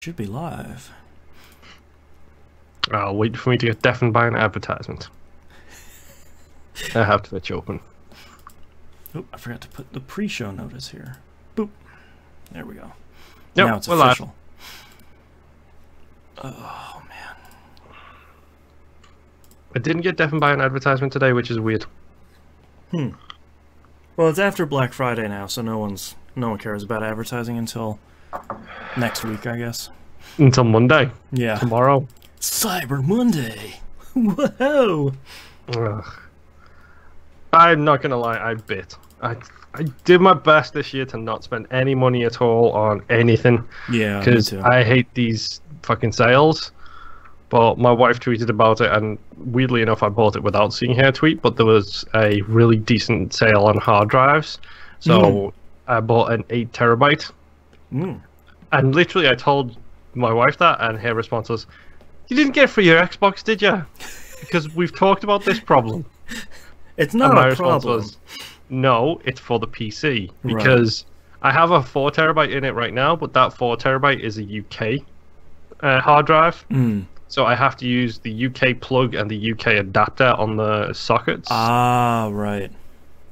Should be live. I'll wait for me to get deafened by an advertisement. I have Twitch open. Oh, I forgot to put the pre-show notice here. Boop. There we go. Yep, now it's we're official. Live. Oh, man. I didn't get deafened by an advertisement today, which is weird. Well, it's after Black Friday now, so no one cares about advertising until next week, I guess. Until Monday. Yeah. Tomorrow. Cyber Monday. Whoa. Ugh. I'm not gonna lie, I bit. I did my best this year to not spend any money at all on anything. Yeah, because I hate these fucking sales. But my wife tweeted about it, and weirdly enough, I bought it without seeing her tweet. But there was a really decent sale on hard drives, so I bought an 8 terabyte. And literally, I told my wife that, and her response was, "You didn't get it for your Xbox, did you? Because we've talked about this problem." It's not my a response problem. was, "No, it's for the PC because I have a 4 terabyte in it right now, but that 4 terabyte is a UK hard drive, so I have to use the UK plug and the UK adapter on the sockets. Ah, right.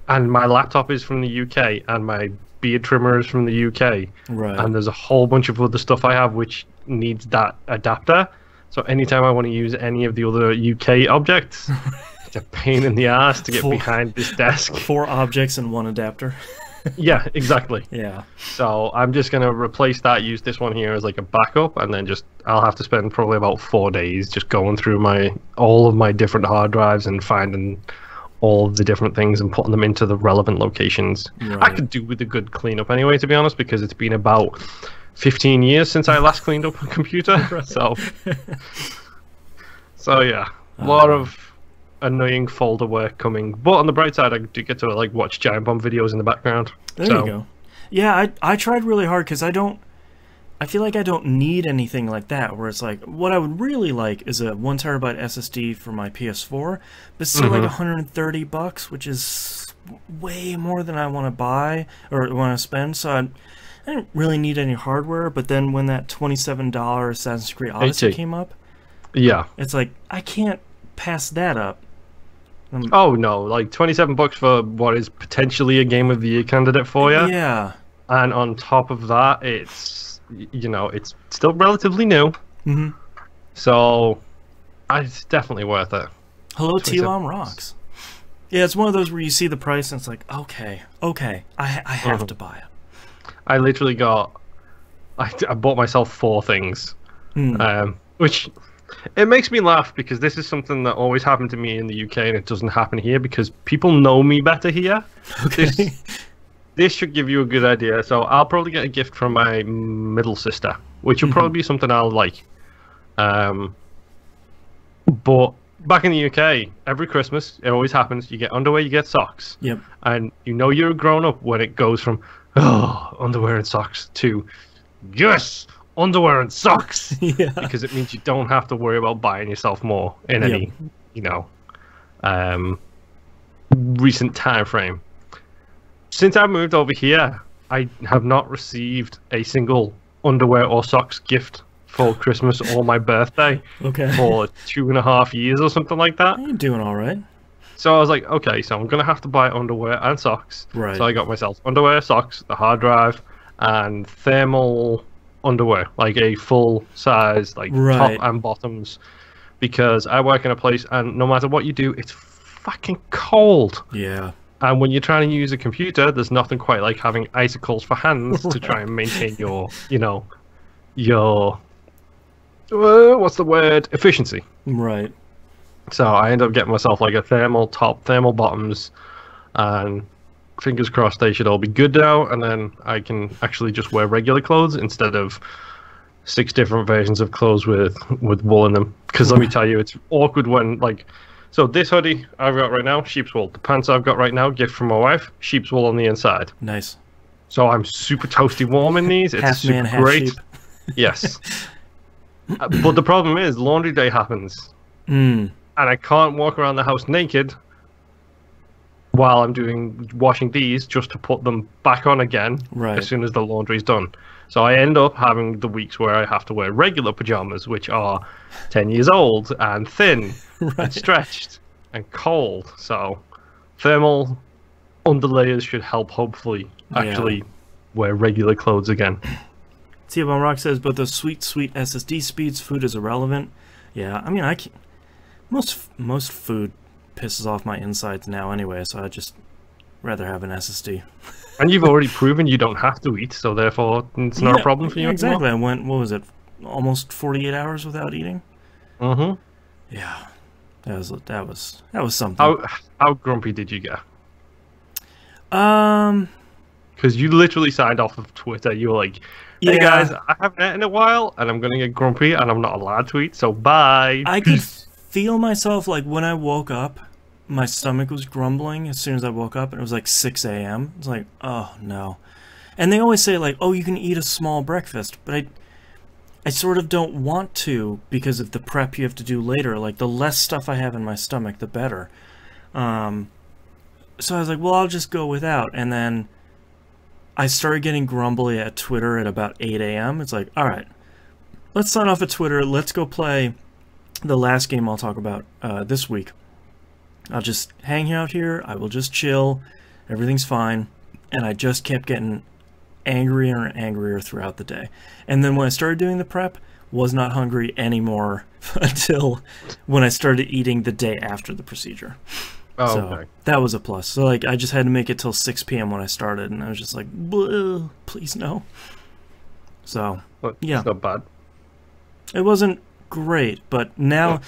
And my laptop is from the UK, and my beard trimmer is from the UK, Right. and there's a whole bunch of other stuff I have which needs that adapter. So anytime I want to use any of the other UK objects." It's a pain in the ass to get behind this desk. 4 objects and 1 adapter. Yeah, exactly. Yeah. So I'm just going to replace that, use this one here as like a backup, and then I'll have to spend probably about 4 days just going through all of my different hard drives and finding all of the different things and putting them into the relevant locations. Right. I could do with a good cleanup anyway, to be honest, because it's been about 15 years since I last cleaned up a computer. So yeah, a lot of annoying folder work coming, but on the bright side, I do get to like watch Giant Bomb videos in the background. There you go. Yeah, I tried really hard because I feel like I don't need anything like that, where it's like, what I would really like is a 1 terabyte SSD for my PS4, but still like $130, which is way more than I want to buy or want to spend. So I didn't really need any hardware. But then when that $27 Assassin's Creed Odyssey came up, it's like I can't pass that up. Oh no, like $27 for what is potentially a Game of the Year candidate for you. Yeah. And on top of that, it's it's still relatively new. So it's definitely worth it. Hello, T-Lom rocks. Yeah, it's one of those where you see the price and it's like, okay, I have to buy it. I literally I bought myself 4 things, which it makes me laugh because this is something that always happened to me in the UK and it doesn't happen here because people know me better here. Okay. This should give you a good idea. So I'll probably get a gift from my middle sister, which will probably be something I'll like. But back in the UK, every Christmas, it always happens, you get underwear, you get socks. Yep. And you know you're a grown-up when it goes from, oh, underwear and socks to, yes, underwear and socks. Yeah. Because it means you don't have to worry about buying yourself more in any, recent time frame. Since I moved over here, I have not received a single underwear or socks gift for Christmas or my birthday for 2.5 years or something like that. You're doing all right. So I was like, okay, so I'm going to have to buy underwear and socks. Right. So I got myself underwear, socks, the hard drive, and thermal underwear, like a full size, like top and bottoms, because I work in a place and no matter what you do, it's fucking cold. Yeah. And when you're trying to use a computer, there's nothing quite like having icicles for hands to try and maintain your, what's the word? Efficiency. Right. So I ended up getting myself like a thermal top, thermal bottoms, and fingers crossed they should all be good now, and then I can actually just wear regular clothes instead of 6 different versions of clothes with wool in them. Because let me tell you, it's awkward when so this hoodie I've got right now, sheep's wool. The pants I've got right now, gift from my wife, sheep's wool on the inside. Nice. So I'm super toasty warm in these. It's half super man, half great. sheep. Yes. But the problem is laundry day happens. And I can't walk around the house naked while I'm doing washing these just to put them back on again Right. as soon as the laundry's done. So I end up having the weeks where I have to wear regular pajamas, which are 10 years old and thin Right. and stretched and cold. So thermal underlayers should help, hopefully, actually wear regular clothes again. T-Bone Rock says, but those sweet SSD speeds, food is irrelevant. Yeah, I mean, I can't... Most food pisses off my insides now anyway, so I'd just rather have an SSD. And you've already proven you don't have to eat, so therefore it's not a problem for you exactly. anymore. I went, what was it, almost 48 hours without eating? Mm-hmm. Yeah, that was something. How grumpy did you get? Um... Because you literally signed off of Twitter. You were like, hey guys, I haven't eaten in a while, and I'm going to get grumpy, and I'm not allowed to eat, so bye. I could feel myself, like, when I woke up, my stomach was grumbling as soon as I woke up, and it was like 6 a.m. It's like, oh, no. And they always say, like, oh, you can eat a small breakfast, but I sort of don't want to because of the prep you have to do later. Like, the less stuff I have in my stomach, the better. So I was like, well, I'll just go without, and then I started getting grumbly at Twitter at about 8 a.m. It's like, all right, let's sign off at Twitter. Let's go play the last game I'll talk about this week. I'll just hang out here. I will just chill. Everything's fine. And I just kept getting angrier and angrier throughout the day. And then when I started doing the prep, was not hungry anymore until when I started eating the day after the procedure. Oh, so okay. that was a plus. So like I just had to make it till 6 p.m. when I started, and I was just like, please no. So yeah, it's not bad. It wasn't great, but now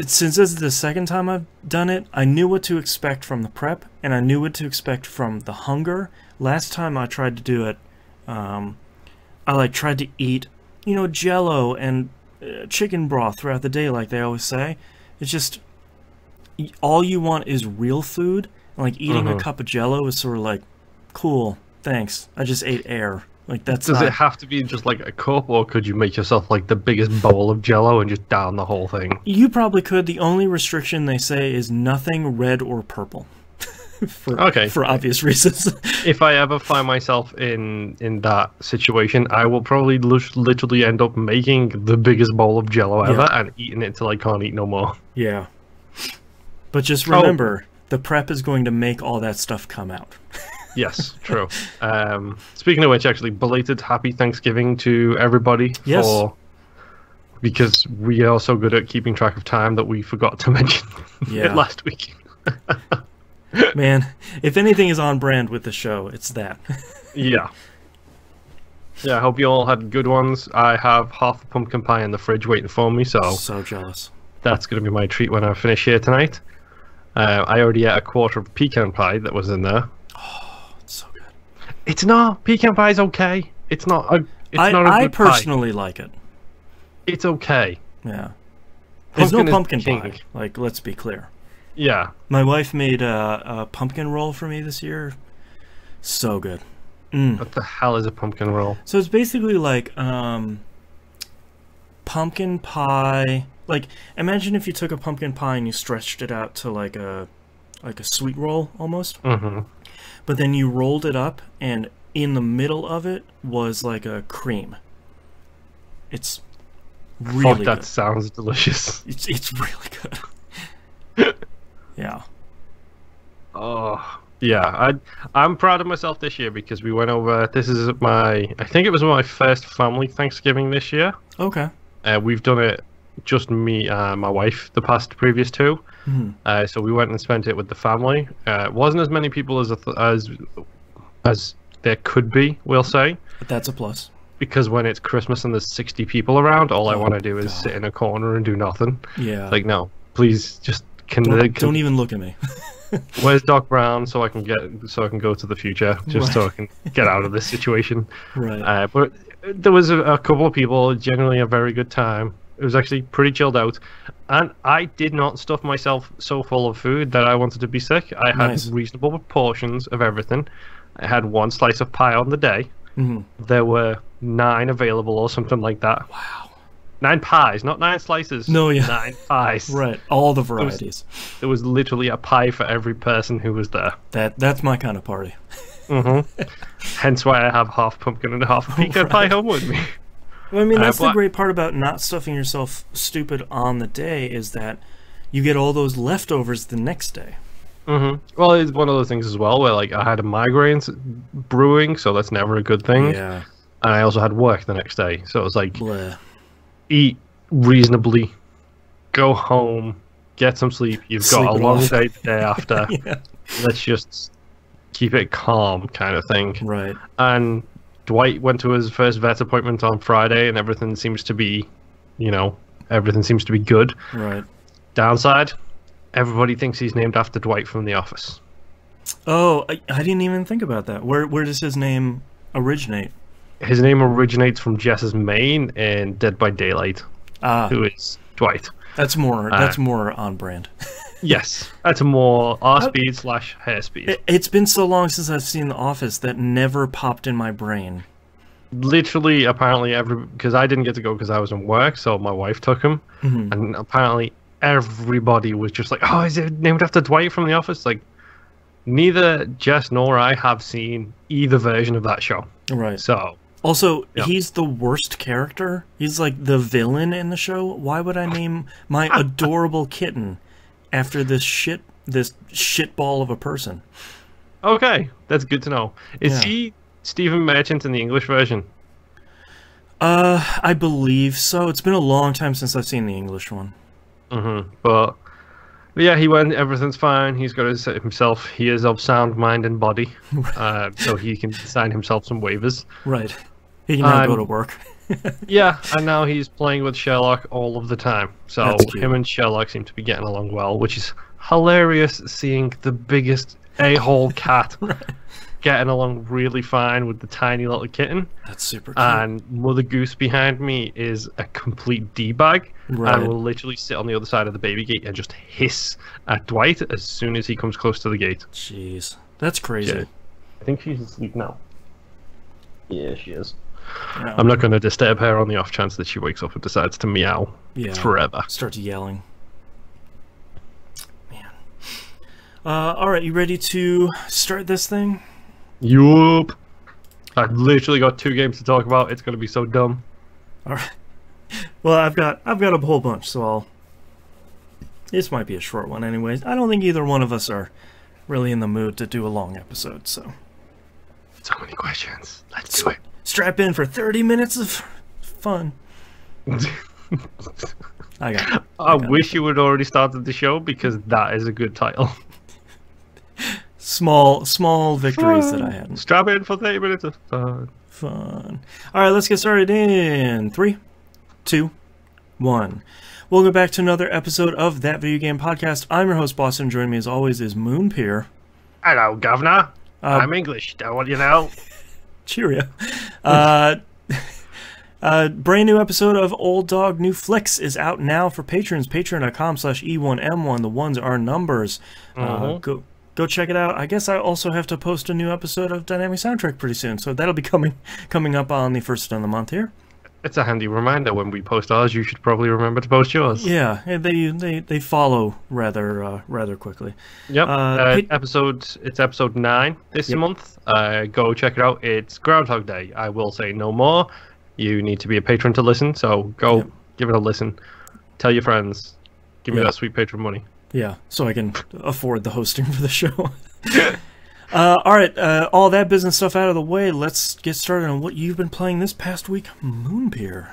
since this is the second time I've done it, I knew what to expect from the prep, and I knew what to expect from the hunger. Last time I tried to do it, I like tried to eat, you know, Jello and chicken broth throughout the day, like they always say. It's just all you want is real food. And like eating a cup of Jello is sort of like, cool, thanks. I just ate air. Like that's. Does it have to be just like a cup, or could you make yourself like the biggest bowl of Jello and just down the whole thing? You probably could. The only restriction they say is nothing red or purple. For obvious reasons. If I ever find myself in that situation, I will probably literally end up making the biggest bowl of Jello ever and eating it till I can't eat no more. Yeah. But just remember, the prep is going to make all that stuff come out. Yes, true. Speaking of which, actually, belated happy Thanksgiving to everybody. Yes. Because we are so good at keeping track of time that we forgot to mention it last week. Man, if anything is on brand with the show, it's that. Yeah. Yeah, I hope you all had good ones. I have half the pumpkin pie in the fridge waiting for me, so jealous. That's going to be my treat when I finish here tonight. I already ate a quarter of pecan pie that was in there. Oh, it's so good. It's not. Pecan pie is okay. It's not a. I personally like it. It's okay. Yeah. There's no pumpkin pie. Like, let's be clear. Yeah. My wife made a pumpkin roll for me this year. So good. What the hell is a pumpkin roll? So it's basically like pumpkin pie. Like, imagine if you took a pumpkin pie and you stretched it out to like a sweet roll almost. But then you rolled it up, and in the middle of it was like a cream. It's really good. That sounds delicious. It's really good. Yeah. Oh, yeah. I'm proud of myself this year because we went over. This is I think it was my first family Thanksgiving this year. Okay. We've done it just me and my wife the previous two. So we went and spent it with the family. It wasn't as many people as there could be, we'll say. But that's a plus. Because when it's Christmas and there's 60 people around, all I want to do is sit in a corner and do nothing. Yeah. Like, no, please just don't even look at me. Where's Doc Brown so I can go to the future, just so I can get out of this situation. Right. But there was a couple of people, generally a very good time. It was actually pretty chilled out, and I did not stuff myself so full of food that I wanted to be sick. I had reasonable portions of everything. I had one slice of pie on the day. There were 9 available or something like that. Wow. 9 pies, not 9 slices. No, yeah. 9 pies. Right, all the varieties. There was literally a pie for every person who was there. That's my kind of party. Hence why I have half pumpkin and half pecan pie home with me. Well, I mean, that's the great part about not stuffing yourself stupid on the day, is that you get all those leftovers the next day. Well, it's one of those things as well where, like, I had a migraine brewing, so that's never a good thing. Yeah. And I also had work the next day, so it was like, Bleh. Eat reasonably, go home, get some sleep. You've got a long day the day after. Yeah. Let's just keep it calm, kind of thing. Right. And Dwight went to his first vet appointment on Friday, and everything seems to be, everything seems to be good. Right. Downside, everybody thinks he's named after Dwight from The Office. Oh, I didn't even think about that. Where does his name originate? His name originates from Jess's main in Dead by Daylight, who is Dwight. That's more on brand. Yes, that's a more R-speed / hair speed. It's been so long since I've seen The Office that never popped in my brain. Literally, apparently, because I didn't get to go because I was in work, so my wife took him, and apparently everybody was just like, "Oh, is it named after Dwight from The Office?" Like, neither Jess nor I have seen either version of that show. Right. So. Also, he's the worst character. He's like the villain in the show. Why would I name my adorable kitten after this shitball of a person? Okay, that's good to know. Is he Stephen Merchant in the English version? I believe so. It's been a long time since I've seen the English one. But yeah, he went. Everything's fine. He's got himself. He is of sound mind and body, so he can sign himself some waivers. Right. He can now go to work. Yeah, and now he's playing with Sherlock all of the time. So him and Sherlock seem to be getting along well, which is hilarious, seeing the biggest a-hole cat getting along really fine with the tiny little kitten. That's super cute. And Mother Goose behind me is a complete D-bag, and will literally sit on the other side of the baby gate and just hiss at Dwight as soon as he comes close to the gate. Jeez, that's crazy. Yeah. I think she's asleep now. Yeah, she is. Yeah. I'm not going to disturb her on the off chance that she wakes up and decides to meow forever. Starts yelling. Man. Alright, you ready to start this thing? Yup. I've literally got 2 games to talk about. It's going to be so dumb. Alright. Well, I've got a whole bunch, so this might be a short one anyways. I don't think either one of us are really in the mood to do a long episode, so. So many questions. Let's do it. Strap in for 30 minutes of fun. I wish you had already started the show, because that is a good title. Small victories that I had. Strap in for 30 minutes of fun. Fun. Alright, let's get started in 3, 2, 1. Welcome back to another episode of That Video Game Podcast. I'm your host, Boston. Joining me as always is Moonpeer. Hello, Governor. I'm English, don't want you know. Cheerio. Brand new episode of Old Dog New Flicks is out now for patrons. Patreon.com/E1M1. The ones are numbers. Go check it out. I guess I also have to post a new episode of Dynamic Soundtrack pretty soon, so that'll be coming up on the 1st of the month here. It's a handy reminder when we post ours. You should probably remember to post yours. Yeah, they follow rather quickly. Yep. It's episode 9 this month. Go check it out. It's Groundhog Day. I will say no more. You need to be a patron to listen, so go give it a listen. Tell your friends. Give me that sweet patron money. Yeah, so I can afford the hosting for the show. Alright, all that business stuff out of the way, let's get started on what you've been playing this past week, Moonpeer.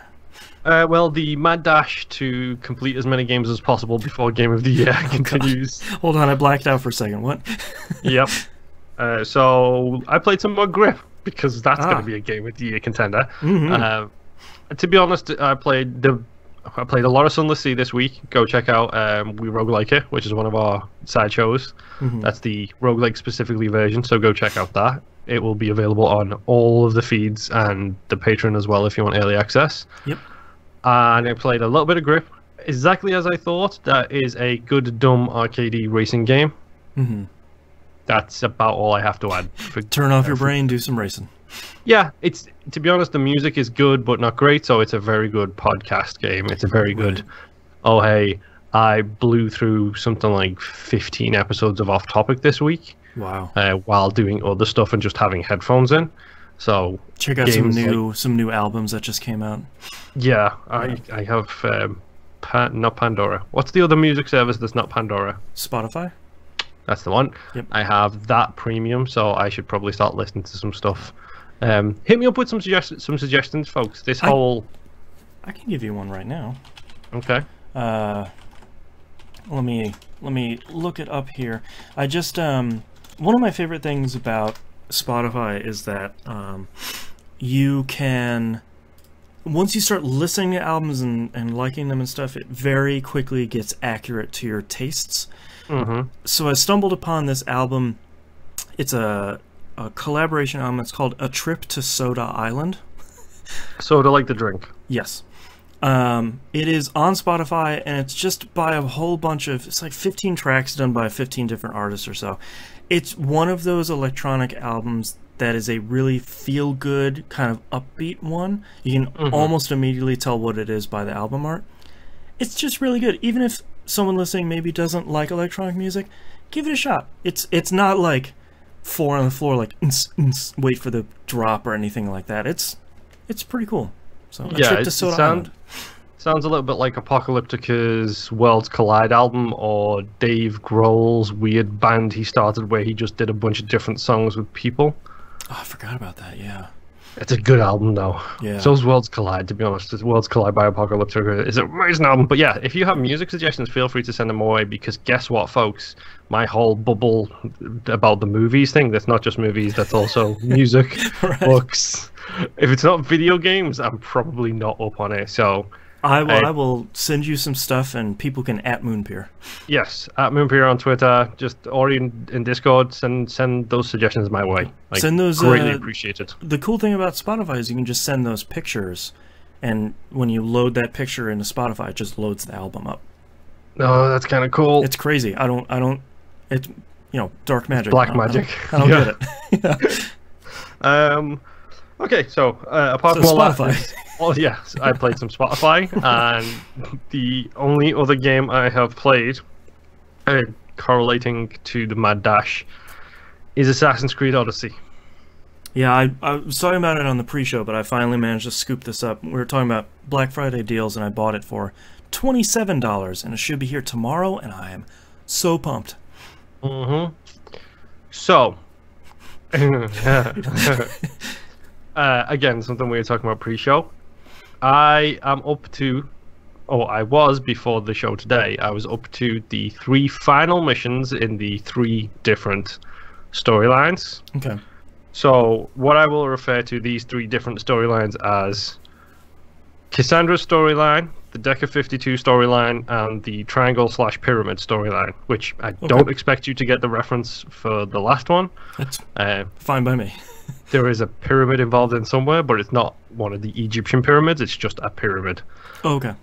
Well, the mad dash to complete as many games as possible before Game of the Year continues. God. Hold on, I blacked out for a second. What? Yep. So I played some more Grip, because that's going to be a Game of the Year contender. To be honest, I played a lot of Sunless Sea this week. Go check out We Roguelike It, which is one of our side shows. That's the roguelike specifically version, so go check out that. It will be available on all of the feeds and the Patreon as well if you want early access. Yep. And I played a little bit of Grip. Exactly as I thought. That is a good, dumb, arcadey racing game. That's about all I have to add. Turn off your brain, do some racing. Yeah, it's, to be honest, the music is good but not great, so it's a very good podcast game. It's a very good, oh hey, I blew through something like 15 episodes of Off Topic this week. Wow. While doing other stuff and just having headphones in. So check out some new albums that just came out. Yeah, I have not Pandora. What's the other music service that's not Pandora? Spotify. That's the one. Yep. I have that premium, so I should probably start listening to some stuff. Hit me up with some suggestions, folks. I can give you one right now. Okay. Let me look it up here. I just one of my favorite things about Spotify is that you can, once you start listening to albums and liking them and stuff, it very quickly gets accurate to your tastes. So I stumbled upon this album. It's a collaboration album. It's called A Trip to Soda Island. Soda like the drink. Yes. It is on Spotify, and it's just by a whole bunch of, it's like 15 tracks done by 15 different artists or so. It's one of those electronic albums that is a really feel-good, kind of upbeat one. You can almost immediately tell what it is by the album art. It's just really good. Even if someone listening maybe doesn't like electronic music, give it a shot. It's not like 4 on the floor, like wait for the drop or anything like that. It's pretty cool. So A Trip to Soda Island. Sounds a little bit like Apocalyptica's Worlds Collide album, or Dave Grohl's weird band he started where he just did a bunch of different songs with people. Oh, I forgot about that, yeah. It's a good album, though. Yeah. So's Worlds Collide, to be honest. Worlds Collide by Apocalyptica is an amazing album. But yeah, if you have music suggestions, feel free to send them away, because guess what, folks? My whole bubble about the movies thing, that's not just movies, that's also music, books. If it's not video games, I'm probably not up on it, so... I will send you some stuff, and people can @ Moonpier. Yes, @ Moonpier on Twitter, or in Discord. Send those suggestions my way. Send those. Greatly appreciated. The cool thing about Spotify is you can just send those pictures, and when you load that picture into Spotify, it just loads the album up. Oh, that's kind of cool. It's crazy. I don't. It's dark magic. Black magic. I don't get it. Okay, so apart from all Spotify. that. Well, yes, I played some Spotify, and the only other game I have played, correlating to the Mad Dash, is Assassin's Creed Odyssey. Yeah, I was talking about it on the pre-show, but I finally managed to scoop this up. We were talking about Black Friday deals, and I bought it for $27, and it should be here tomorrow, and I am so pumped. So, again, something we were talking about pre-show. I am up to, I was before the show today, I was up to the 3 final missions in the 3 different storylines. Okay. So, what I will refer to these 3 different storylines as Cassandra's storyline, the Deca 52 storyline, and the Triangle/Pyramid storyline, which I don't expect you to get the reference for the last one. That's fine by me. There is a pyramid involved in somewhere, but it's not one of the Egyptian pyramids, it's just a pyramid. Oh, okay.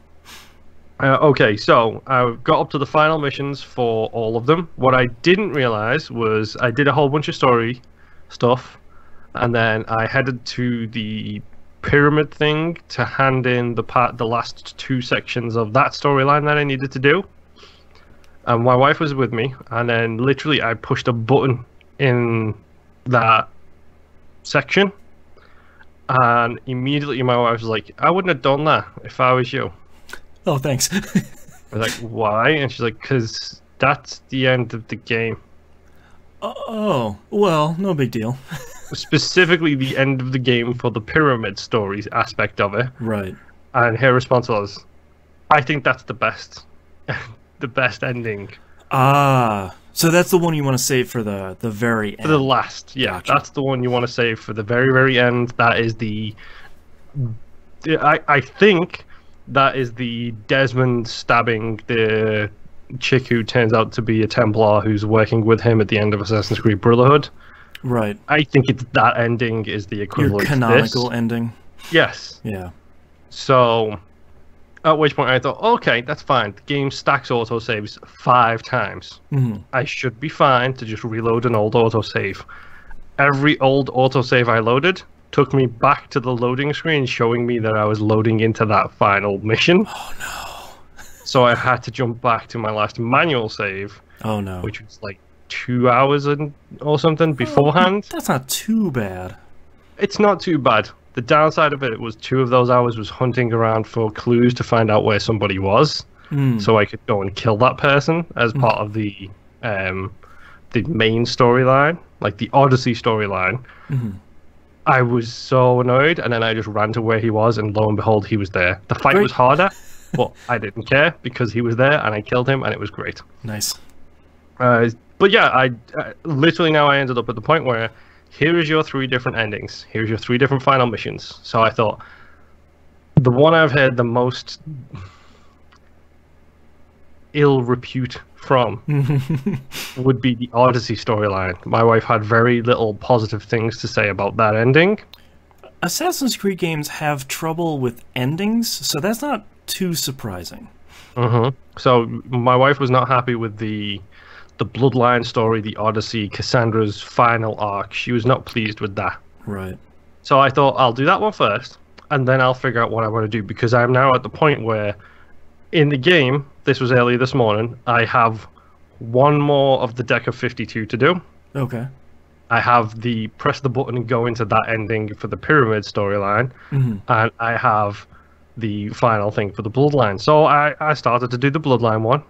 Okay, so I got up to the final missions for all of them. What I didn't realize was I did a whole bunch of story stuff, and then I headed to the pyramid thing to hand in the last 2 sections of that storyline that I needed to do. And my wife was with me, and then literally I pushed a button in that section, and immediately my wife was like, I wouldn't have done that if I was you. Oh, thanks. I was like, why? And she's like, because that's the end of the game. Oh, well, no big deal. Specifically the end of the game for the pyramid stories aspect of it. Right. And her response was, I think that's the best ending. Ah, so that's the one you want to save for the very end. For the last, yeah. Gotcha. That's the one you want to save for the very, very end. That is I think that is the Desmond stabbing the chick who turns out to be a Templar who's working with him at the end of Assassin's Creed Brotherhood. Right. I think it's that ending is the equivalent Your canonical ending. Yes. Yeah. So, at which point I thought, okay, that's fine. The game stacks autosaves 5 times. I should be fine to just reload an old autosave. Every old autosave I loaded took me back to the loading screen, showing me that I was loading into that final mission. Oh no. So I had to jump back to my last manual save. Oh no. Which was like 2 hours or something beforehand. That's not too bad. It's not too bad. The downside of it was 2 of those hours was hunting around for clues to find out where somebody was, so I could go and kill that person as part of the main storyline, like the Odyssey storyline. I was so annoyed, and then I just ran to where he was, and lo and behold, he was there. The fight was harder, but I didn't care because he was there, and I killed him, and it was great. Nice. But yeah, I literally now I ended up at the point where here is your 3 different endings. Here's your 3 different final missions. So I thought the one I've heard the most ill repute from would be the Odyssey storyline. My wife had very little positive things to say about that ending. Assassin's Creed games have trouble with endings, so that's not too surprising. So my wife was not happy with the Bloodline story, the Odyssey, Cassandra's final arc. She was not pleased with that. Right. So I thought I'll do that one first, and then I'll figure out what I want to do, because I'm now at the point where in the game, this was earlier this morning, I have one more of the deck of 52 to do. Okay. I have the press the button and go into that ending for the Pyramid storyline, and I have the final thing for the Bloodline. So I started to do the Bloodline one.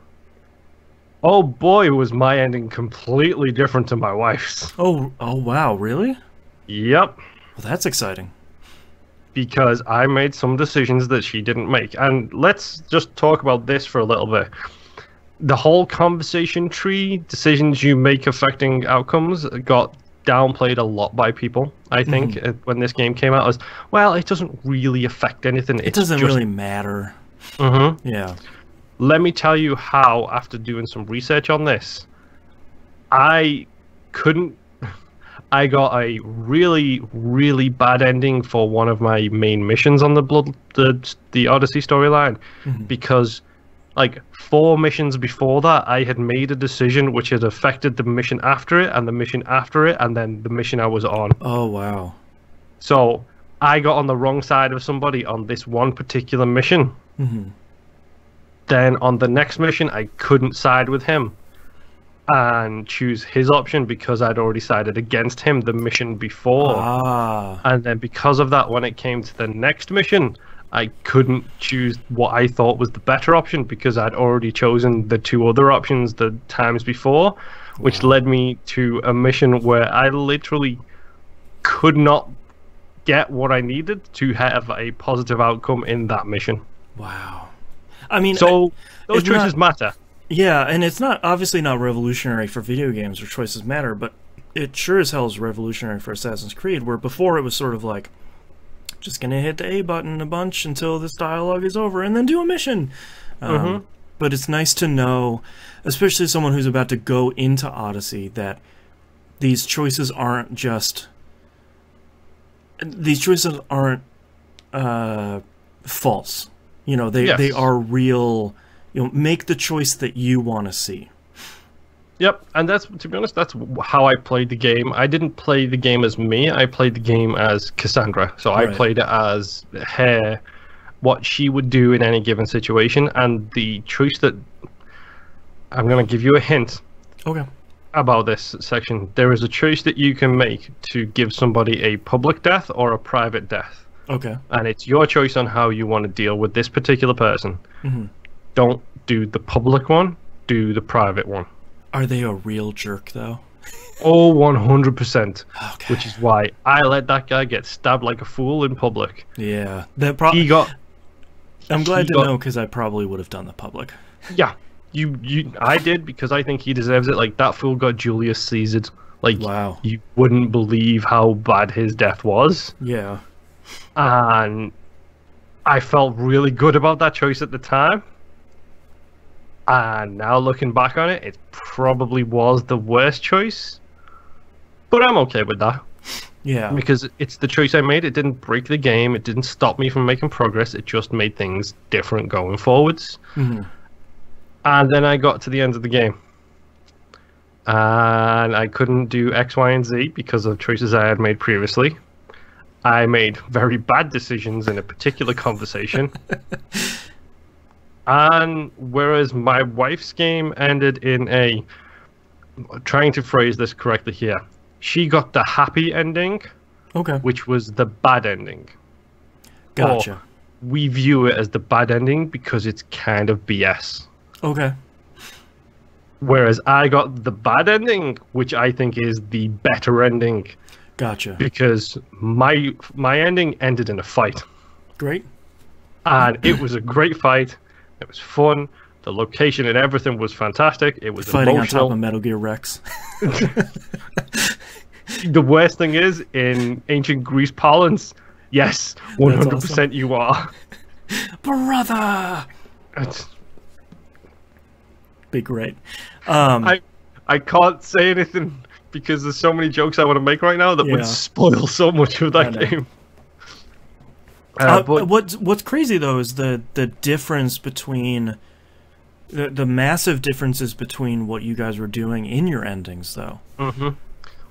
Oh boy, was my ending completely different to my wife's. Oh wow, really? Yep. Well, that's exciting. Because I made some decisions that she didn't make. And let's just talk about this for a little bit. The whole conversation tree, decisions you make affecting outcomes, got downplayed a lot by people, I think, when this game came out. As, well, it doesn't really affect anything. It doesn't really matter. Yeah. Let me tell you how, after doing some research on this, I got a really, really bad ending for one of my main missions on the Odyssey storyline, because like 4 missions before that, I had made a decision which had affected the mission after it, and the mission after it, and then the mission I was on. Oh, wow. So I got on the wrong side of somebody on this one particular mission. Then on the next mission, I couldn't side with him and choose his option because I'd already sided against him the mission before. And then because of that, when it came to the next mission, I couldn't choose what I thought was the better option because I'd already chosen the 2 other options the times before, which led me to a mission where I literally could not get what I needed to have a positive outcome in that mission. Wow. I mean, so those choices matter. Yeah, and it's not obviously not revolutionary for video games where choices matter, but it sure as hell is revolutionary for Assassin's Creed, where before it was sort of like, just gonna hit the A button a bunch until this dialogue is over and then do a mission. But it's nice to know, especially someone who's about to go into Odyssey, that these choices aren't just... These choices aren't false. You know, they are real. You know, make the choice that you want to see. Yep, and that's, to be honest, that's how I played the game. I didn't play the game as me. I played the game as Cassandra. So I played it as her, what she would do in any given situation, and the choice that I'm going to give you a hint. About this section. There is a choice that you can make to give somebody a public death or a private death. And it's your choice on how you want to deal with this particular person. Don't do the public one, do the private one. Are they a real jerk, though? Oh, 100%. Which is why I let that guy get stabbed like a fool in public. Yeah. I'm glad to know, because I probably would have done the public. Yeah. I did, because I think he deserves it. Like, that fool got Julius Caesared. Like, wow. You wouldn't believe how bad his death was. Yeah. And I felt really good about that choice at the time. And now looking back on it, it probably was the worst choice. But I'm okay with that. Yeah. Because it's the choice I made. It didn't break the game. It didn't stop me from making progress. It just made things different going forwards. And then I got to the end of the game. And I couldn't do X, Y, and Z because of choices I had made previously. I made very bad decisions in a particular conversation. And whereas my wife's game ended in a... Trying to phrase this correctly here. She got the happy ending, Okay. which was the bad ending. Gotcha. Or we view it as the bad ending because it's kind of BS. Okay. Whereas I got the bad ending, which I think is the better ending. Gotcha. Because my ending ended in a fight. Great. And it was a great fight. It was fun. The location and everything was fantastic. It was Fighting emotional. on top of Metal Gear Rex. The worst thing is, in ancient Greece parlance, yes, 100% awesome. you are. Brother! It's- Be great. I can't say anything because there's so many jokes I want to make right now that Yeah. would spoil so much of that game. But what's crazy though is the difference between the massive differences between what you guys were doing in your endings though.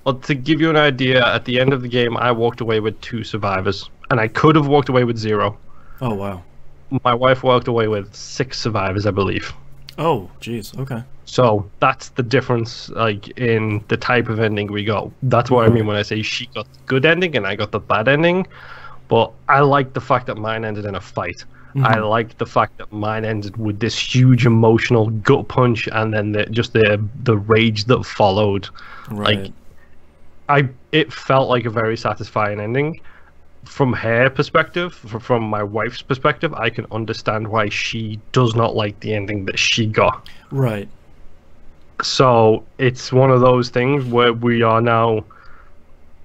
Well, to give you an idea, at the end of the game, I walked away with 2 survivors, and I could have walked away with 0. Oh wow. My wife walked away with 6 survivors, I believe. Oh jeez. Okay. So that's the difference, like in the type of ending we got. That's what I mean when I say she got the good ending and I got the bad ending. But I like the fact that mine ended in a fight. I like the fact that mine ended with this huge emotional gut punch, and then the rage that followed. Right. Like, it felt like a very satisfying ending. From her perspective, from my wife's perspective, I can understand why she does not like the ending that she got. Right. So it's one of those things where we are now...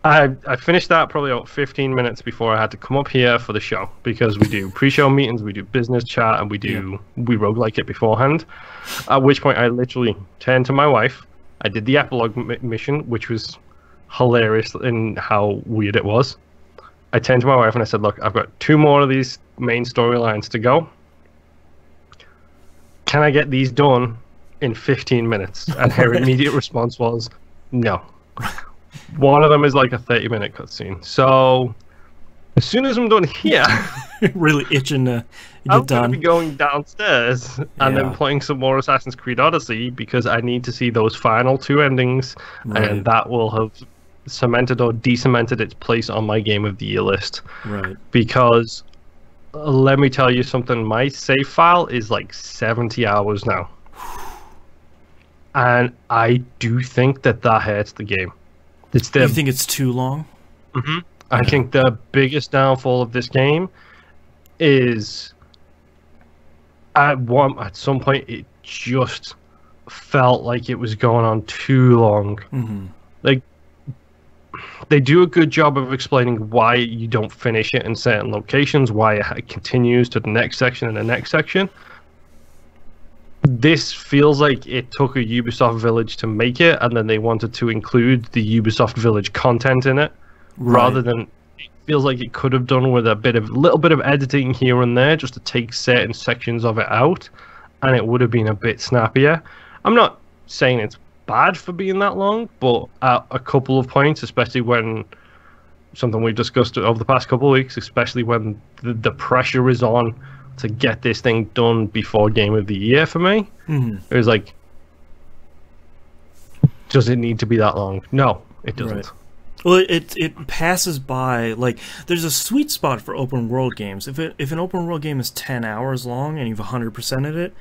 I finished that probably about 15 minutes before I had to come up here for the show, because we do pre-show meetings, we do business chat, and we roguelike it beforehand. At which point I literally turned to my wife. I did the epilogue mission, which was hilarious in how weird it was. I turned to my wife and I said, look, I've got 2 more of these main storylines to go. Can I get these done in 15 minutes? And her immediate response was, no. One of them is like a 30-minute cutscene. So as soon as I'm done here, Really itching to get I'm done. going to be going downstairs and then playing some more Assassin's Creed Odyssey, because I need to see those final 2 endings, and that will have cemented or de-cemented its place on my Game of the Year list. Right. Because let me tell you something, my save file is like 70 hours now. And I do think that hurts the game. You think it's too long? I think the biggest downfall of this game is at some point it just felt like it was going on too long. Like, they do a good job of explaining why you don't finish it in certain locations, why it continues to the next section and the next section. This feels like it took a Ubisoft Village to make it, and then they wanted to include the Ubisoft Village content in it, rather than... It feels like it could have done with a little bit of editing here and there, just to take certain sections of it out, and it would have been a bit snappier. I'm not saying it's bad for being that long, but at a couple of points, especially when... Something we've discussed over the past couple of weeks, especially when the pressure is on to get this thing done before Game of the Year for me. It was like, does it need to be that long? No, it doesn't. Right. Well, it passes by, like, there's a sweet spot for open world games. If an open world game is 10 hours long and you've 100%ed it,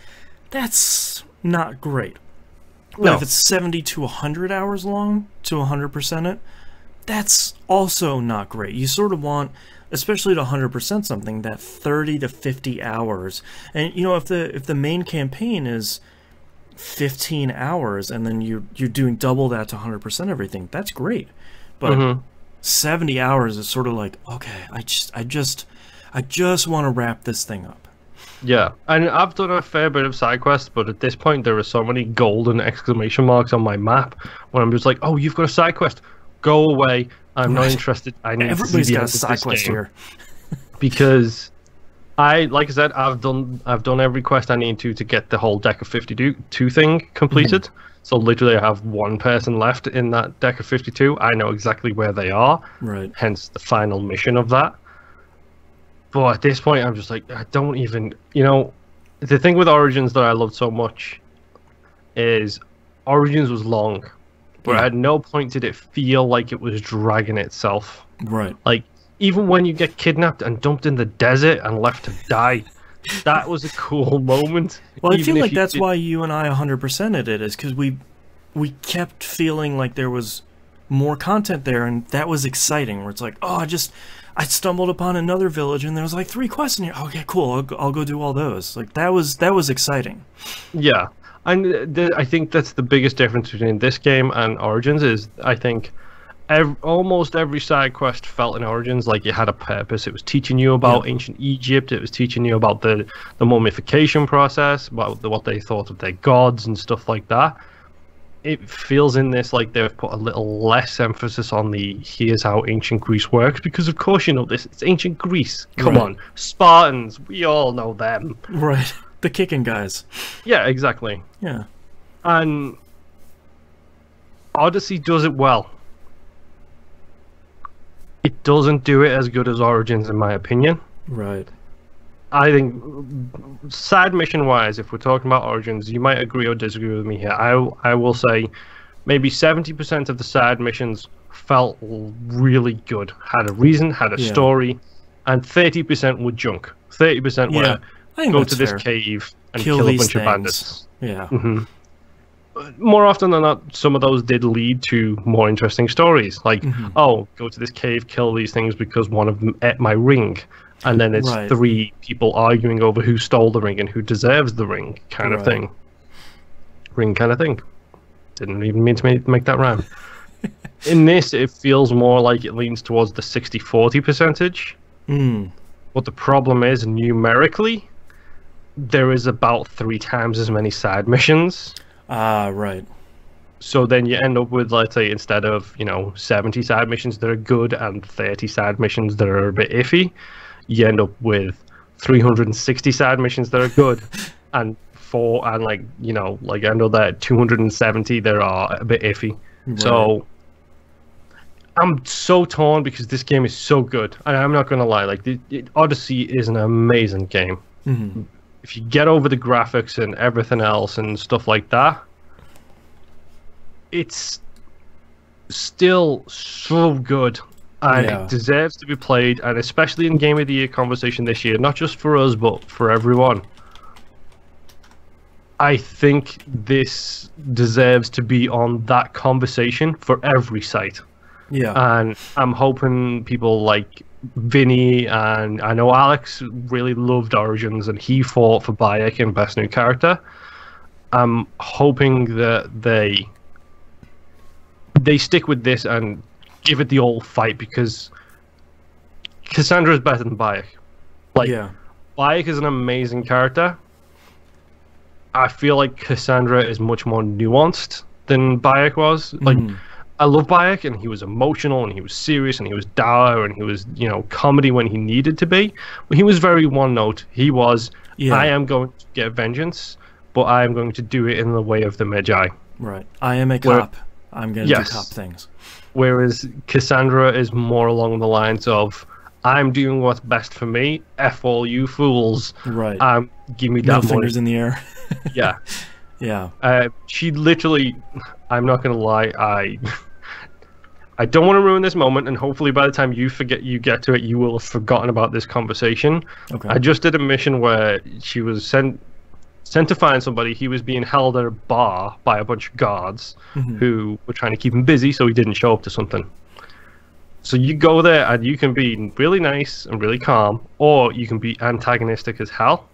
that's not great. But if it's 70 to 100 hours long to 100% it, that's also not great. You sort of want, especially to 100% something, that 30 to 50 hours. And you know, if the main campaign is 15 hours and then you're doing double that to 100% everything, that's great. But 70 hours is sort of like, okay, I just want to wrap this thing up. Yeah, and I've done a fair bit of side quests, but at this point there are so many golden exclamation marks on my map when I'm just like, oh, you've got a side quest, go away. I'm not interested. I need Everybody's to see the got a end of side this quest game. here. Because like I said, I've done every quest I need to get the whole deck of 52 thing completed. So literally, I have one person left in that deck of 52. I know exactly where they are. Right. Hence the final mission of that. But at this point, I'm just like, I don't even, the thing with Origins that I loved so much is Origins was long, but at no point did it feel like it was dragging itself. Right. Like, even when you get kidnapped and dumped in the desert and left to die, that was a cool moment. Well, I feel like that's why you and I 100%ed it, is because we kept feeling like there was more content there, and that was exciting, where it's like, oh, I stumbled upon another village, and there was like 3 quests in here. Okay, cool, I'll go do all those. Like, that was exciting. Yeah, and I think that's the biggest difference between this game and Origins is, I think, almost every side quest felt in Origins like it had a purpose. It was teaching you about ancient Egypt. It was teaching you about the mummification process, about what they thought of their gods and stuff like that. It feels in this like they've put a little less emphasis on the here's how ancient Greece works, because of course you know this. It's ancient Greece. Come on. Spartans. We all know them. Right. The kicking guys. Yeah, exactly. Yeah. And Odyssey does it well. It doesn't do it as good as Origins, in my opinion. Right. I think, side mission wise, if we're talking about Origins, you might agree or disagree with me here. I will say maybe 70% of the side missions felt really good, had a reason, had a story, and 30% were junk. 30% were go to this cave and kill a bunch of bandits. Yeah. More often than not, some of those did lead to more interesting stories. Like, oh, go to this cave, kill these things because one of them ate my ring. And then it's 3 people arguing over who stole the ring and who deserves the ring, kind of thing. Ring kind of thing. Didn't even mean to make that rhyme. In this, it feels more like it leans towards the 60-40 percentage. But the problem is, numerically, there is about 3 times as many side missions. Right. So then you end up with, let's say, instead of 70 side missions that are good and 30 side missions that are a bit iffy, you end up with 360 side missions that are good and like I know that 270 that are a bit iffy. Right. So I'm so torn because this game is so good, and I'm not gonna lie, like Odyssey is an amazing game. If you get over the graphics and everything else and stuff like that, it's still so good. And it deserves to be played, and especially in Game of the Year conversation this year, not just for us, but for everyone. I think this deserves to be on that conversation for every site. Yeah. And I'm hoping people like Vinny, and I know Alex really loved Origins, and he fought for Bayek in Best New Character. I'm hoping that they stick with this and give it the old fight, because Cassandra is better than Bayek. Bayek is an amazing character. I feel like Cassandra is much more nuanced than Bayek was. Like, I love Bayek, and he was emotional, and he was serious, and he was dour, and he was, comedy when he needed to be. But he was very one note. He was, I am going to get vengeance, but I am going to do it in the way of the Magi. Right. I am a cop. I'm going to do cop things. Whereas Cassandra is more along the lines of, I'm doing what's best for me. F all you fools. Right. Give me that Middle fingers in the air. Yeah. Yeah. She literally, I'm not going to lie, I don't want to ruin this moment, and hopefully by the time you get to it, you will have forgotten about this conversation. Okay. I just did a mission where she was sent to find somebody. He was being held at a bar by a bunch of guards who were trying to keep him busy so he didn't show up to something. So you go there and you can be really nice and really calm, or you can be antagonistic as hell.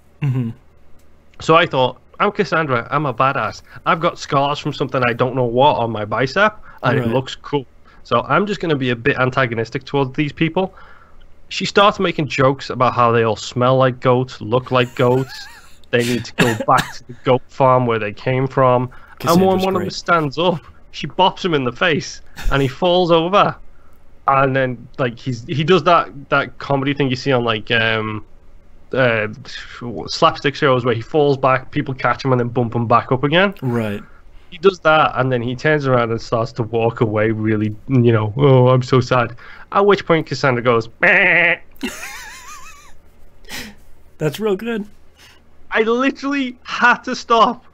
So I thought, I'm Cassandra, I'm a badass. I've got scars from something I don't know what on my bicep, and it looks cool. So I'm just going to be a bit antagonistic towards these people. She starts making jokes about how they all smell like goats, look like goats. They need to go back to the goat farm where they came from. And when one of them stands up, she bops him in the face, and he falls over. And then, like, he does that comedy thing you see on, like, slapstick shows where he falls back, people catch him and then bump him back up again. Right. He does that, and then he turns around and starts to walk away really, oh, I'm so sad. At which point Cassandra goes, meh. That's real good. I literally had to stop,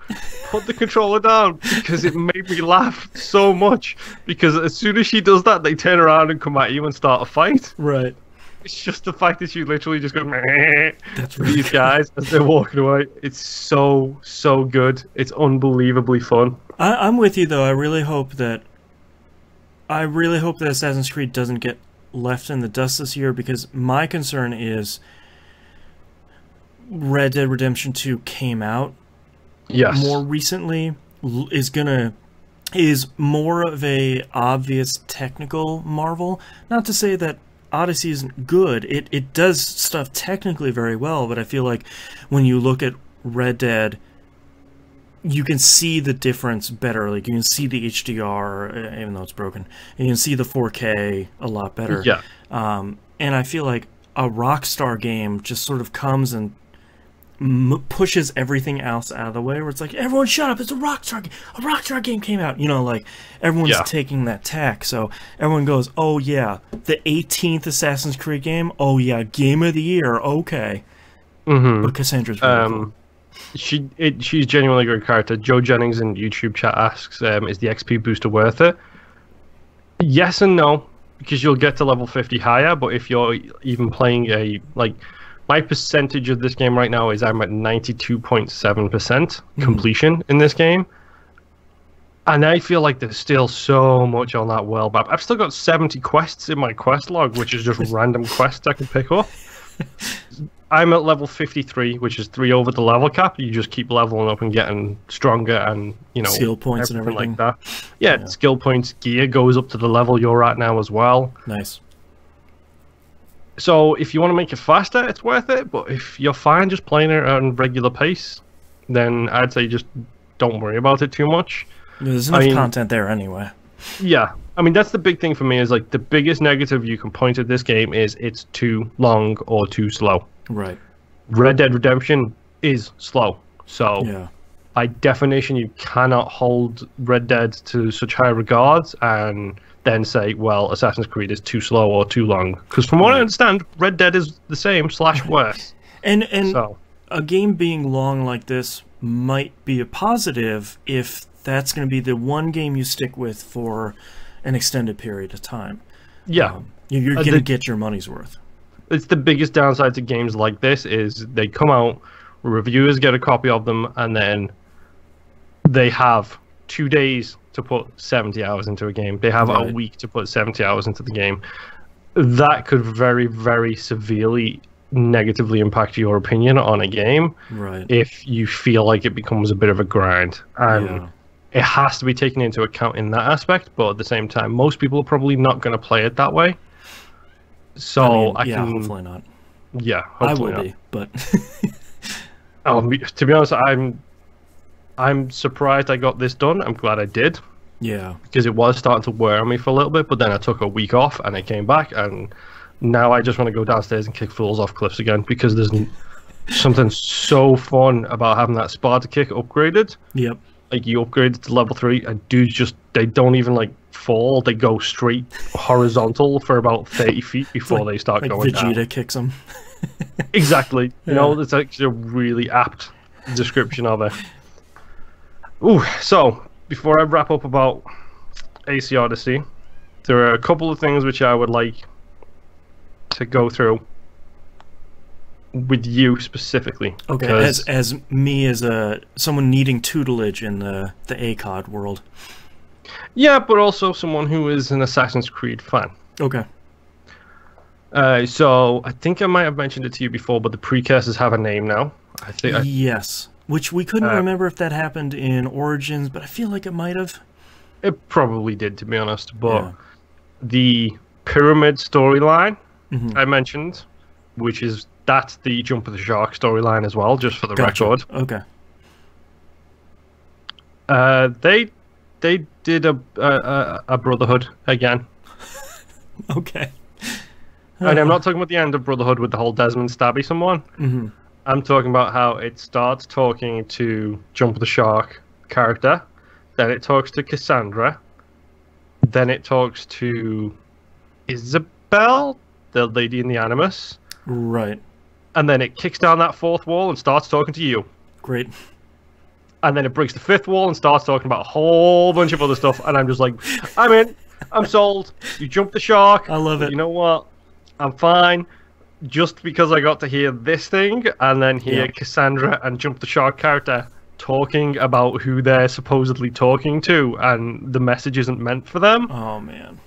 put the controller down, because it made me laugh so much. Because as soon as she does that, they turn around and come at you and start a fight. Right. It's just the fact that she literally just goes, meh, That's to really these guys as they're walking away. It's so good. It's unbelievably fun. I'm with you though. I really hope that Assassin's Creed doesn't get left in the dust this year, because my concern is Red Dead Redemption 2 came out more recently, is more of a obvious technical marvel. Not to say that Odyssey isn't good. It does stuff technically very well, but I feel like when you look at Red Dead, you can see the difference better. Like, you can see the HDR, even though it's broken. And you can see the 4K a lot better. Yeah. And I feel like a Rockstar game just sort of comes and pushes everything else out of the way, where it's like, everyone shut up, it's a Rockstar game came out. Like, everyone's taking that tack. So everyone goes, oh yeah, the 18th Assassin's Creed game? Oh yeah, game of the year, okay. But Cassandra's really cool. She's genuinely a great character. Joe Jennings in YouTube chat asks, is the XP booster worth it? Yes and no, because you'll get to level 50 higher, but if you're even playing my percentage of this game right now is I'm at 92.7% completion in this game. And I feel like there's still so much on that world map. I've still got 70 quests in my quest log, which is just random quests I can pick up. I'm at level 53, which is 3 over the level cap. You just keep leveling up and getting stronger, and skill points and everything like that. Yeah, skill points, gear goes up to the level you're at now as well. Nice. So if you want to make it faster, it's worth it. But if you're fine just playing it on regular pace, then I'd say just don't worry about it too much. There's enough content there anyway. Yeah. I mean, that's the big thing for me, is like the biggest negative you can point at this game is it's too long or too slow. Right. Red Dead Redemption is slow. So by definition, you cannot hold Red Dead to such high regards and then say, well, Assassin's Creed is too slow or too long. Because from what I understand, Red Dead is the same / worse. And so a game being long like this might be a positive if that's going to be the one game you stick with for an extended period of time. Yeah. You're going to get your money's worth. It's the biggest downside to games like this is they come out, reviewers get a copy of them, and then they have 2 days to put 70 hours into a game. They have a week to put 70 hours into the game. That could very, very severely negatively impact your opinion on a game if you feel like it becomes a bit of a grind. And it has to be taken into account in that aspect, but at the same time, most people are probably not going to play it that way. So I can, hopefully not. Yeah, hopefully I will be, but to be honest, I'm surprised I got this done. I'm glad I did. Yeah, because it was starting to wear on me for a little bit, but then I took a week off and I came back, and now I just want to go downstairs and kick fools off cliffs again, because there's something so fun about having that Sparta kick upgraded. Yep. Like, you upgrade it to level 3, and dudes they don't even fall. They go straight horizontal for about 30 feet before they start going down. Vegeta kicks them. Exactly. That's actually a really apt description of it. Ooh, so before I wrap up about AC Odyssey, there are a couple of things which I would like to go through with you specifically. Okay, as me, as someone needing tutelage in the ACOD world. Yeah, but also someone who is an Assassin's Creed fan. Okay. So I think I might have mentioned it to you before, but the precursors have a name now. Yes, which we couldn't remember if that happened in Origins, but I feel like it might have. It probably did, to be honest. But the Pyramid storyline I mentioned, which is that's the Jump of the Shark storyline as well, just for the record. Okay. They did a Brotherhood again. Okay. And I'm not talking about the end of Brotherhood with the whole Desmond stabby someone. Mm-hmm. I'm talking about how it starts talking to Jump the Shark character, then it talks to Cassandra, then it talks to Isabel, the lady in the Animus. Right. And then it kicks down that fourth wall and starts talking to you. Great. And then it breaks the fifth wall and starts talking about a whole bunch of other stuff. And I'm just like, I'm in. I'm sold. You jumped the shark. I love it. You know what? I'm fine. Just because I got to hear this thing and then hear Cassandra and Jump the Shark character talking about who they're supposedly talking to and the message isn't meant for them. Oh, man.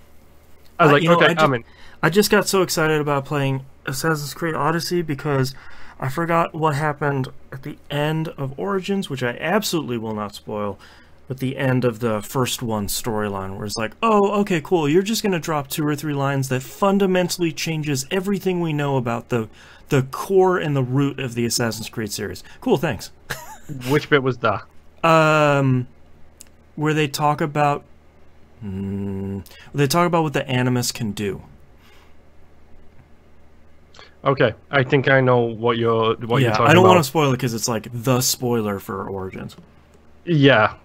I was like, okay, I'm in. I just got so excited about playing Assassin's Creed Odyssey because I forgot what happened at the end of Origins, which I absolutely will not spoil, but the end of the first one storyline, where it's like, oh, okay, cool, you're just going to drop 2 or 3 lines that fundamentally changes everything we know about the core and the root of the Assassin's Creed series. Cool, thanks. Which bit was that? Where they talk about what the Animus can do. Okay, I think I know what you're talking about. I don't want to spoil it because it's like the spoiler for Origins. Yeah.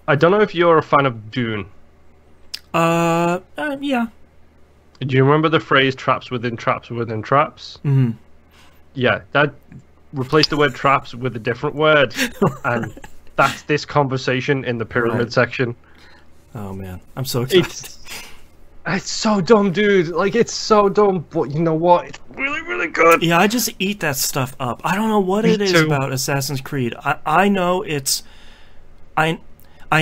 I don't know if you're a fan of Dune. Yeah. Do you remember the phrase traps within traps within traps? Mm-hmm. Yeah, that replace the word traps with a different word. And that's this conversation in the pyramid section. Oh man, I'm so excited. It's so dumb, dude. Like, it's so dumb, but you know what? It's really, really good. Yeah, I just eat that stuff up. I don't know what it is about Assassin's Creed. I know it's... I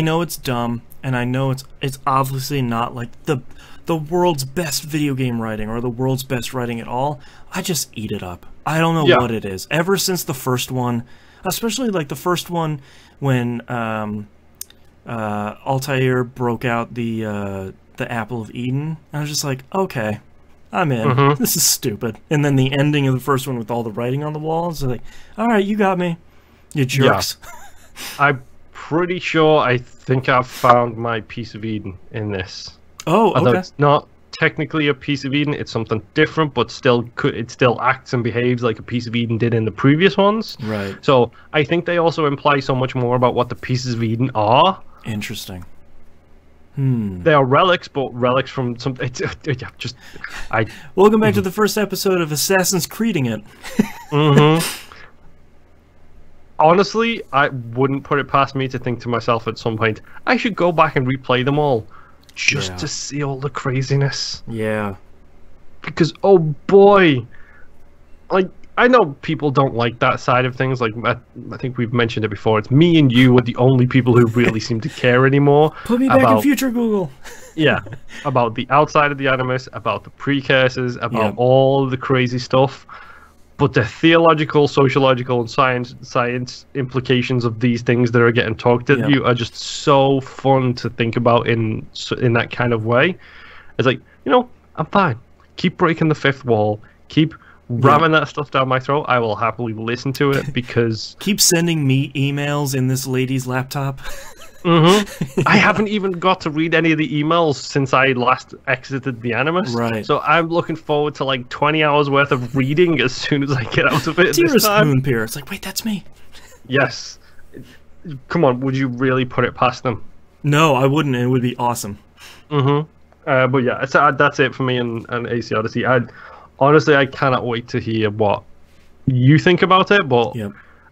know it's dumb, and I know it's obviously not like the world's best video game writing or the world's best writing at all. I just eat it up. I don't know what it is. Ever since the first one, especially like the first one when Altair broke out the Apple of Eden, I was just like, okay, I'm in. This is stupid. And then the ending of the first one with all the writing on the walls, like, all right, you got me, you jerks. Yeah. I'm pretty sure I think I've found my piece of Eden in this. Oh, okay. Although it's not technically a piece of Eden, it's something different, but it still acts and behaves like a piece of Eden did in the previous ones. Right. So I think they also imply so much more about what the pieces of Eden are. Interesting. They are relics, but relics from some. Welcome back to the first episode of Assassin's Creeding it. Honestly, I wouldn't put it past me to think to myself at some point, I should go back and replay them all, just to see all the craziness. Yeah. Because oh boy, like, I know people don't like that side of things. Like, I think we've mentioned it before. It's me and you are the only people who really seem to care anymore. Put me back in future Google. Yeah, about the outside of the Animus, about the precursors, about all the crazy stuff. But the theological, sociological, and science implications of these things that are getting talked at you are just so fun to think about in that kind of way. It's like, you know, I'm fine. Keep breaking the fifth wall. Keep ramming that stuff down my throat. I will happily listen to it because... Keep sending me emails in this lady's laptop. I haven't even got to read any of the emails since I last exited the Animus. Right. So I'm looking forward to like 20 hours worth of reading as soon as I get out of it. Dearest Moonpeer. It's like, wait, that's me. Yes. Come on, would you really put it past them? No, I wouldn't. It would be awesome. But yeah, so that's it for me and AC Odyssey. Honestly, I cannot wait to hear what you think about it, but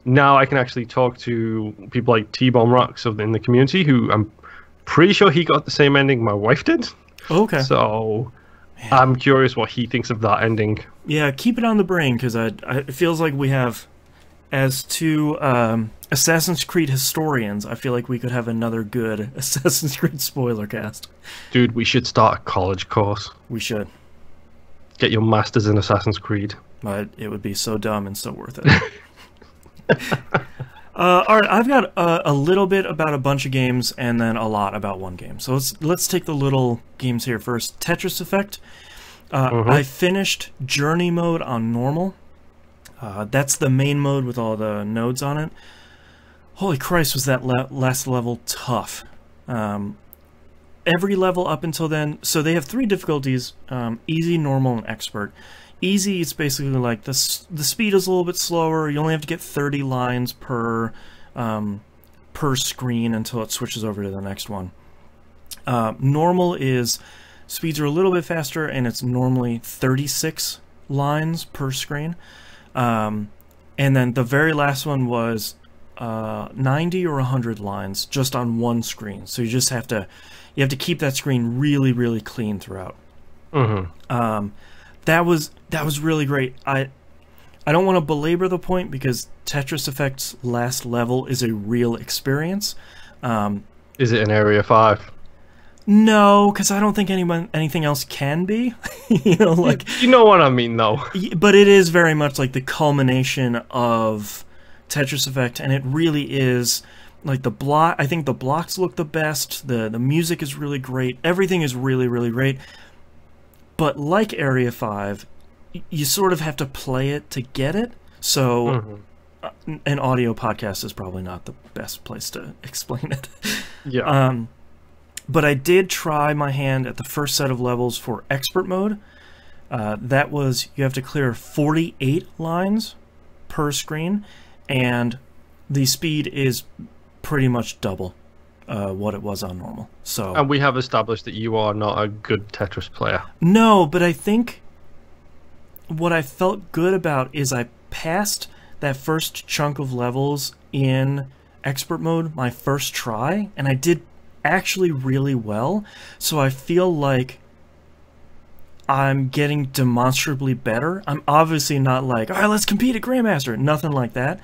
now I can actually talk to people like T-Bomb Rocks in the community, who I'm pretty sure he got the same ending my wife did. Okay. So I'm curious what he thinks of that ending. Yeah, keep it on the brain, because it feels like we have, as two Assassin's Creed historians, I feel like we could have another good Assassin's Creed spoiler cast. Dude, we should start a college course. We should. Get your masters in Assassin's Creed. But it would be so dumb and so worth it. Alright, I've got a little bit about a bunch of games and then a lot about one game. So let's take the little games here first. Tetris Effect. I finished Journey mode on normal. That's the main mode with all the nodes on it. Holy Christ, was that last level tough. every level up until then, so they have 3 difficulties, easy, normal, and expert. Easy is basically like the speed is a little bit slower. You only have to get 30 lines per screen until it switches over to the next one. Normal is speeds are a little bit faster, and it's normally 36 lines per screen. And then the very last one was 90 or 100 lines just on one screen. So you just have to keep that screen really, really clean throughout. That was really great. I don't want to belabor the point because Tetris Effect's last level is a real experience. Is it in Area 5? No, because I don't think anything else can be. You know, like, you know what I mean, though. But it is very much like the culmination of Tetris Effect, and it really is like I think the blocks look the best. The music is really great. Everything is really, really great. But like Area 5, you sort of have to play it to get it. So an audio podcast is probably not the best place to explain it. Yeah. But I did try my hand at the first set of levels for expert mode. That was, you have to clear 48 lines per screen, and the speed is pretty much double what it was on normal. So, and we have established that you are not a good Tetris player. No, but I think what I felt good about is I passed that first chunk of levels in expert mode my first try, and I did actually really well. So I feel like I'm getting demonstrably better. I'm obviously not like, all right, let's compete at Grandmaster. Nothing like that.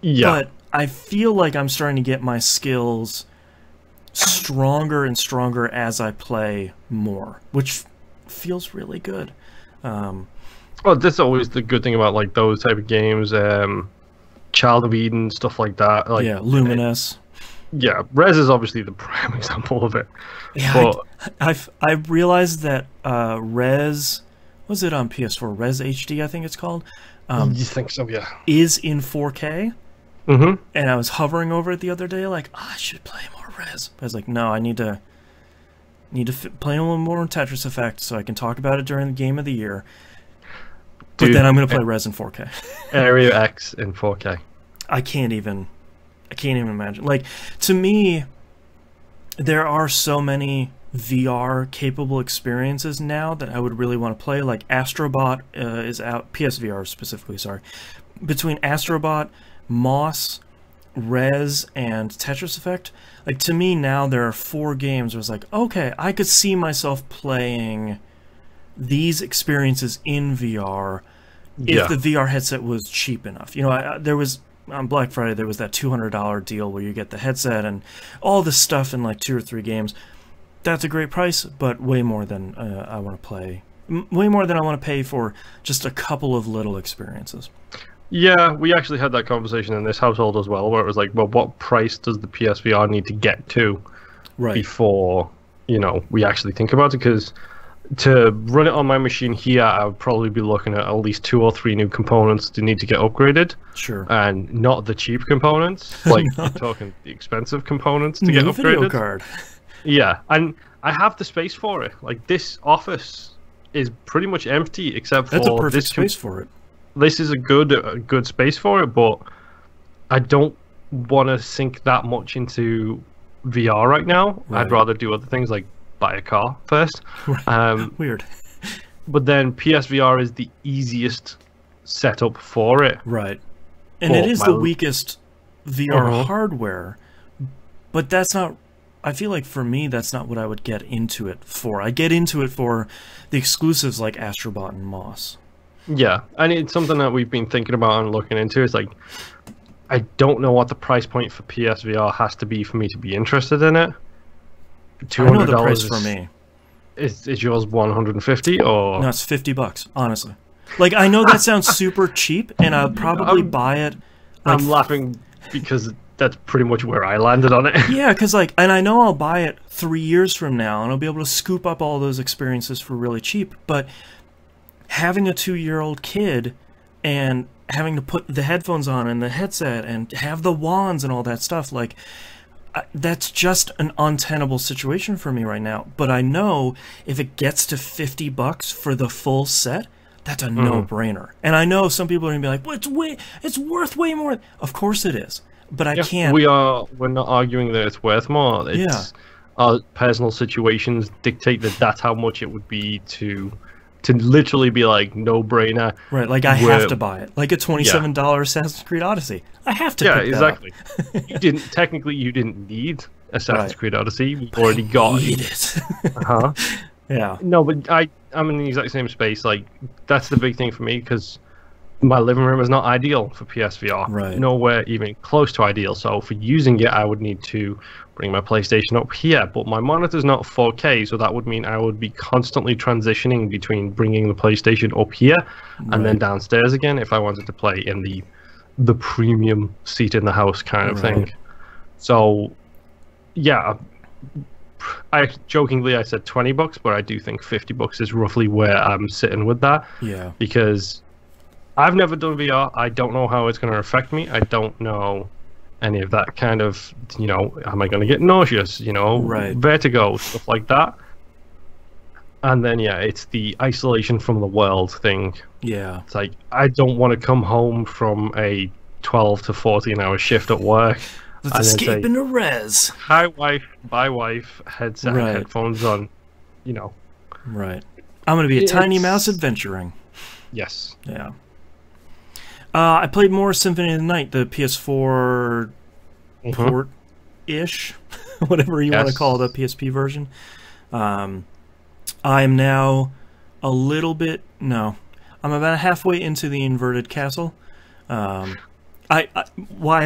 Yeah. But I feel like I'm starting to get my skills stronger and stronger as I play more, which feels really good. Well, that's always the good thing about like those type of games, Child of Eden, stuff like that. Like, yeah, Luminous. Yeah, Rez is obviously the prime example of it. Yeah, but I realized that Rez, was it on PS4? Rez HD, I think it's called. You think so? Yeah. Is in 4K. Mm-hmm. And I was hovering over it the other day, like, I should play more Rez. But I was like, no, I need to play a little more Tetris Effect so I can talk about it during the game of the year. But then I'm gonna play Rez in 4K. Area X in 4K. I can't even imagine. Like, to me, there are so many VR capable experiences now that I would really want to play. Like Astrobot is out, PSVR specifically, sorry. Between Astrobot, Moss, Rez, and Tetris Effect, like, to me now there are 4 games where it's like, okay, I could see myself playing these experiences in VR if the VR headset was cheap enough. You know, there was, on Black Friday, there was that $200 deal where you get the headset and all this stuff in like 2 or 3 games. That's a great price, but way more than I want to play. Way more than I want to pay for just a couple of little experiences. Yeah, we actually had that conversation in this household as well, where it was like, well, what price does the PSVR need to get to before, you know, we actually think about it? Because to run it on my machine here, I would probably be looking at least 2 or 3 new components to need to get upgraded. Sure. And not the cheap components, like you're talking the expensive components to get upgraded. Video card. Yeah, and I have the space for it. Like, this office is pretty much empty except for That's a perfect this space for it. This is a good space for it, but I don't want to sink that much into VR right now. Right. I'd rather do other things like buy a car first. Weird. But then PSVR is the easiest setup for it. Right. And it is the weakest VR hardware, but that's not, I feel like for me, that's not what I would get into it for. I get into it for the exclusives like Astrobot and Moss. Yeah, and it's something that we've been thinking about and looking into. It's like, I don't know what the price point for PSVR has to be for me to be interested in it. $200 I know the price for me. Is yours 150 or? No, it's $50, honestly. Like, I know that sounds super cheap, and I'll probably buy it. Like, I'm laughing because that's pretty much where I landed on it. Yeah, because, like, and I know I'll buy it 3 years from now, and I'll be able to scoop up all those experiences for really cheap, but having a 2-year-old kid and having to put the headphones on and the headset and have the wands and all that stuff, like, that's just an untenable situation for me right now. But I know if it gets to $50 for the full set, that's a no-brainer. And I know some people are gonna be like, "Well, it's worth way more." Of course it is, but I can't. We're not arguing that it's worth more. It's our personal situations dictate that that's how much it would be to literally be like no-brainer. Right, like I have to buy it. Like a $27 Assassin's Creed Odyssey. I have to pick that up. You didn't need Assassin's Creed Odyssey. You've already got it. Yeah. No, but I'm in the exact same space. Like, that's the big thing for me, because my living room is not ideal for PSVR. Right. Nowhere even close to ideal. So for using it, I would need to bring my PlayStation up here. But my monitor's not 4K, so that would mean I would be constantly transitioning between bringing the PlayStation up here and then downstairs again if I wanted to play in the premium seat in the house kind of thing. So, yeah, I jokingly I said $20, but I do think $50 is roughly where I'm sitting with that. Yeah. Because I've never done VR. I don't know how it's going to affect me. I don't know any of that kind of, am I going to get nauseous, vertigo, stuff like that. And then, it's the isolation from the world thing. Yeah. It's like, I don't want to come home from a 12 to 14-hour shift at work. Let's escape into res. Hi, wife. Bye, wife. Headset, headphones on. Right. I'm going to be a tiny mouse adventuring. Yes. Yeah. I played more Symphony of the Night, the PS4 port-ish, whatever you want to call the PSP version. I am now a little bit... No. I'm about halfway into the inverted castle. Why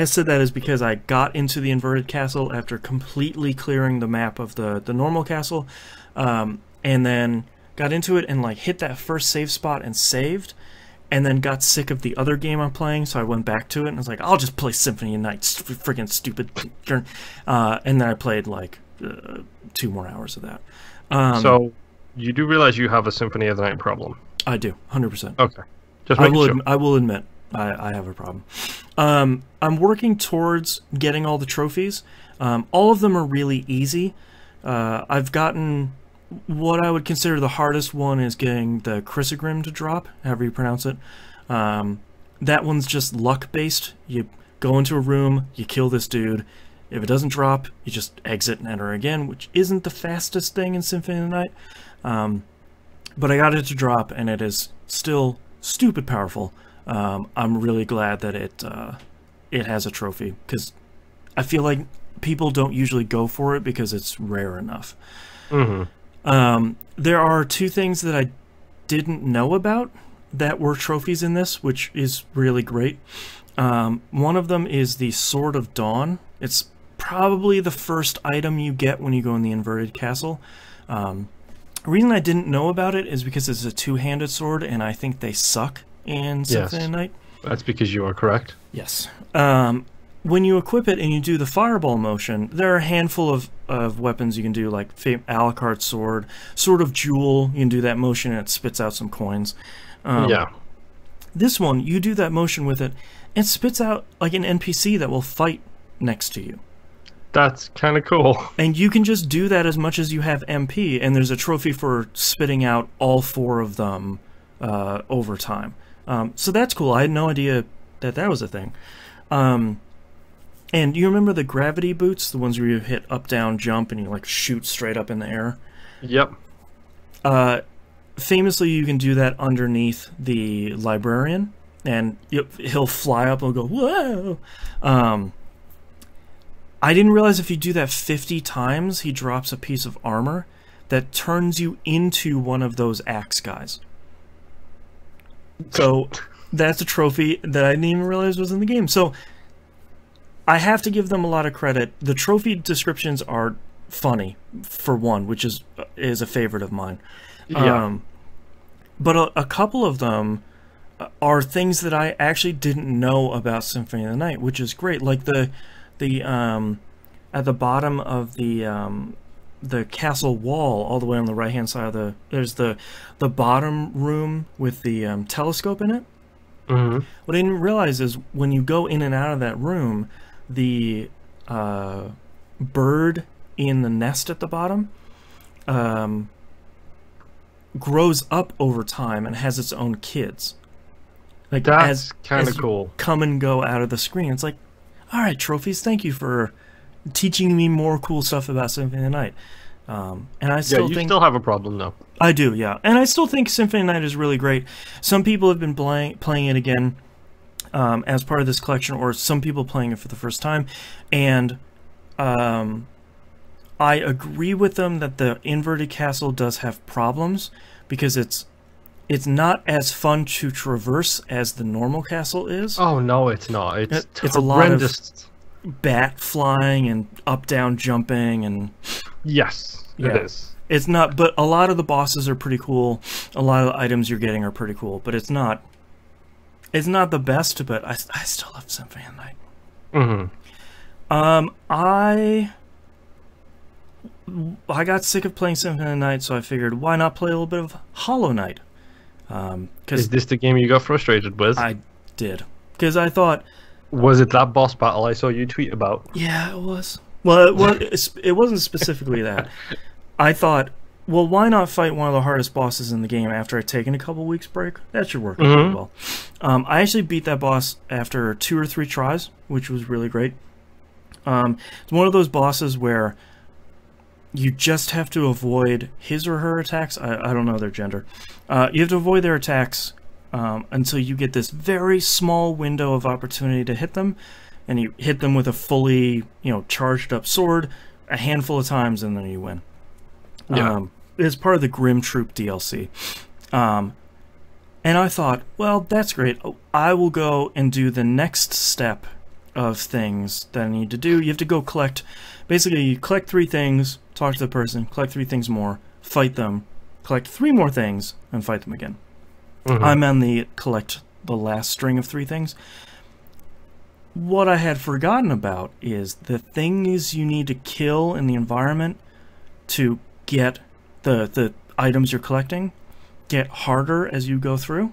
I said that is because I got into the inverted castle after completely clearing the map of the normal castle, and then got into it and hit that first save spot and saved, and then got sick of the other game I'm playing, so I went back to it and I was like, I'll just play Symphony of the Night, freaking stupid. And then I played 2 more hours of that. So you do realize you have a Symphony of the Night problem? I do, 100%. Okay. Just making sure. I will admit I have a problem. I'm working towards getting all the trophies. All of them are really easy. I've gotten... What I would consider the hardest one is getting the Chrysogrim to drop, however you pronounce it. That one's just luck-based. You go into a room, you kill this dude. If it doesn't drop, you just exit and enter again, which isn't the fastest thing in Symphony of the Night. But I got it to drop, and it is still stupid powerful. I'm really glad that it has a trophy, because I feel like people don't usually go for it because it's rare enough. There are 2 things that I didn't know about that were trophies in this, which is really great. One of them is the Sword of Dawn. It's probably the first item you get when you go in the inverted castle. The reason I didn't know about it is because it's a 2-handed sword, and I think they suck in Symphony of the Night. That's because you are correct. Yes. When you equip it and you do the fireball motion, there are a handful of weapons you can do, like Alucard's sword, Sword of Jewel. You can do that motion and it spits out some coins. This one, you do that motion with it, and it spits out like an NPC that will fight next to you. That's kind of cool. And you can just do that as much as you have MP, and there's a trophy for spitting out all 4 of them over time. So that's cool. I had no idea that was a thing. And you remember the gravity boots, the ones where you hit up, down, jump, and you shoot straight up in the air? Yep. Famously, you can do that underneath the librarian, and he'll fly up and go, whoa! I didn't realize if you do that 50 times, he drops a piece of armor that turns you into one of those axe guys. So that's a trophy that I didn't even realize was in the game. So I have to give them a lot of credit. The trophy descriptions are funny, for one, which is a favorite of mine. Yeah. But a couple of them are things that I actually didn't know about Symphony of the Night, which is great. Like the at the bottom of the castle wall, all the way on the right hand side of there's the bottom room with the telescope in it. What I didn't realize is when you go in and out of that room, the bird in the nest at the bottom grows up over time and has its own kids. Like, that's kind of cool. Come and go out of the screen. It's like, all right, trophies, thank you for teaching me more cool stuff about Symphony of the Night. And I still think... still have a problem, though. I do, yeah. And I still think Symphony of the Night is really great. Some people have been playing it again as part of this collection, or some people playing it for the first time. And I agree with them that the inverted castle does have problems, because it's not as fun to traverse as the normal castle is. Oh, no, it's not. It's a lot of bat flying and up-down jumping and... Yes, yeah, it is. It's not, but a lot of the bosses are pretty cool. A lot of the items you're getting are pretty cool, but it's not the best, but I still love Symphony of the Night. Mm-hmm. I got sick of playing Symphony of the Night, so I figured, why not play a little bit of Hollow Knight? Is this the game you got frustrated with? I did. Because I thought... Was it that boss battle I saw you tweet about? Yeah, it was. Well, it wasn't specifically that. I thought, well, why not fight one of the hardest bosses in the game after I'd taken a couple weeks break? That should work out pretty well. I actually beat that boss after 2 or 3 tries, which was really great. It's one of those bosses where you just have to avoid his or her attacks. I don't know their gender. You have to avoid their attacks until you get this very small window of opportunity to hit them, and you hit them with a fully, charged up sword a handful of times, and then you win. Yeah. It's part of the Grim Troop DLC. And I thought, well, that's great. I will go and do the next step of things that I need to do. You have to go collect... Basically, you collect 3 things, talk to the person, collect 3 things more, fight them, collect 3 more things, and fight them again. I'm on the collect the last string of 3 things. What I had forgotten about is the things you need to kill in the environment to get the items you're collecting get harder as you go through.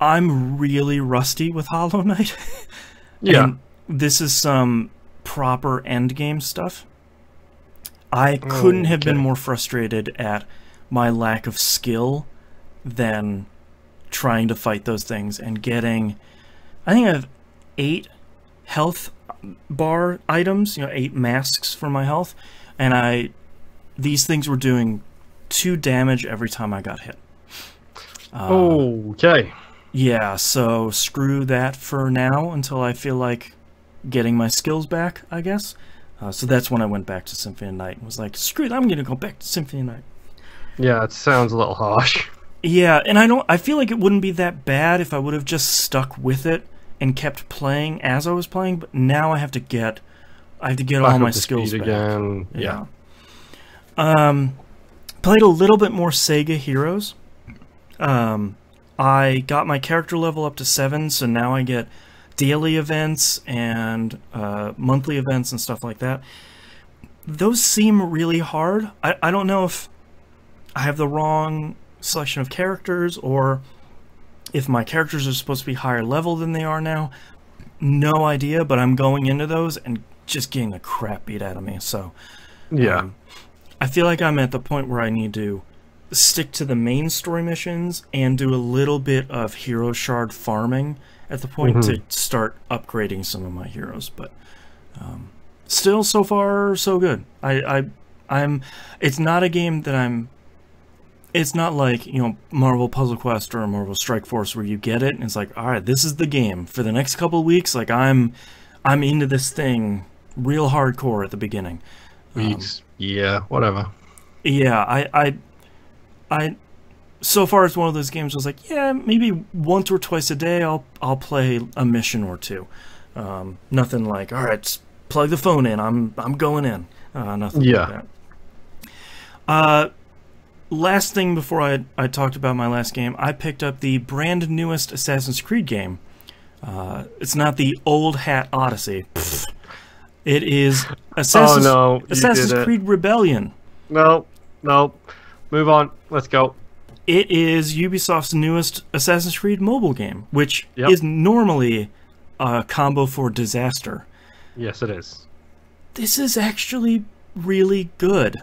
I'm really rusty with Hollow Knight. Yeah. And this is some proper endgame stuff. I couldn't have been more frustrated at my lack of skill than trying to fight those things and getting... I think I have 8 health bar items, 8 masks for my health, and these things were doing 2 damage every time I got hit. Okay. Yeah, so screw that for now until I feel like getting my skills back, I guess. So that's when I went back to Symphony of the Night and was like, screw it, I'm going to go back to Symphony of the Night. Yeah, it sounds a little harsh. Yeah, and I feel like it wouldn't be that bad if I would have just stuck with it and kept playing as I was playing, but now I have to get all my skills back again. Yeah. Played a little bit more SEGA Heroes. I got my character level up to 7, so now I get daily events and monthly events and stuff like that. Those seem really hard. I don't know if I have the wrong selection of characters or if my characters are supposed to be higher level than they are now. No idea, but I'm going into those and just getting the crap beat out of me. So yeah, I feel like I'm at the point where I need to stick to the main story missions and do a little bit of hero shard farming at the point to start upgrading some of my heroes. But still, so far, so good. It's not a game that it's not like, Marvel Puzzle Quest or Marvel Strike Force where you get it and it's like, all right, this is the game for the next couple of weeks. Like I'm into this thing real hardcore at the beginning. Weeks, yeah, whatever. Yeah, I so far it's one of those games I was like, yeah, maybe once or twice a day I'll play a mission or 2. Nothing like, all right, just plug the phone in, I'm going in. Nothing like that. Last thing before I talked about my last game, I picked up the brand newest Assassin's Creed game. It's not the old hat Odyssey. Pfft. It is Assassin's Creed Rebellion. No. Move on. Let's go. It is Ubisoft's newest Assassin's Creed mobile game, which is normally a combo for disaster. Yes, it is. this is actually really good.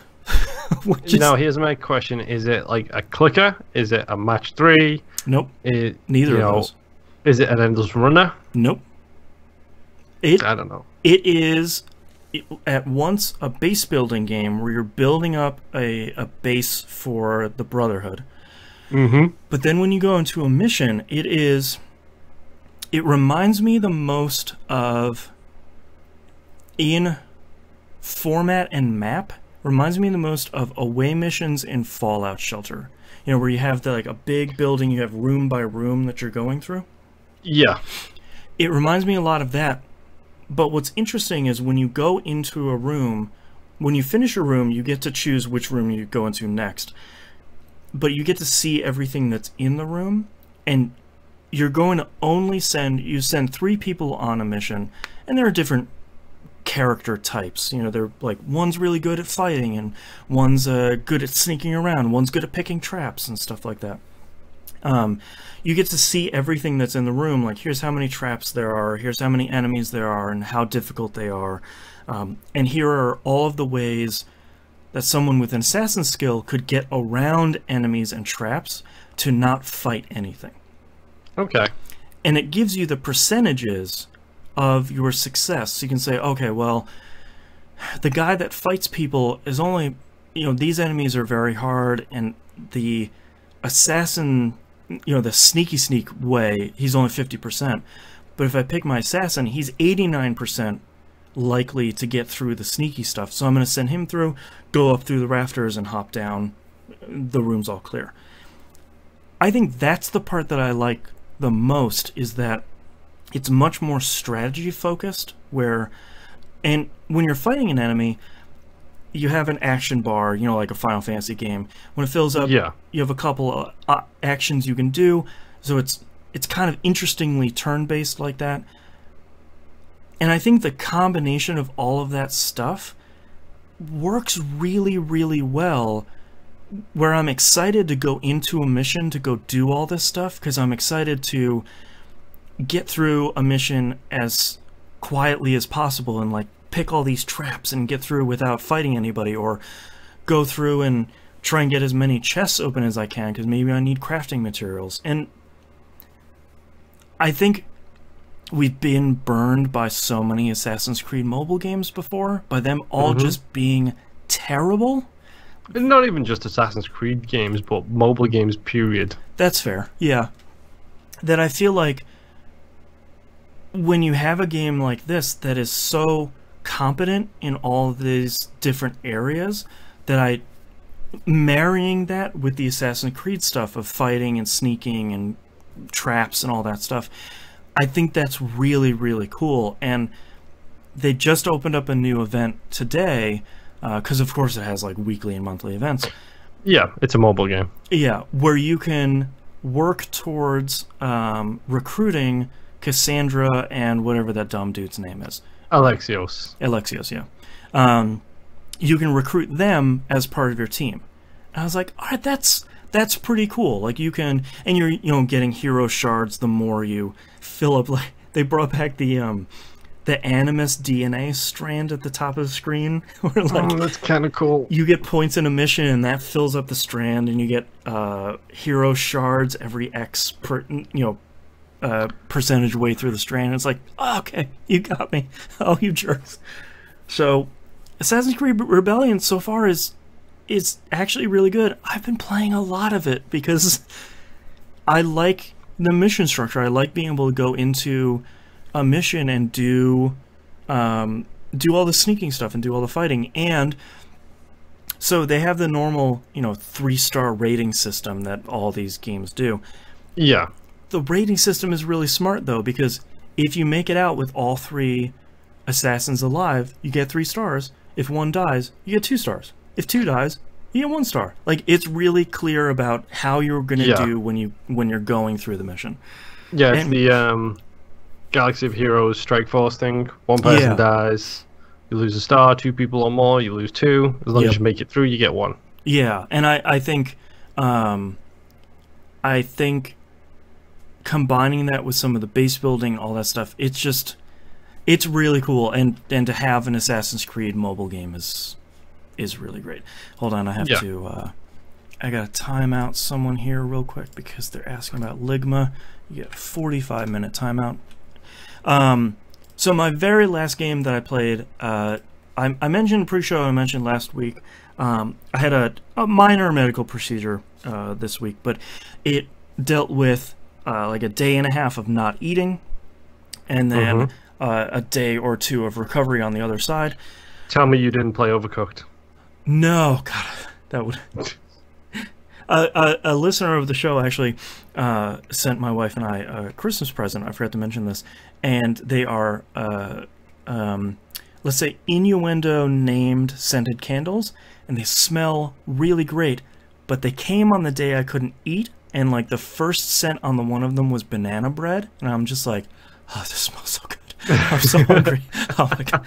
Here's my question: is it like a clicker? Is it a match 3? Nope. Neither of those. Is it an endless runner? Nope. I don't know. It is at once a base building game where you're building up a base for the Brotherhood. Mm-hmm. But then when you go into a mission, it reminds me the most of, in format and map, reminds me the most of away missions in Fallout Shelter. Where you have a big building, you have room by room that you're going through. Yeah. It reminds me a lot of that. But what's interesting is when you go into a room, when you finish a room, you get to choose which room you go into next. But you get to see everything that's in the room, and you're going to only send 3 people on a mission, and there are different character types. They're one's really good at fighting, and one's good at sneaking around, one's good at picking traps and stuff like that. You get to see everything that's in the room, here's how many traps there are, here's how many enemies there are, and how difficult they are. And here are all of the ways that someone with an assassin skill could get around enemies and traps to not fight anything. Okay. And it gives you the percentages of your success. So you can say, okay, well, the guy that fights people is only, these enemies are very hard, and the assassin, the sneak way, he's only 50%. But if I pick my assassin, he's 89% likely to get through the sneaky stuff. So I'm going to send him through, go up through the rafters, and hop down. The room's all clear. I think that's the part that I like the most, is that it's much more strategy focused, and when you're fighting an enemy, you have an action bar, like a Final Fantasy game. When it fills up, you have a couple of actions you can do, so it's kind of interestingly turn-based like that. And I think the combination of all of that stuff works really, really well, where I'm excited to go into a mission to go do all this stuff, because I'm excited to get through a mission as quietly as possible and pick all these traps and get through without fighting anybody, or go through and try and get as many chests open as I can because maybe I need crafting materials. And I think we've been burned by so many Assassin's Creed mobile games before, by them all just being terrible. Not even just Assassin's Creed games, but mobile games, period. That's fair, yeah. That I feel like when you have a game like this that is so competent in all of these different areas, that marrying that with the Assassin's Creed stuff of fighting and sneaking and traps and all that stuff, I think that's really, really cool. And they just opened up a new event today, because of course it has weekly and monthly events. Yeah, it's a mobile game. Yeah, where you can work towards recruiting Cassandra and whatever that dumb dude's name is. Alexios, yeah. You can recruit them as part of your team. And I was like, all right, that's pretty cool. You can, and you're getting hero shards the more you fill up. They brought back the Animus DNA strand at the top of the screen. Where that's kind of cool. You get points in a mission, and that fills up the strand, and you get hero shards every X percentage way through the strand. And it's oh, okay, you got me. Oh, you jerks. So Assassin's Creed Rebellion so far is actually really good. I've been playing a lot of it because I like the mission structure. I like being able to go into a mission and do all the sneaking stuff and do all the fighting. And so they have the normal 3-star rating system that all these games do. Yeah. The rating system is really smart, though, because if you make it out with all 3 assassins alive, you get 3 stars. If 1 dies, you get 2 stars. If 2 dies, you get 1 star. It's really clear about how you're going to do when you're going through the mission. Yeah, it's the Galaxy of Heroes Strike Force thing. 1 person dies, you lose a star. 2 people or more, you lose 2. As long as you make it through, you get 1. Yeah, and I think combining that with some of the base building, all that stuff, it's It's really cool, and to have an Assassin's Creed mobile game is really great. Hold on, I have to. I gotta time out someone here real quick because they're asking about Ligma. You get a 45-minute timeout. So my very last game that I played, I mentioned pre-show. I mentioned last week. I had a minor medical procedure this week, but it dealt with like a day and a half of not eating, and then a day or two of recovery on the other side. Tell me you didn't play Overcooked. No, God, that would. A listener of the show actually sent my wife and I a Christmas present. I forgot to mention this, and they are, let's say, innuendo-named scented candles, and they smell really great. But they came on the day I couldn't eat, and like the first scent on the one of them was banana bread, and I'm just like, oh, this smells so good. I'm so hungry. Oh my God.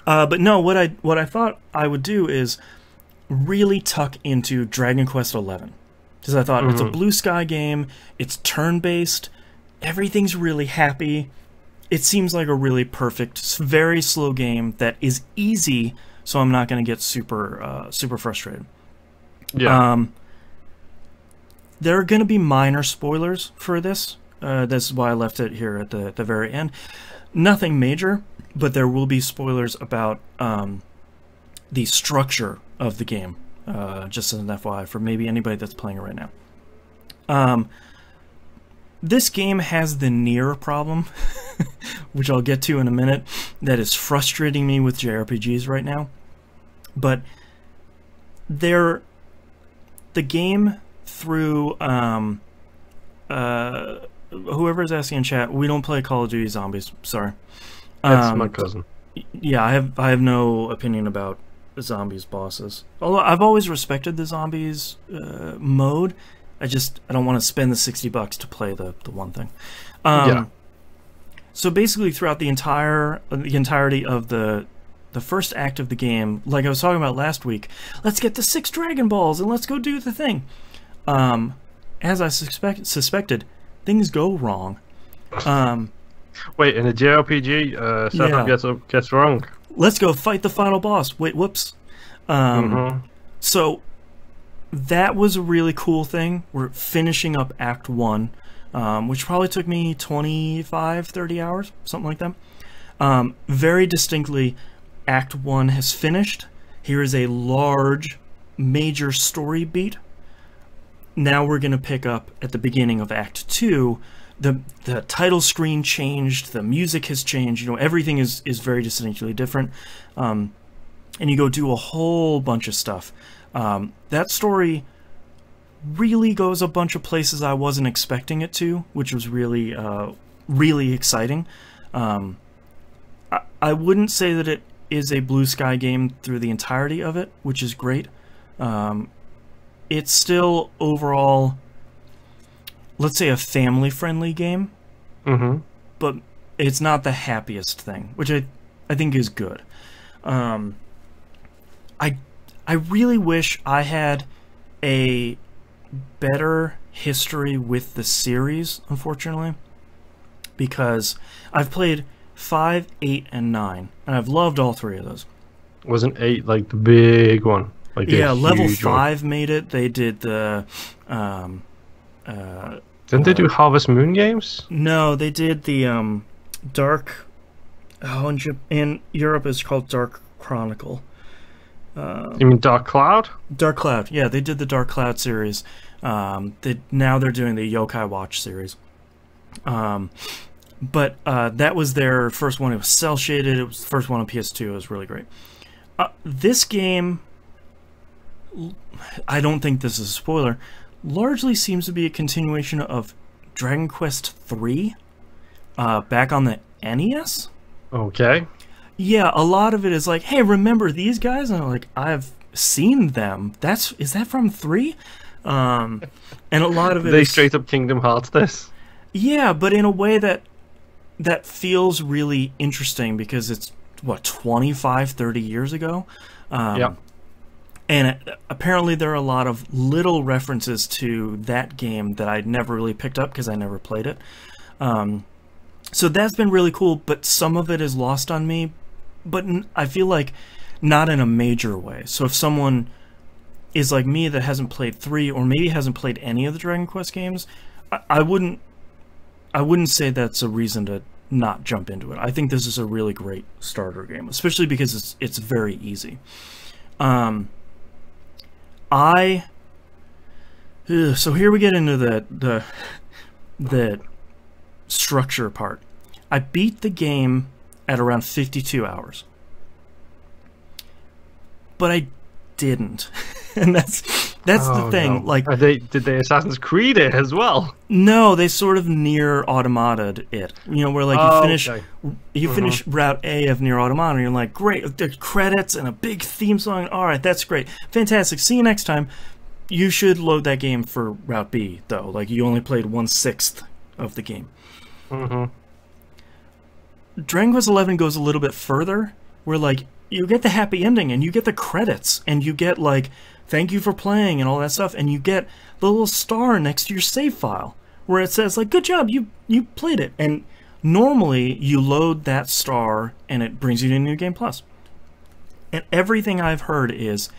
But no, what I thought I would do is really tuck into Dragon Quest XI, because I thought it's a blue sky game, it's turn-based, everything's really happy. It seems like a really perfect, very slow game that is easy, so I'm not going to get super frustrated. Yeah. There are going to be minor spoilers for this. This is why I left it here at the very end. Nothing major, but there will be spoilers about the structure of the game, just as an FYI for maybe anybody that's playing it right now. This game has the Nier problem, which I'll get to in a minute, that is frustrating me with JRPGs right now. But the game through whoever's asking in chat, we don't play Call of Duty Zombies. Sorry. That's my cousin. Yeah, I have no opinion about zombies bosses. Although I've always respected the zombies mode, I don't want to spend the $60 to play the one thing. Yeah. So basically, throughout the entirety of the first act of the game, like I was talking about last week, let's get the 6 Dragon Balls and let's go do the thing. As I suspected, things go wrong. Wait, in a JRPG, setup gets wrong. Let's go fight the final boss. Wait, whoops. So that was a really cool thing. We're finishing up Act 1, which probably took me 25, 30 hours, something like that. Very distinctly, Act 1 has finished. Here is a large, major story beat. Now we're going to pick up at the beginning of Act 2. The title screen changed, the music has changed, you know, everything is very distinctly different. And you go do a whole bunch of stuff. That story really goes a bunch of places I wasn't expecting it to, which was really, really exciting. I wouldn't say that it is a blue sky game through the entirety of it, which is great. It's still overall, let's say, a family-friendly game, but it's not the happiest thing, which I think is good. I really wish I had a better history with the series, unfortunately, because I've played 5, 8, and 9, and I've loved all 3 of those. Wasn't 8 like the big one? Like yeah, level 5 made it. They did the didn't they do Harvest Moon games? No, they did the Dark. Oh, in Europe it's called Dark Chronicle. You mean Dark Cloud? Dark Cloud. Yeah, they did the Dark Cloud series. Now they're doing the Yokai Watch series. But that was their first one. It was cel shaded. It was the first one on PS2. It was really great. This game, I don't think this is a spoiler, largely seems to be a continuation of Dragon Quest III back on the NES. Okay. Yeah, a lot of it is like, hey, remember these guys? And I'm like, I've seen them. Is that from 3? And a lot of it they is straight up Kingdom Hearts this. Yeah, but in a way that feels really interesting because it's what, 25, 30 years ago. Yeah. And apparently there are a lot of little references to that game that I'd never really picked up because I never played it. So that's been really cool, but some of it is lost on me. But I feel like not in a major way. So if someone is like me that hasn't played 3 or maybe hasn't played any of the Dragon Quest games, I wouldn't say that's a reason to not jump into it. I think this is a really great starter game, especially because it's very easy. So here we get into the structure part. I beat the game at around 52 hours. But I didn't. And that's the thing. No. Like, did they Assassin's Creed it as well? No, they sort of Nier Automata it. You know, where like you finish Route A of Nier Automata, and you're like, great, there's credits and a big theme song. All right, that's great, fantastic. See you next time. You should load that game for Route B, though. Like, you only played 1/6 of the game. Dragon Quest XI goes a little bit further, where like you get the happy ending and you get the credits and you get like thank you for playing and all that stuff, and you get the little star next to your save file where it says like good job, you played it. And normally you load that star and it brings you to New Game Plus. And everything I've heard is,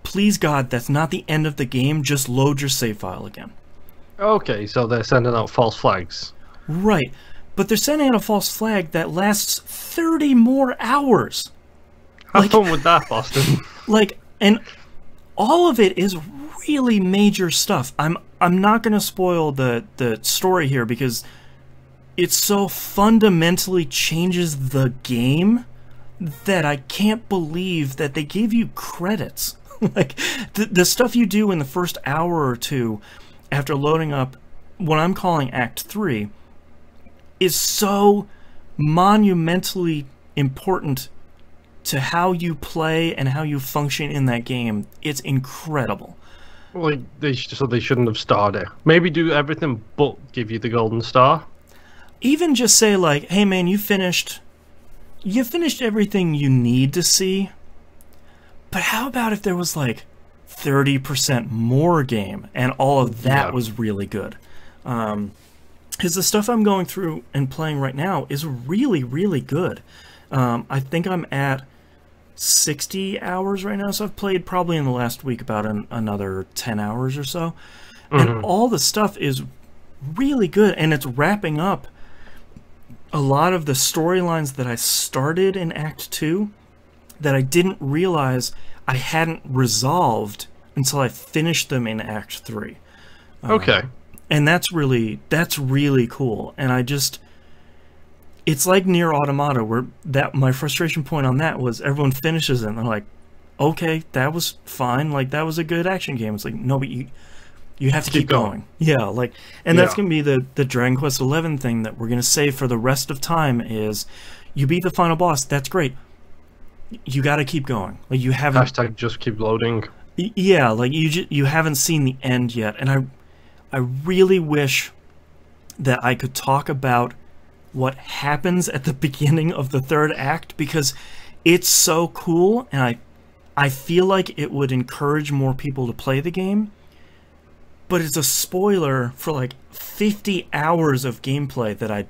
please God, that's not the end of the game, just load your save file again. Okay, so they're sending out false flags. Right. But they're sending out a false flag that lasts 30 more hours. Have fun with that, Boston. Like, and all of it is really major stuff. I'm not going to spoil the story here because it so fundamentally changes the game that I can't believe that they gave you credits. Like, the stuff you do in the first hour or two after loading up what I'm calling Act 3 is so monumentally important to how you play and how you function in that game. It's incredible. Like, they shouldn't have starred it. Maybe do everything but give you the golden star. Even just say like, hey man, you finished everything you need to see. But how about if there was like 30% more game and all of that was really good? Because the stuff I'm going through and playing right now is really, really good. I think I'm at 60 hours right now, so I've played probably in the last week about another 10 hours or so. And all the stuff is really good, and it's wrapping up a lot of the storylines that I started in Act 2 that I didn't realize I hadn't resolved until I finished them in Act 3. Okay. And that's really cool. And it's like Nier Automata, where my frustration point on that was everyone finishes it and they're like, okay, that was fine, like that was a good action game. It's like, no, but you have to keep going. Yeah, like, and that's gonna be the Dragon Quest XI thing that we're gonna say for the rest of time is, you beat the final boss, that's great. You got to keep going. Like, you haven't. Hashtag just keep loading. Yeah, like you haven't seen the end yet, and I really wish that I could talk about what happens at the beginning of the third act, because it's so cool, and I feel like it would encourage more people to play the game. But it's a spoiler for like 50 hours of gameplay that I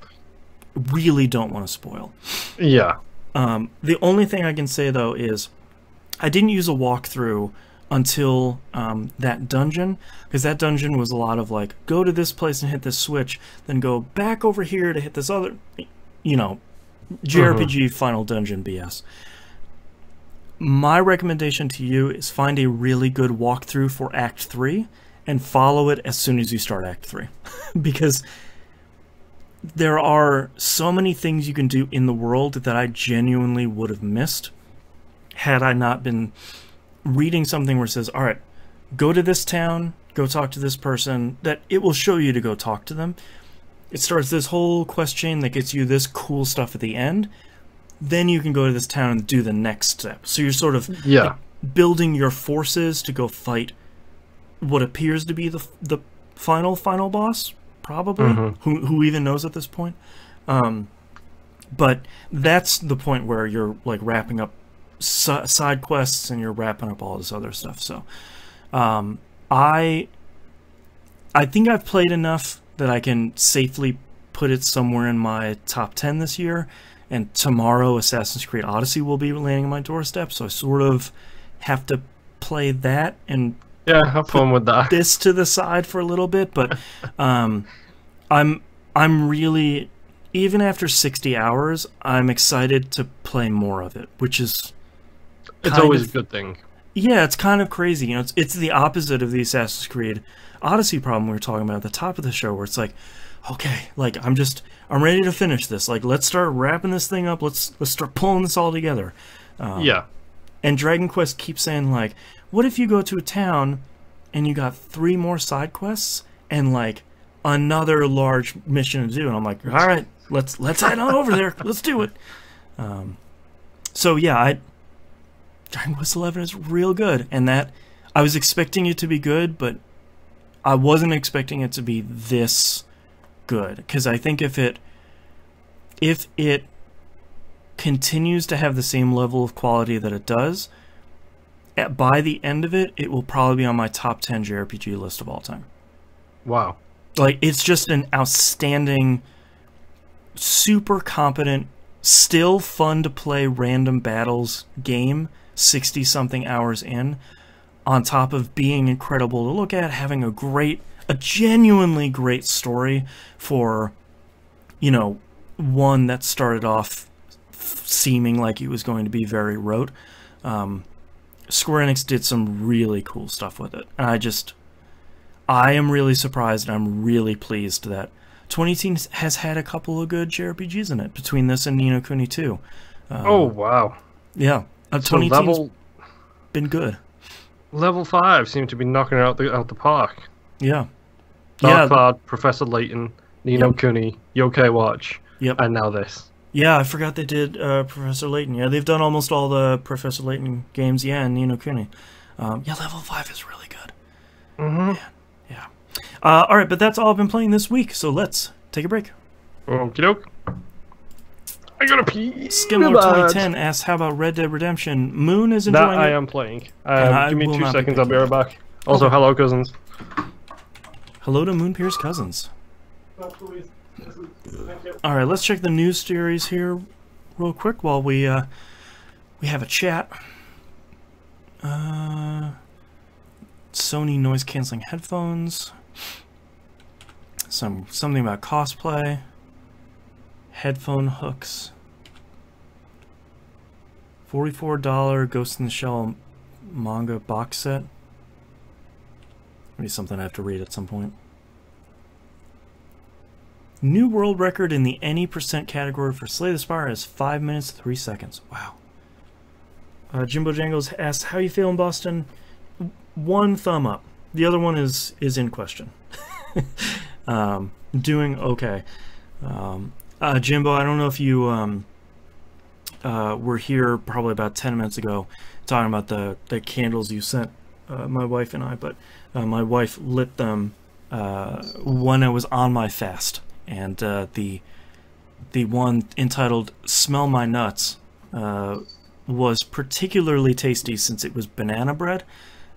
really don't want to spoil. Yeah. The only thing I can say, though, is I didn't use a walkthrough until that dungeon, because that dungeon was a lot of like, go to this place and hit this switch, then go back over here to hit this other, you know, JRPG final dungeon BS. My recommendation to you is find a really good walkthrough for Act 3 and follow it as soon as you start Act 3. Because there are so many things you can do in the world that I genuinely would have missed had I not been reading something where it says, all right, go to this town, go talk to this person, that it will show you to go talk to them. It starts this whole quest chain that gets you this cool stuff at the end. Then you can go to this town and do the next step. So you're sort of like building your forces to go fight what appears to be the final boss, probably. Who even knows at this point? But that's the point where you're like wrapping up side quests and you're wrapping up all this other stuff. So I think I've played enough that I can safely put it somewhere in my top 10 this year. And tomorrow, Assassin's Creed Odyssey will be landing on my doorstep, so I sort of have to play that and have fun with that. This to the side for a little bit. But I'm really, even after 60 hours, I'm excited to play more of it, which is it's always a good thing. Yeah, it's kind of crazy. You know, it's the opposite of the Assassin's Creed Odyssey problem we were talking about at the top of the show, where it's like, okay, like I'm ready to finish this. Like, let's start wrapping this thing up. Let's start pulling this all together. Yeah. And Dragon Quest keeps saying, like, what if you go to a town and you got 3 more side quests and like another large mission to do? And I'm like, all right, let's head on over there. Let's do it. So yeah, Dragon Quest 11 is real good, and that I was expecting it to be good, but I wasn't expecting it to be this good, because I think if it continues to have the same level of quality that it does, by the end of it, it will probably be on my top 10 JRPG list of all time. Wow. Like, it's just an outstanding, super competent, still fun to play random battles game 60-something hours in, on top of being incredible to look at, having a genuinely great story for, you know, one that started off seeming like it was going to be very rote. Square Enix did some really cool stuff with it. And I am really surprised, and I'm really pleased that 2018 has had a couple of good JRPGs in it, between this and Ni no Kuni 2. Oh, wow. Yeah. 2018's been good. Level 5 seemed to be knocking it out the park. Yeah. Dark Cloud, Professor Layton, Ni no Kuni, Yokai Watch, and now this. Yeah, I forgot they did Professor Layton. Yeah, they've done almost all the Professor Layton games, and Ni no Kuni. Level 5 is really good. Mm-hmm. Yeah. Alright, but that's all I've been playing this week, so let's take a break. Okie doke. I gotta pee. Skimler2010 asks, how about Red Dead Redemption? Moon is enjoying it. That I am playing. Give me 2 seconds, I'll be right back. Also, hello, cousins. Hello to Moon Pierce Cousins. Alright, let's check the news stories here real quick while we have a chat. Sony noise-canceling headphones. Something about cosplay. Headphone hooks. $44 Ghost in the Shell manga box set. Maybe something I have to read at some point. New world record in the any percent category for Slay the Spire is 5 minutes 3 seconds. Wow. Jimbo Jangles asks, how you feeling, Boston? 1 thumb up. The other one is in question. Doing okay. Jimbo, I don't know if you were here probably about 10 minutes ago talking about the candles you sent my wife and I, but my wife lit them when I was on my fast, and the one entitled "Smell My Nuts" was particularly tasty since it was banana bread.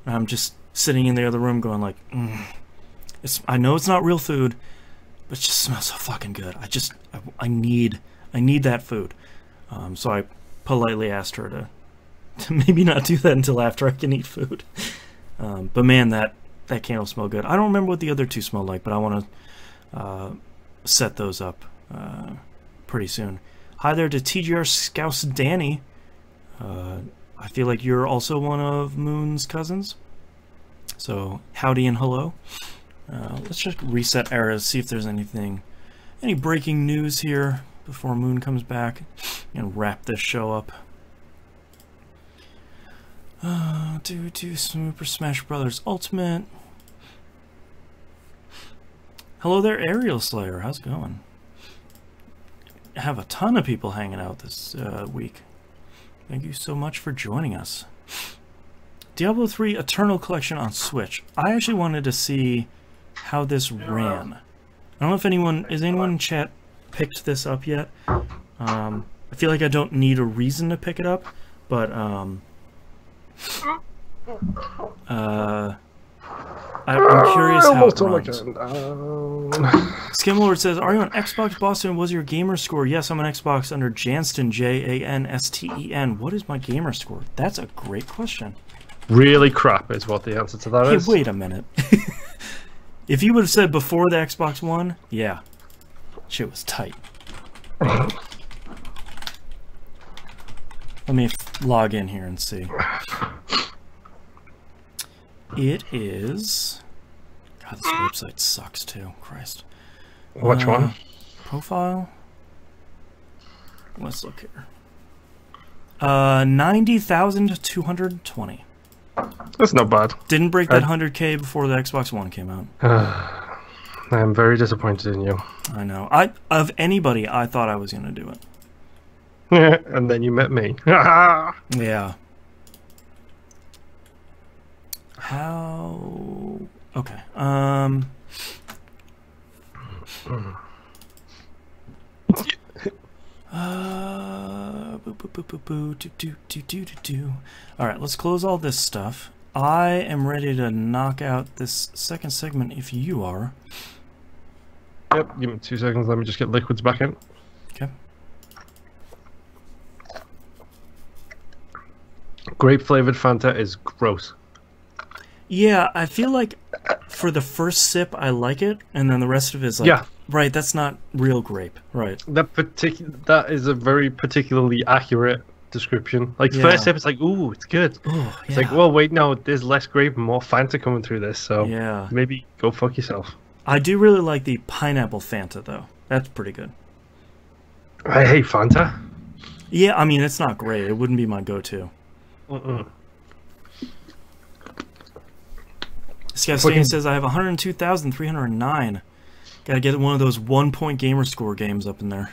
And I'm just sitting in the other room going like, I know it's not real food, but it just smells so fucking good. I need that food. So I politely asked her to maybe not do that until after I can eat food. But man, that candle smelled good. I don't remember what the other 2 smelled like, but I want to set those up pretty soon. Hi there to TGR Scouse Danny. I feel like you're also one of Moon's cousins. So howdy and hello. Let's just reset eras, see if there's any breaking news here before Moon comes back, and wrap this show up. Super Smash Brothers Ultimate. Hello there, Aerial Slayer. How's it going? I have a ton of people hanging out this week. Thank you so much for joining us. Diablo 3 Eternal Collection on Switch. I actually wanted to see how this ran. I don't know if anyone in chat picked this up yet. I feel like I don't need a reason to pick it up, but I'm curious how it runs. Again. Skimlord says, "Are you on Xbox Boston? Was your gamer score?" Yes, I'm on Xbox under Jansten, Jansten. What is my gamer score? That's a great question. Really crap is what the answer to that is. Hey, wait a minute. If you would have said before the Xbox One, yeah, shit was tight. Let me log in here and see. It is... God, this website sucks too. Christ. Which one? Profile. Let's look here. 90,220. That's not bad. Didn't break that 100K before the Xbox One came out. I am very disappointed in you. I know. Of anybody, I thought I was going to do it. And then you met me. Yeah. How... Okay. Alright, let's close all this stuff. I am ready to knock out this second segment if you are. Yep, give me 2 seconds. Let me just get liquids back in. Okay. Grape flavored Fanta is gross. Yeah, I feel like for the first sip I like it, and then the rest of it is like, yeah, right, that's not real grape, right? That is a very particularly accurate description. Like first sip, it's like, ooh, it's good. Ooh, it's like, well, wait, no, there's less grape and more Fanta coming through this, so yeah, maybe go fuck yourself. I do really like the pineapple Fanta though. That's pretty good. I hate Fanta. Yeah, I mean it's not great. It wouldn't be my go-to. Scavstain says, I have 102,309. Gotta get one of those 1-point gamer score games up in there.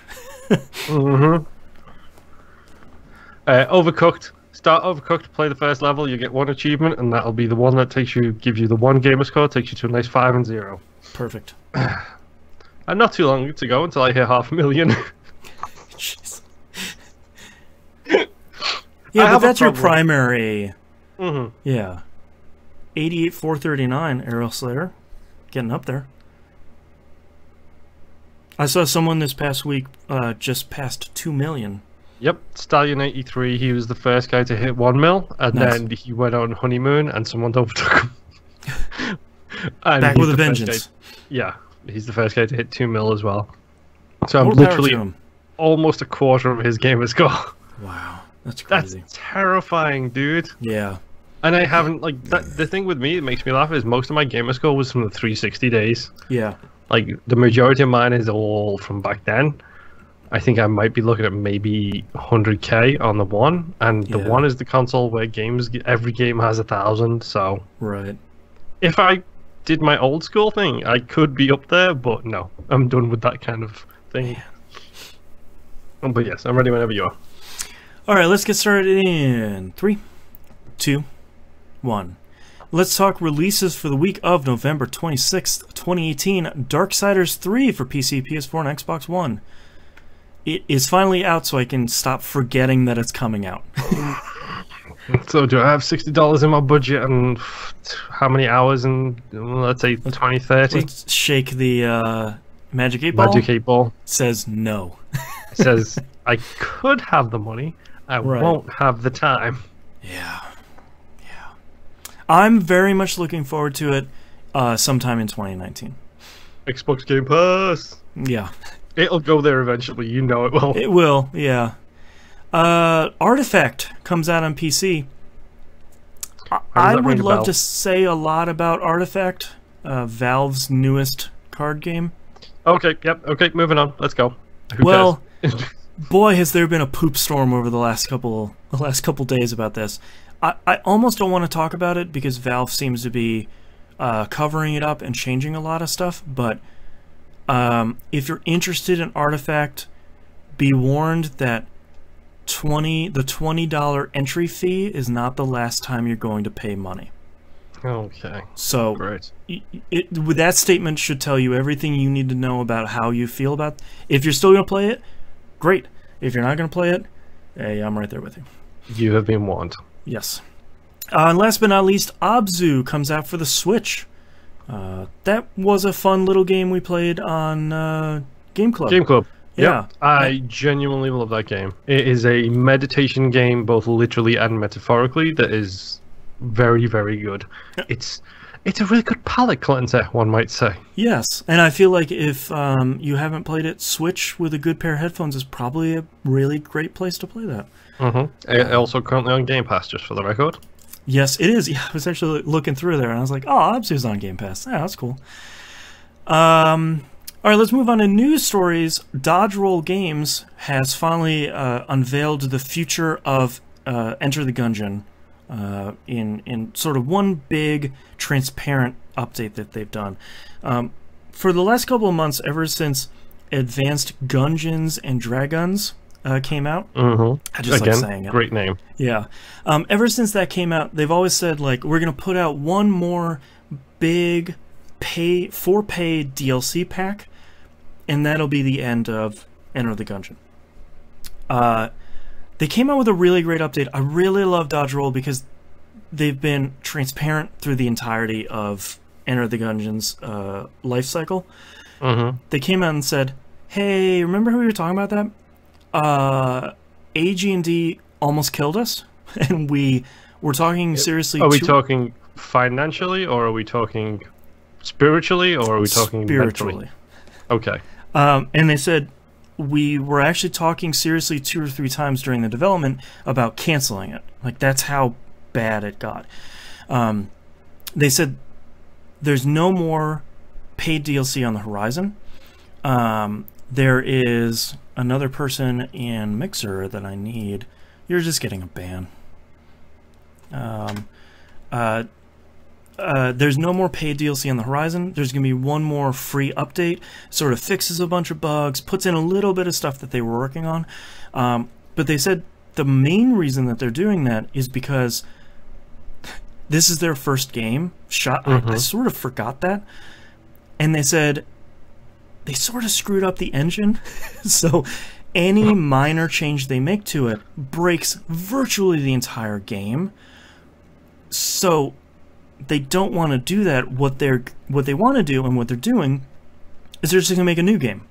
Overcooked. Start Overcooked, play the first level, you get 1 achievement, and that'll be the one that gives you the 1 gamer score, takes you to a nice 5 and 0. Perfect. And not too long to go until I hit 500,000. Jeez. Yeah, but that's your primary. Yeah. 88,439, Aerial Slayer. Getting up there. I saw someone this past week just passed 2 million. Yep, Stallion83, he was the first guy to hit 1 mil, and then he went on honeymoon, and someone overtook him. And back with a vengeance. Yeah, he's the first guy to hit 2 mil as well. So I'm literally almost a quarter of his gamer score. Wow, that's crazy. That's terrifying, dude. Yeah. And I haven't, like, the thing with me that makes me laugh is most of my gamer score was from the 360 days. Yeah. Like, the majority of mine is all from back then. I think I might be looking at maybe 100k on the One, and the One is the console where every game has 1,000, so... Right. If I did my old school thing, I could be up there, but no. I'm done with that kind of thing. But yes, I'm ready whenever you are. Alright, let's get started in 3, 2, 1. Let's talk releases for the week of November 26th, 2018. Darksiders 3 for PC, PS4, and Xbox One. It is finally out, so I can stop forgetting that it's coming out. So do I have $60 in my budget and how many hours and let's say 20, 30? Let's shake the Magic 8 Ball. Magic 8 Ball. Says no. It says I could have the money, I won't have the time. Yeah. Yeah. I'm very much looking forward to it sometime in 2019. Xbox Game Pass. Yeah. It'll go there eventually, you know it will. It will, yeah. Artifact comes out on PC. I would love to say a lot about Artifact, Valve's newest card game. Okay, yep, okay, moving on. Let's go. Well, boy, has there been a poop storm over the last couple days about this. I almost don't want to talk about it because Valve seems to be covering it up and changing a lot of stuff, but if you're interested in Artifact, be warned that the $20 entry fee is not the last time you're going to pay money. Okay. So great. With that statement should tell you everything you need to know about how you feel about. If you're still going to play it, great. If you're not going to play it, hey, I'm right there with you. You have been warned. Yes. And last but not least, Abzu comes out for the Switch. That was a fun little game we played on Game Club. Game Club. Yeah. Yep. I genuinely love that game. It is a meditation game, both literally and metaphorically, that is very, very good. It's a really good palate cleanser, one might say. Yes, and I feel like if you haven't played it, Switch with a good pair of headphones is probably a really great place to play that. Also currently on Game Pass, just for the record. Yes, it is. Yeah, I was actually looking through there, and I was like, oh, Obsy's on Game Pass. Yeah, that's cool. All right, let's move on to news stories. Dodge Roll Games has finally unveiled the future of Enter the Gungeon in sort of one big, transparent update that they've done. For the last couple of months, ever since Advanced Gungeons and Dragons came out. I just like saying it. Great name. Yeah. Ever since that came out, they've always said, like, we're going to put out one more big pay DLC pack, and that'll be the end of Enter the Gungeon. They came out with a really great update. I really love Dodge Roll because they've been transparent through the entirety of Enter the Gungeon's life cycle. They came out and said, hey, remember how we were talking about that? AG&D almost killed us, and we're talking seriously. Are we talking financially, or are we talking spiritually, or are we talking spiritually? Mentally? Okay. And they said, we were actually talking seriously 2 or 3 times during the development about canceling it. Like, that's how bad it got. They said there's no more paid DLC on the horizon. There is another person in Mixer that I need. You're just getting a ban. There's no more paid DLC on the horizon. There's going to be one more free update, sort of fixes a bunch of bugs, puts in a little bit of stuff that they were working on. But they said the main reason that they're doing that is because this is their first game. I sort of forgot that. And they said they sort of screwed up the engine. So any minor change they make to it breaks virtually the entire game. So they don't want to do that. What they want to do and what they're doing is they're just going to make a new game.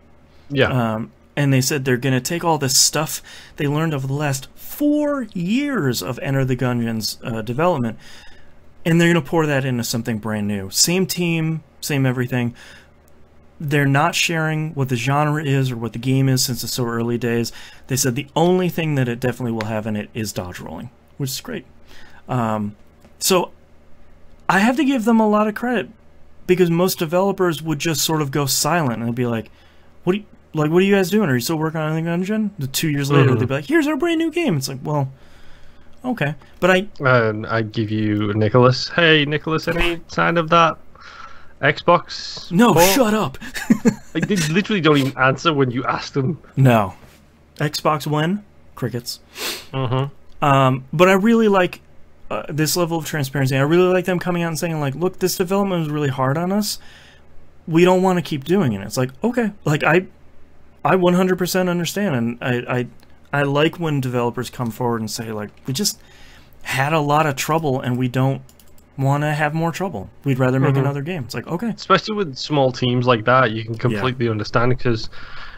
Yeah. And they said they're going to take all this stuff they learned over the last 4 years of Enter the Gungeon's development, and they're going to pour that into something brand new. Same team, same everything. They're not sharing what the genre is or what the game is since it's so early days. They said the only thing that it definitely will have in it is dodge rolling, which is great. So I have to give them a lot of credit, because most developers would just sort of go silent and they'd be like, what are you guys doing? Are you still working on the Gungeon? 2 years later, they'd be like, here's our brand new game. It's like, well, okay. But I give you Nicholas. Hey, Nicholas, any sign of that Xbox? No, shut up. Like, they literally don't even answer when you ask them. No. Xbox when? Crickets. But I really like this level of transparency. I really like them coming out and saying, like, look, this development was really hard on us. We don't want to keep doing it. It's like, okay. Like, I 100% understand, and I like when developers come forward and say, like, we just had a lot of trouble and we don't want to have more trouble. We'd rather make another game. It's like, okay. Especially with small teams like that, you can completely understand, because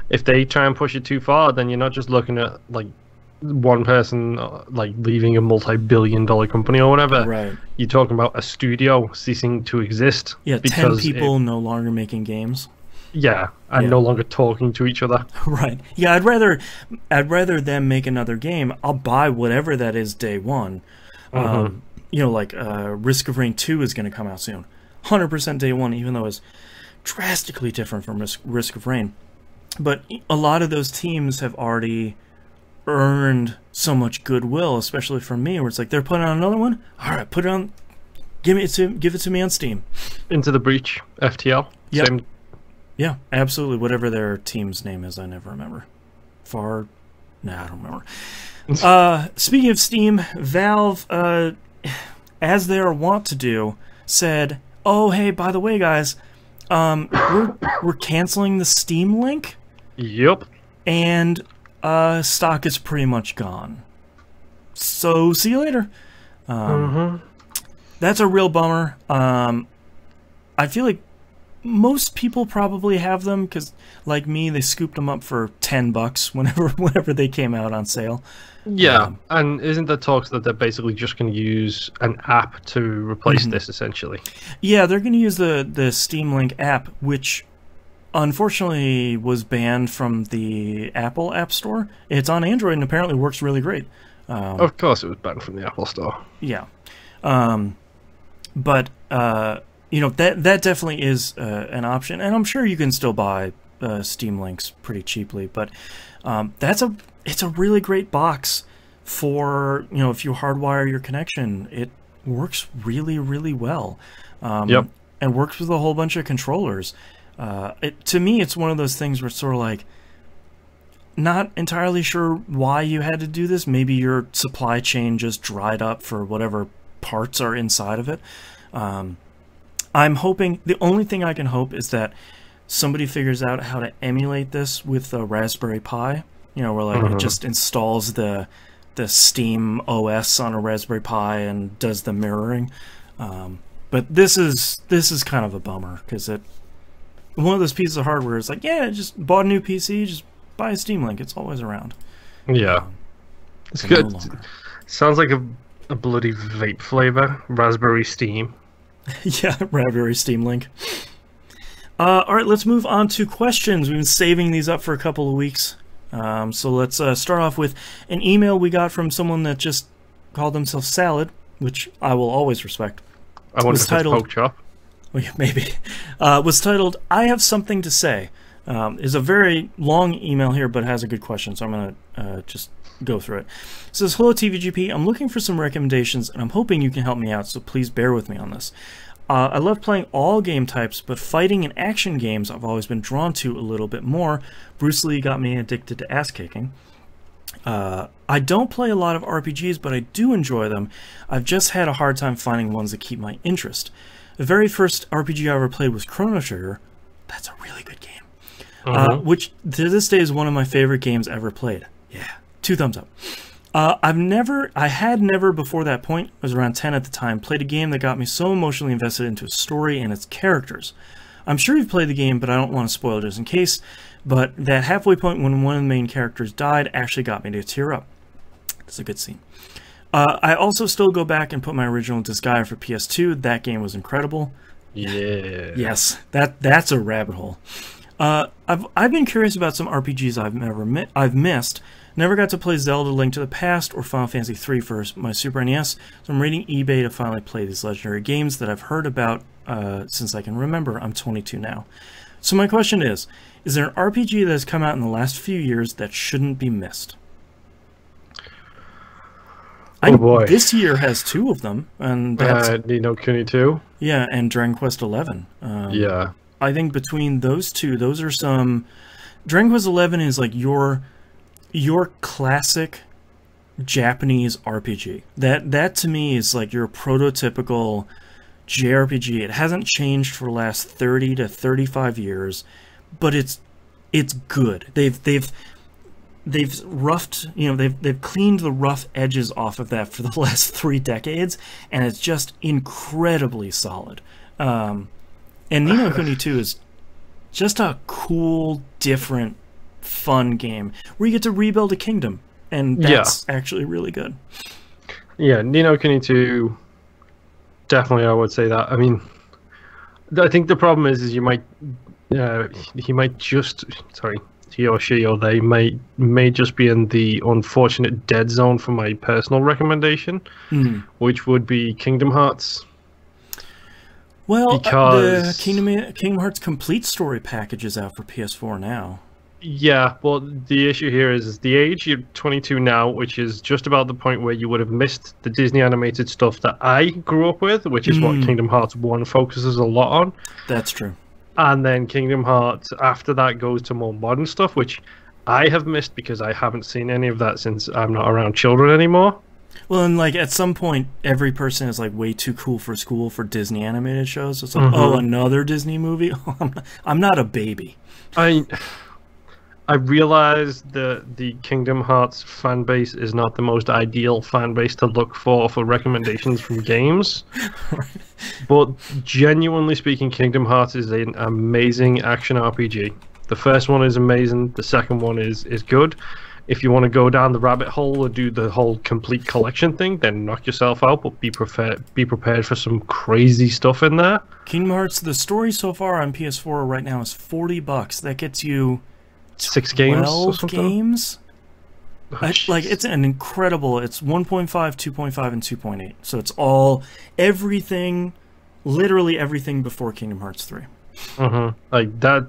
if they try and push it too far, then you're not just looking at, like, one person like leaving a multi-billion-dollar company or whatever. Right. You're talking about a studio ceasing to exist. Yeah, 10 people no longer making games. Yeah, and no longer talking to each other. Right. Yeah, I'd rather them make another game. I'll buy whatever that is day one. You know, like Risk of Rain 2 is going to come out soon. 100% day one, even though it's drastically different from Risk of Rain. But a lot of those teams have already earned so much goodwill, especially from me, where it's like, they're putting on another one. All right, put it on. Give it to me on Steam. Into the Breach, FTL. Yep. Same. Yeah, absolutely. Whatever their team's name is, I never remember. I don't remember. Speaking of Steam, Valve, as they are wont to do, said, "Oh, hey, by the way, guys, we're canceling the Steam link." Yep. And stock is pretty much gone. So see you later. That's a real bummer. I feel like most people probably have them because, like me, they scooped them up for $10 whenever they came out on sale. Yeah, and isn't there talks that they're basically just going to use an app to replace this, essentially? Yeah, they're going to use the Steam Link app, which unfortunately was banned from the Apple App Store. It's on Android and apparently works really great. Of course it was banned from the Apple Store. Yeah. But you know, that definitely is an option, and I'm sure you can still buy Steam Links pretty cheaply, but it's a really great box for, you know, if you hardwire your connection. It works really, really well. Yep. And works with a whole bunch of controllers. To me, it's one of those things where it's sort of like, not entirely sure why you had to do this. Maybe your supply chain just dried up for whatever parts are inside of it. I'm hoping, the only thing I can hope is that somebody figures out how to emulate this with a Raspberry Pi. You know, where like it just installs the Steam OS on a Raspberry Pi and does the mirroring. But this is kind of a bummer, because one of those pieces of hardware is like, yeah, just bought a new PC, just buy a Steam Link. It's always around. Yeah, it's good. No, sounds like a bloody vape flavor, Raspberry Steam. Yeah, Raspberry Steam Link. All right, let's move on to questions. We've been saving these up for a couple of weeks. So let's start off with an email we got from someone that just called themselves Salad, which I will always respect. I wonder if it's Poke Chop. Well, yeah, maybe. Was titled, I Have Something to Say. Is a very long email here, but it has a good question, so I'm going to just go through it. It says, hello TVGP, I'm looking for some recommendations, and I'm hoping you can help me out, so please bear with me on this. I love playing all game types, but fighting and action games I've always been drawn to a little bit more. Bruce Lee got me addicted to ass-kicking. I don't play a lot of RPGs, but I do enjoy them. I've just had a hard time finding ones that keep my interest. The very first RPG I ever played was Chrono Trigger. That's a really good game. Which, to this day, is one of my favorite games ever played. Yeah, 2 thumbs up. I had never before that point, I was around 10 at the time, played a game that got me so emotionally invested into a story and its characters. I'm sure you've played the game, but I don't want to spoil it just in case, but that halfway point when one of the main characters died actually got me to tear up. It's a good scene. I also still go back and put my original Disgaea for PS2. That game was incredible. Yeah. Yes, that's a rabbit hole. I've been curious about some RPGs I've missed. Never got to play Zelda: Link to the Past or Final Fantasy III for my Super NES, so I'm raiding eBay to finally play these legendary games that I've heard about since I can remember. I'm 22 now. So my question is there an RPG that has come out in the last few years that shouldn't be missed? Oh boy. This year has 2 of them, and that's Ni no Kuni 2. Yeah, and Dragon Quest 11. Yeah. I think between those 2, those are some. Dragon Quest 11 is like your classic Japanese RPG. That to me is like your prototypical JRPG. It hasn't changed for the last 30 to 35 years, but it's good. They've roughed, you know, they've cleaned the rough edges off of that for the last 3 decades, and it's just incredibly solid. And Ni no Kuni 2 is just a cool, different, fun game where you get to rebuild a kingdom, and that's actually really good. Yeah, Ni no Kuni 2, definitely I would say that. I mean, I think the problem is he might just, sorry, he or she or they may just be in the unfortunate dead zone for my personal recommendation, which would be Kingdom Hearts. Well, because the Kingdom Hearts Complete Story package is out for PS4 now. Yeah, well, the issue here is the age. You're 22 now, which is just about the point where you would have missed the Disney animated stuff that I grew up with, which is what Kingdom Hearts 1 focuses a lot on. That's true. And then Kingdom Hearts, after that, goes to more modern stuff, which I have missed because I haven't seen any of that since I'm not around children anymore. Well, and like at some point, every person is like way too cool for school for Disney animated shows. It's like, oh, another Disney movie? I'm not a baby. I realize that the Kingdom Hearts fan base is not the most ideal fan base to look for recommendations from games. But genuinely speaking, Kingdom Hearts is an amazing action RPG. The first one is amazing. The second one is good. If you want to go down the rabbit hole and do the whole complete collection thing, then knock yourself out. But be prepared for some crazy stuff in there. Kingdom Hearts, the story so far on PS4 right now is $40. That gets you 6 games. 12 games. Like, it's an incredible. It's 1.5, 2.5, and 2.8. So it's all everything, literally everything before Kingdom Hearts 3. Like that.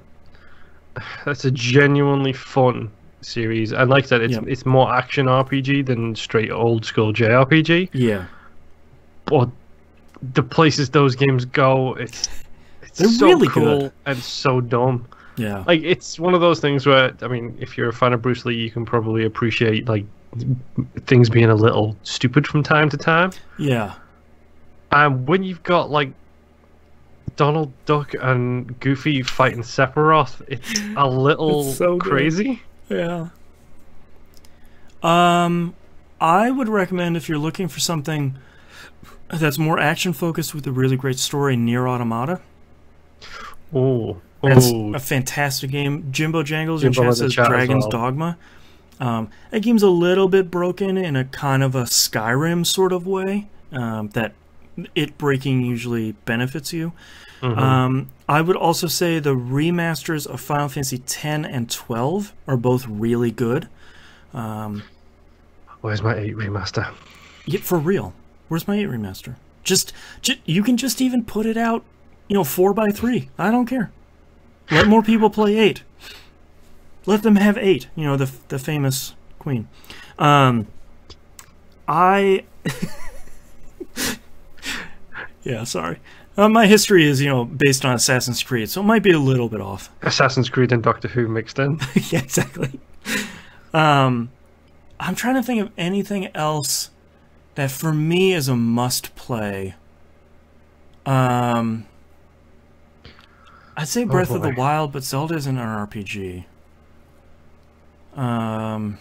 That's a genuinely fun series, and like I said, it's more action RPG than straight old school JRPG. Yeah, but the places those games go, they're so really cool good and so dumb. Yeah, like it's one of those things where, I mean, if you're a fan of Bruce Lee, you can probably appreciate like things being a little stupid from time to time. Yeah, and when you've got like Donald Duck and Goofy fighting Sephiroth, it's a little so crazy. Yeah. I would recommend, if you're looking for something that's more action focused with a really great story, Nier Automata. Oh, that's a fantastic game. Jimbo Jangles in chat says Dragon's Dogma. That game's a little bit broken in a kind of a Skyrim sort of way. That it breaking usually benefits you. I would also say the remasters of Final Fantasy X and 12 are both really good. Where's my 8 remaster? Yeah, for real. Where's my 8 remaster? Just you can just even put it out, 4x3. I don't care. Let more people play 8. Let them have 8. The famous queen. Yeah, sorry. My history is, based on Assassin's Creed, so it might be a little bit off. Assassin's Creed and Doctor Who mixed in. Yeah, exactly. I'm trying to think of anything else that for me is a must-play. I'd say Breath of the Wild, but Zelda isn't an RPG. I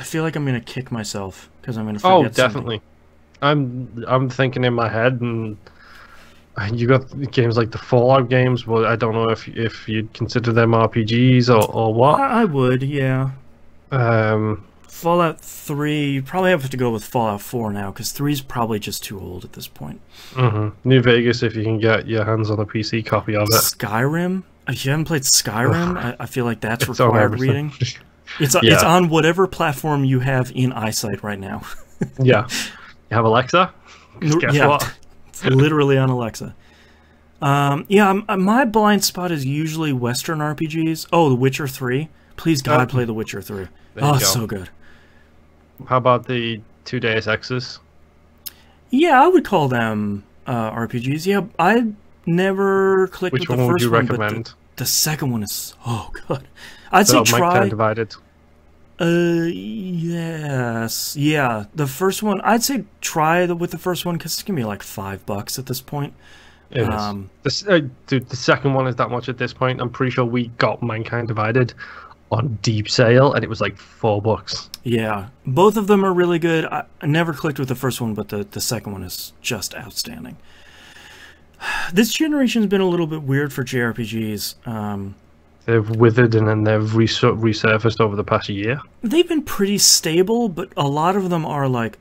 feel like I'm going to kick myself because I'm going to forget something. Oh, definitely. I'm thinking in my head, and you got games like the Fallout games. Well, I don't know if you'd consider them RPGs or what. I would, yeah. Fallout 3, you probably have to go with Fallout 4 now, because 3's probably just too old at this point. New Vegas, if you can get your hands on a PC copy of it. Skyrim? If you haven't played Skyrim, I feel like that's required reading. It's on whatever platform you have in eyesight right now. Yeah. You have Alexa? Guess what? It's literally on Alexa. My blind spot is usually Western RPGs. Oh, The Witcher 3. Please, God, play The Witcher 3. Oh, it's so good. How about the 2 Deus Exes? Yeah, I would call them RPGs. Yeah, I never clicked with the first one. Which one would you recommend? The second one is so good. I'd say try... Divided. Yes. Yeah, the first one, I'd say try with the first one, because it's going to be like $5 at this point. It is. Dude, the second one is that much at this point. I'm pretty sure we got Mankind Divided on deep sale, and it was like $4. Yeah, both of them are really good. I never clicked with the first one, but the second one is just outstanding. This generation's been a little bit weird for JRPGs. They've withered and then they've resurfaced over the past year. They've been pretty stable, but a lot of them are like,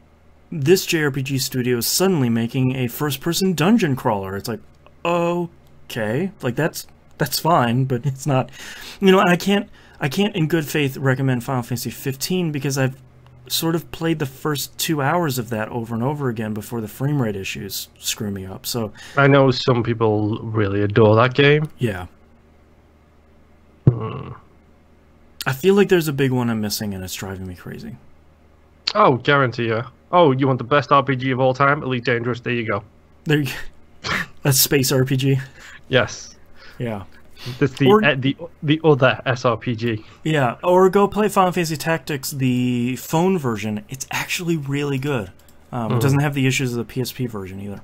this JRPG studio is suddenly making a first-person dungeon crawler. It's like, okay, like that's fine, but it's not, and I can't in good faith recommend Final Fantasy 15 because I've sort of played the first 2 hours of that over and over again before the frame rate issues screw me up. So I know some people really adore that game. Yeah. I feel like there's a big one I'm missing, and it's driving me crazy. Oh, guarantee you. Oh, you want the best RPG of all time? Elite Dangerous. There you go. There you go. That's space RPG. Yes. Yeah. That's the other SRPG. Yeah, or go play Final Fantasy Tactics, the phone version. It's actually really good. It doesn't have the issues of the PSP version either.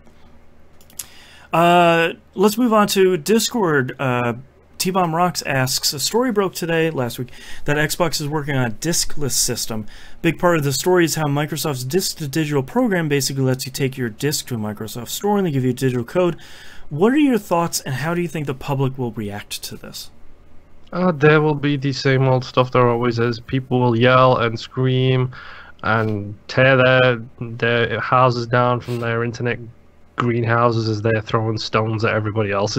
Let's move on to Discord. T-Bomb Rocks asks, a story broke today, last week, that Xbox is working on a diskless system. Big part of the story is how Microsoft's disk-to-digital program basically lets you take your disk to a Microsoft store and they give you digital code. What are your thoughts, and how do you think the public will react to this? There will be the same old stuff there always is. People will yell and scream and tear their houses down from their internet greenhouses as they're throwing stones at everybody else.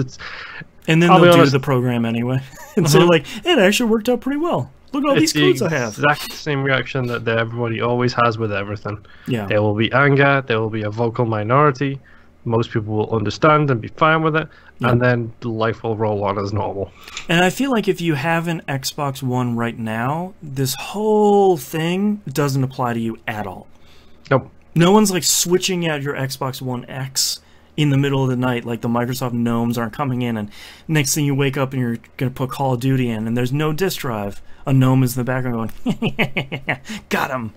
And then they'll do the program anyway. And so like, it actually worked out pretty well. Look at all these codes I have. It's the exact same reaction that everybody always has with everything. Yeah. There will be anger, there will be a vocal minority. Most people will understand and be fine with it, and then life will roll on as normal. And I feel like if you have an Xbox One right now, this whole thing doesn't apply to you at all. Nope. No one's like switching out your Xbox One X in the middle of the night, like the Microsoft gnomes aren't coming in, and next thing you wake up and you're going to put Call of Duty in, and there's no disk drive. A gnome is in the background going, got him.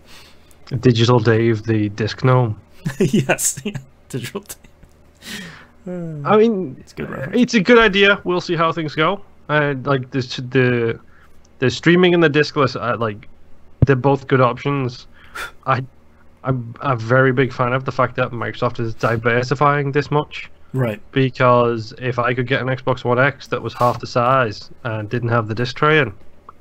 Digital Dave, the disc gnome. Yes, yeah. Digital Dave. I mean, it's a good idea. We'll see how things go. Like the streaming and the diskless, like they're both good options. I'm a very big fan of the fact that Microsoft is diversifying this much. Right. Because if I could get an Xbox One X that was half the size and didn't have the disc tray in,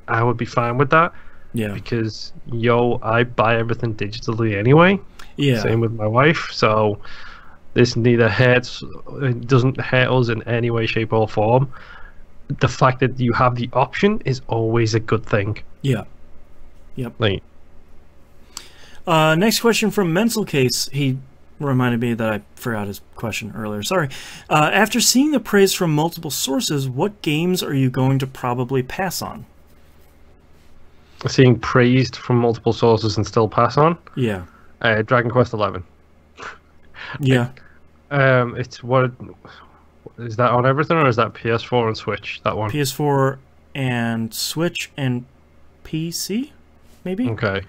I would be fine with that. Yeah. Because I buy everything digitally anyway. Yeah. Same with my wife. So this it doesn't hurt us in any way, shape, or form. The fact that you have the option is always a good thing. Yeah. Yep. Like, next question from Mental Case. He reminded me that I forgot his question earlier. Sorry. After seeing the praise from multiple sources, what games are you going to probably pass on? Seeing praised from multiple sources and still pass on? Yeah. Dragon Quest 11. Yeah. It's what is that on everything, or is that PS4 and Switch? That one. PS4 and Switch and PC, maybe. Okay.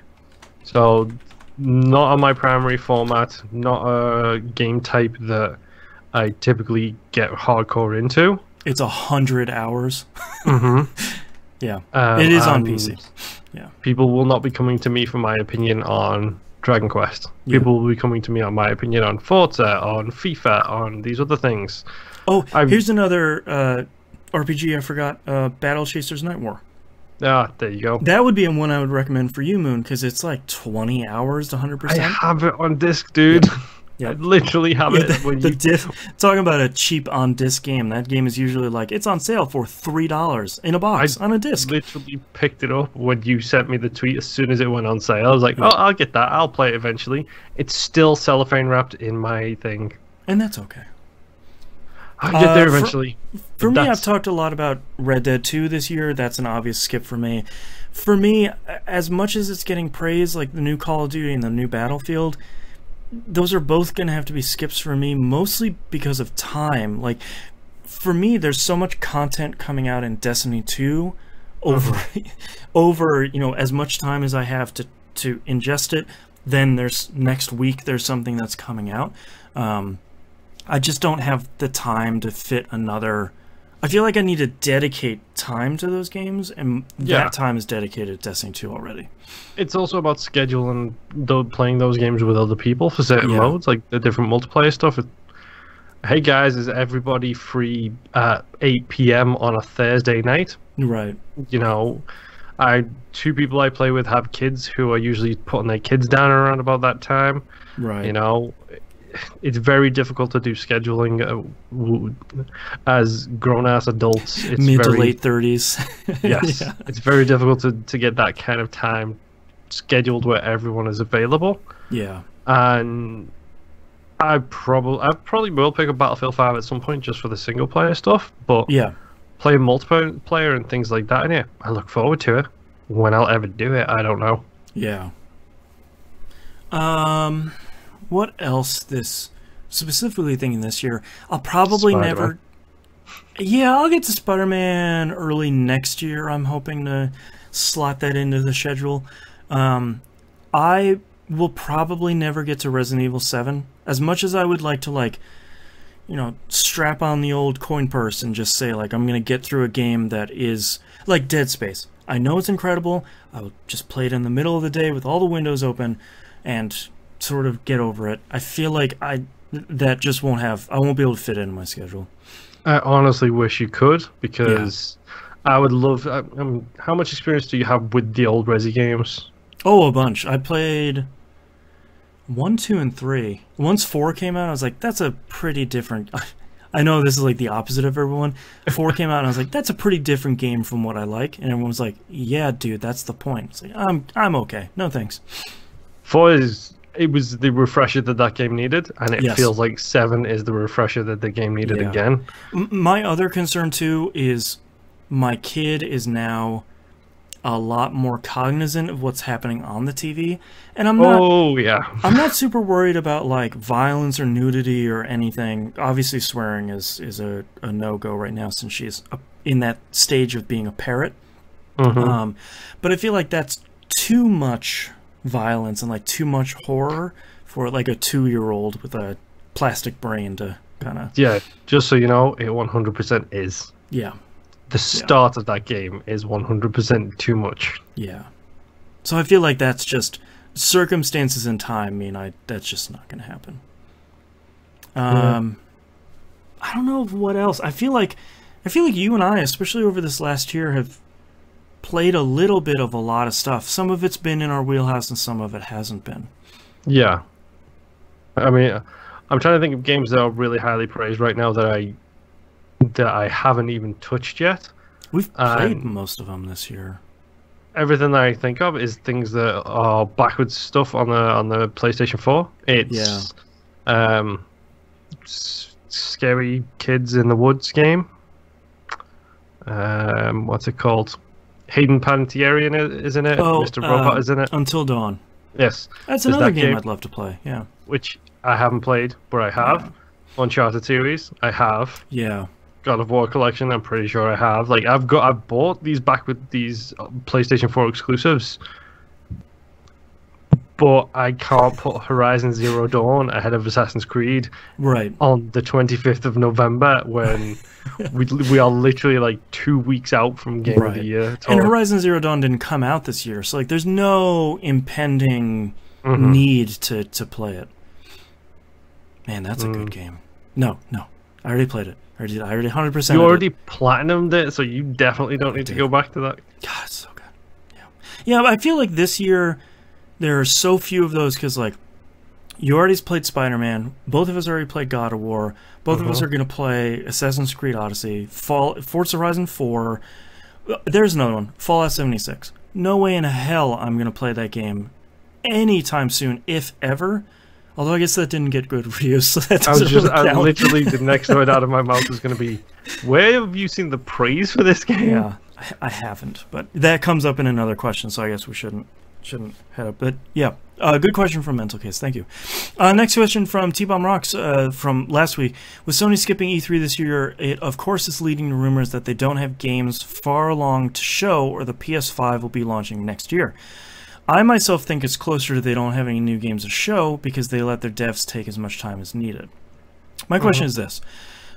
So, not on my primary format, not a game type that I typically get hardcore into. It's 100 hours. Mm-hmm. Yeah, it is on PC. Yeah. People will not be coming to me for my opinion on Dragon Quest. People will be coming to me on my opinion on Forza, on FIFA, on these other things. Oh, here's another RPG I forgot. Battle Chasers Night War. Ah, there you go. That would be one I would recommend for you, Moon, because it's like 20 hours to 100%. I have it on disc, dude. Yeah. I literally have it. Talking about a cheap on-disc game, that game is usually like, it's on sale for $3 in a box on a disc. I literally picked it up when you sent me the tweet as soon as it went on sale. I was like, oh, I'll get that. I'll play it eventually. It's still cellophane wrapped in my thing. And that's okay. I'll get there eventually. For me, I've talked a lot about Red Dead 2 this year. That's an obvious skip for me. For me, as much as it's getting praise, like the new Call of Duty and the new Battlefield, those are both going to have to be skips for me, mostly because of time. Like, for me, there's so much content coming out in Destiny 2 over you know, as much time as I have to ingest it. Then there's next week there's something that's coming out. I just don't have the time to fit another. I feel like I need to dedicate time to those games, and that time is dedicated to Destiny 2 already. It's also about scheduling playing those games with other people for certain modes, like the different multiplayer stuff. Hey guys, is everybody free at 8 p.m. on a Thursday night? Right. You know, two people I play with have kids who are usually putting their kids down around about that time. Right. You know, it's very difficult to do scheduling as grown-ass adults. It's mid to late 30s. Yes, it's very difficult to get that kind of time scheduled where everyone is available. Yeah, and I probably will pick up Battlefield 5 at some point just for the single-player stuff. But playing multiplayer and things like that, and I look forward to it. When I'll ever do it, I don't know. Yeah. What else specifically thinking this year? I'll probably never... Yeah, I'll get to Spider-Man early next year. I'm hoping to slot that into the schedule. I will probably never get to Resident Evil 7. As much as I would like to, like, you know, strap on the old coin purse and just say, like, I'm going to get through a game that is like Dead Space. I know it's incredible. I'll just play it in the middle of the day with all the windows open and sort of get over it. I feel like that just won't have, I won't be able to fit it in my schedule. I honestly wish you could, because I would love... how much experience do you have with the old Resi games? Oh, a bunch. I played 1, 2, and 3. Once 4 came out, I was like, that's a pretty different... I know this is like the opposite of everyone. 4 came out, and I was like, that's a pretty different game from what I like. And everyone was like, yeah, dude, that's the point. It's like, I'm okay. No thanks. 4 is... It was the refresher that game needed, and it Yes. feels like 7 is the refresher that the game needed again. My other concern, too, is my kid is now a lot more cognizant of what's happening on the TV, and I'm not super worried about like violence or nudity or anything. Obviously, swearing is a no-go right now since she's in that stage of being a parrot. But I feel like that's too much violence and like too much horror for like a 2-year-old with a plastic brain to kind of... Yeah, just so you know, it 100% is. Yeah. The start of that game is 100% too much. Yeah. So I feel like that's just circumstances and time mean that's just not going to happen. I don't know what else. I feel like you and I, especially over this last year, have played a little bit of a lot of stuff. Some of it's been in our wheelhouse and some of it hasn't been. Yeah. I mean, I'm trying to think of games that are really highly praised right now that I haven't even touched yet. We've played most of them this year. Everything that I think of is things that are backwards stuff on the PlayStation 4. It's Scary Kids in the Woods game. What's it called? Hayden Panettiere is in it. Mr. Robot is in it. Until Dawn. Yes. That's another game I'd love to play, yeah. Which I haven't played, but I have. Yeah. Uncharted series, I have. Yeah. God of War collection, I'm pretty sure I have. Like I've bought these back with these PlayStation 4 exclusives, but I can't put Horizon Zero Dawn ahead of Assassin's Creed on the 25th of November when we are literally like 2 weeks out from Game of the Year. And Horizon Zero Dawn didn't come out this year, so like there's no impending need to play it. Man, that's a good game. No, I already played it. I already 100%. You already platinumed it, so you definitely don't need to go back to that. God, it's so good. Yeah, I feel like this year there are so few of those because, like, you already played Spider-Man. Both of us already played God of War. Both of us are going to play Assassin's Creed Odyssey, Forza Horizon 4. There's another one, Fallout 76. No way in hell I'm going to play that game anytime soon, if ever. Although I guess that didn't get good reviews, so that doesn't really count. Literally, the next word out of my mouth is going to be, where have you seen the praise for this game? Yeah, I haven't, but that comes up in another question, so I guess we shouldn't head up. But yeah, good question from Mental Case. Thank you. Next question from T-Bomb Rocks from last week. With Sony skipping E3 this year, it of course is leading to rumors that they don't have games far along to show, or the PS5 will be launching next year. I myself think it's closer to they don't have any new games to show because they let their devs take as much time as needed. My question is this.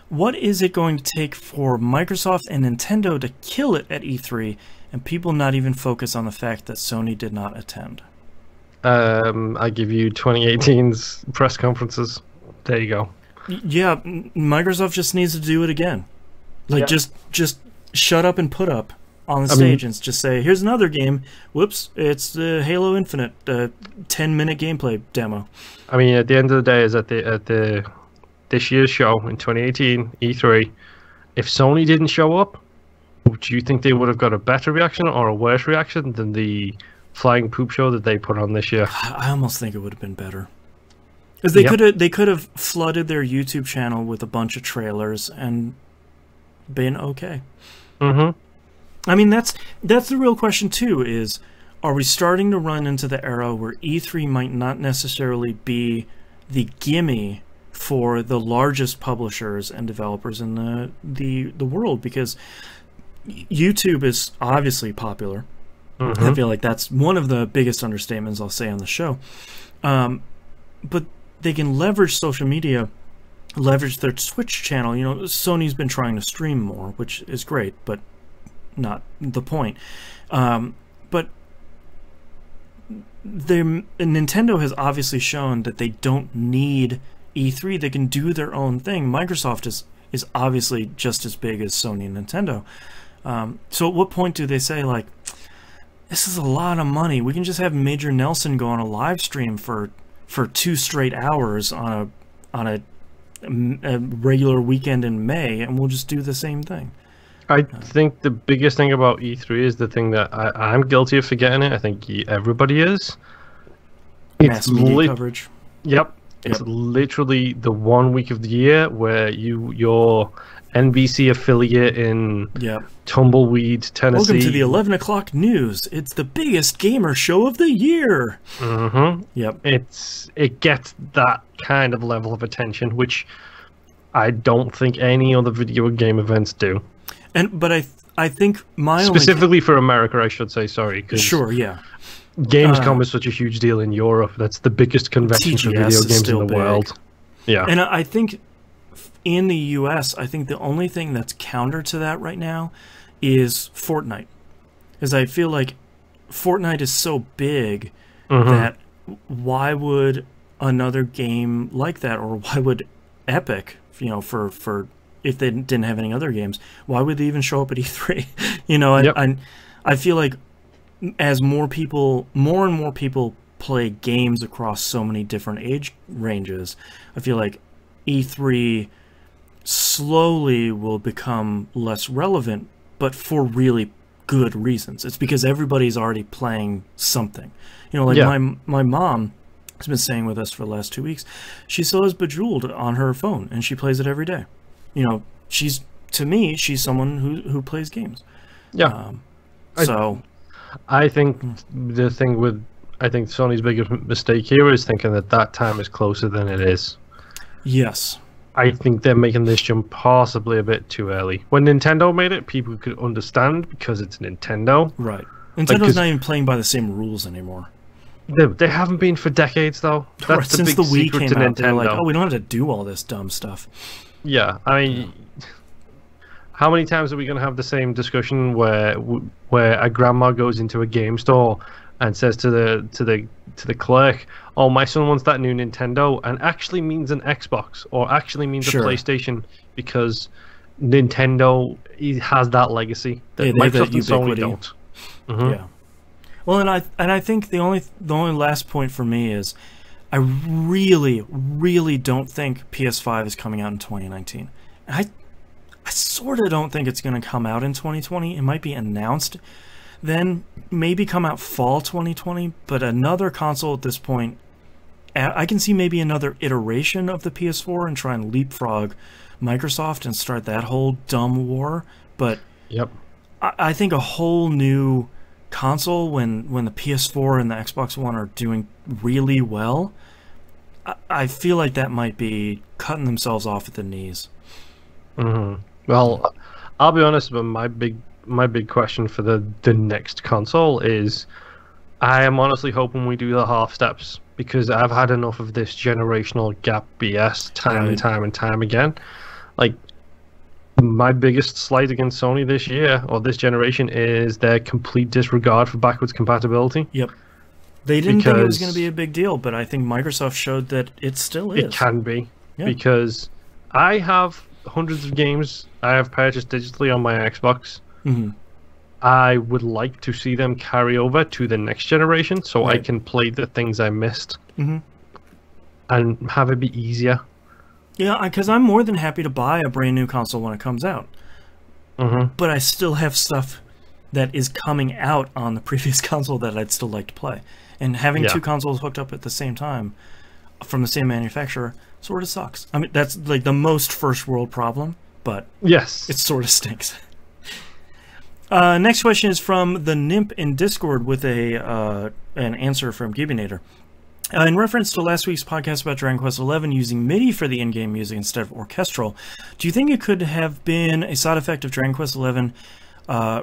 What is it going to take for Microsoft and Nintendo to kill it at E3 and people not even focus on the fact that Sony did not attend? I give you 2018's press conferences. There you go. Yeah, Microsoft just needs to do it again. Like, just shut up and put up on the stage and just say, here's another game. Whoops, it's the Halo Infinite 10-minute gameplay demo. I mean, at the end of the day, is at this year's show in 2018 E3, if Sony didn't show up, do you think they would have got a better reaction or a worse reaction than the flying poop show that they put on this year? I almost think it would have been better. Because they could have flooded their YouTube channel with a bunch of trailers and been okay. I mean, that's the real question, too, is are we starting to run into the era where E3 might not necessarily be the gimme for the largest publishers and developers in the world? Because YouTube is obviously popular. I feel like that's one of the biggest understatements I'll say on the show. But they can leverage social media leverage their Twitch channel. You know, Sony's been trying to stream more, which is great, but not the point. But Nintendo has obviously shown that they don't need E3. They can do their own thing. Microsoft is obviously just as big as Sony and Nintendo. So at what point do they say, like, this is a lot of money, we can just have Major Nelson go on a live stream for 2 straight hours on a regular weekend in May, and we'll just do the same thing? I think the biggest thing about E3 is the thing that I'm guilty of forgetting it. I think everybody is. Mass media coverage. Yep. It's literally the 1 week of the year where your NBC affiliate in Tumbleweed, Tennessee. Welcome to the 11 o'clock news. It's the biggest gamer show of the year. Mm-hmm. Yep. It gets that kind of level of attention, which I don't think any other video game events do. But I think specifically for America, I should say. Sorry. Sure. Yeah. Gamescom is such a huge deal in Europe. That's the biggest convention TGS for video games in the world. Yeah. And I think in the US, I think the only thing that's counter to that right now is Fortnite. Because I feel like Fortnite is so big that why would another game like that, or why would Epic, you know, for if they didn't have any other games, why would they even show up at E3? You know, I feel like as more and more people play games across so many different age ranges, I feel like E3 slowly will become less relevant, but for really good reasons. It's because everybody's already playing something. You know, like my mom has been staying with us for the last 2 weeks. She still has Bejeweled on her phone, and she plays it every day. You know, to me, she's someone who plays games. Yeah. I think the thing with Sony's biggest mistake here is thinking that time is closer than it is. Yes. I think they're making this jump possibly a bit too early. When Nintendo made it, people could understand because it's Nintendo. Right. Nintendo's not even playing by the same rules anymore. They haven't been for decades, though. That's since the big the Wii secret came to out, Nintendo. they're like, oh, we don't have to do all this dumb stuff. Yeah, I mean, how many times are we going to have the same discussion where a grandma goes into a game store and says to the clerk, "Oh, my son wants that new Nintendo," and actually means an Xbox or actually means a PlayStation, because Nintendo has that legacy that Microsoft and Sony don't. Yeah. Well, and I think the only last point for me is, I really don't think PS5 is coming out in 2019. I sort of don't think it's going to come out in 2020. It might be announced then, maybe come out fall 2020, but another console at this point, I can see maybe another iteration of the PS4 and try and leapfrog Microsoft and start that whole dumb war. But I think a whole new console, when the PS4 and the Xbox One are doing really well, I feel like that might be cutting themselves off at the knees. Well, I'll be honest, but my big question for the next console is, I am honestly hoping we do the half steps, because I've had enough of this generational gap BS time and time again. Like, my biggest slight against Sony this year, or this generation, is their complete disregard for backwards compatibility. Yep. They didn't think it was going to be a big deal, but I think Microsoft showed that it still is. It can be, because I have hundreds of games I have purchased digitally on my Xbox. I would like to see them carry over to the next generation, so I can play the things I missed and have it be easier. Yeah, because I'm more than happy to buy a brand new console when it comes out. But I still have stuff that is coming out on the previous console that I'd still like to play. And having two consoles hooked up at the same time from the same manufacturer sort of sucks. I mean, that's like the most first world problem, but it sort of stinks. Next question is from the Nimp in Discord with an answer from Gibinator. In reference to last week's podcast about Dragon Quest XI using MIDI for the in-game music instead of orchestral, do you think it could have been a side effect of Dragon Quest XI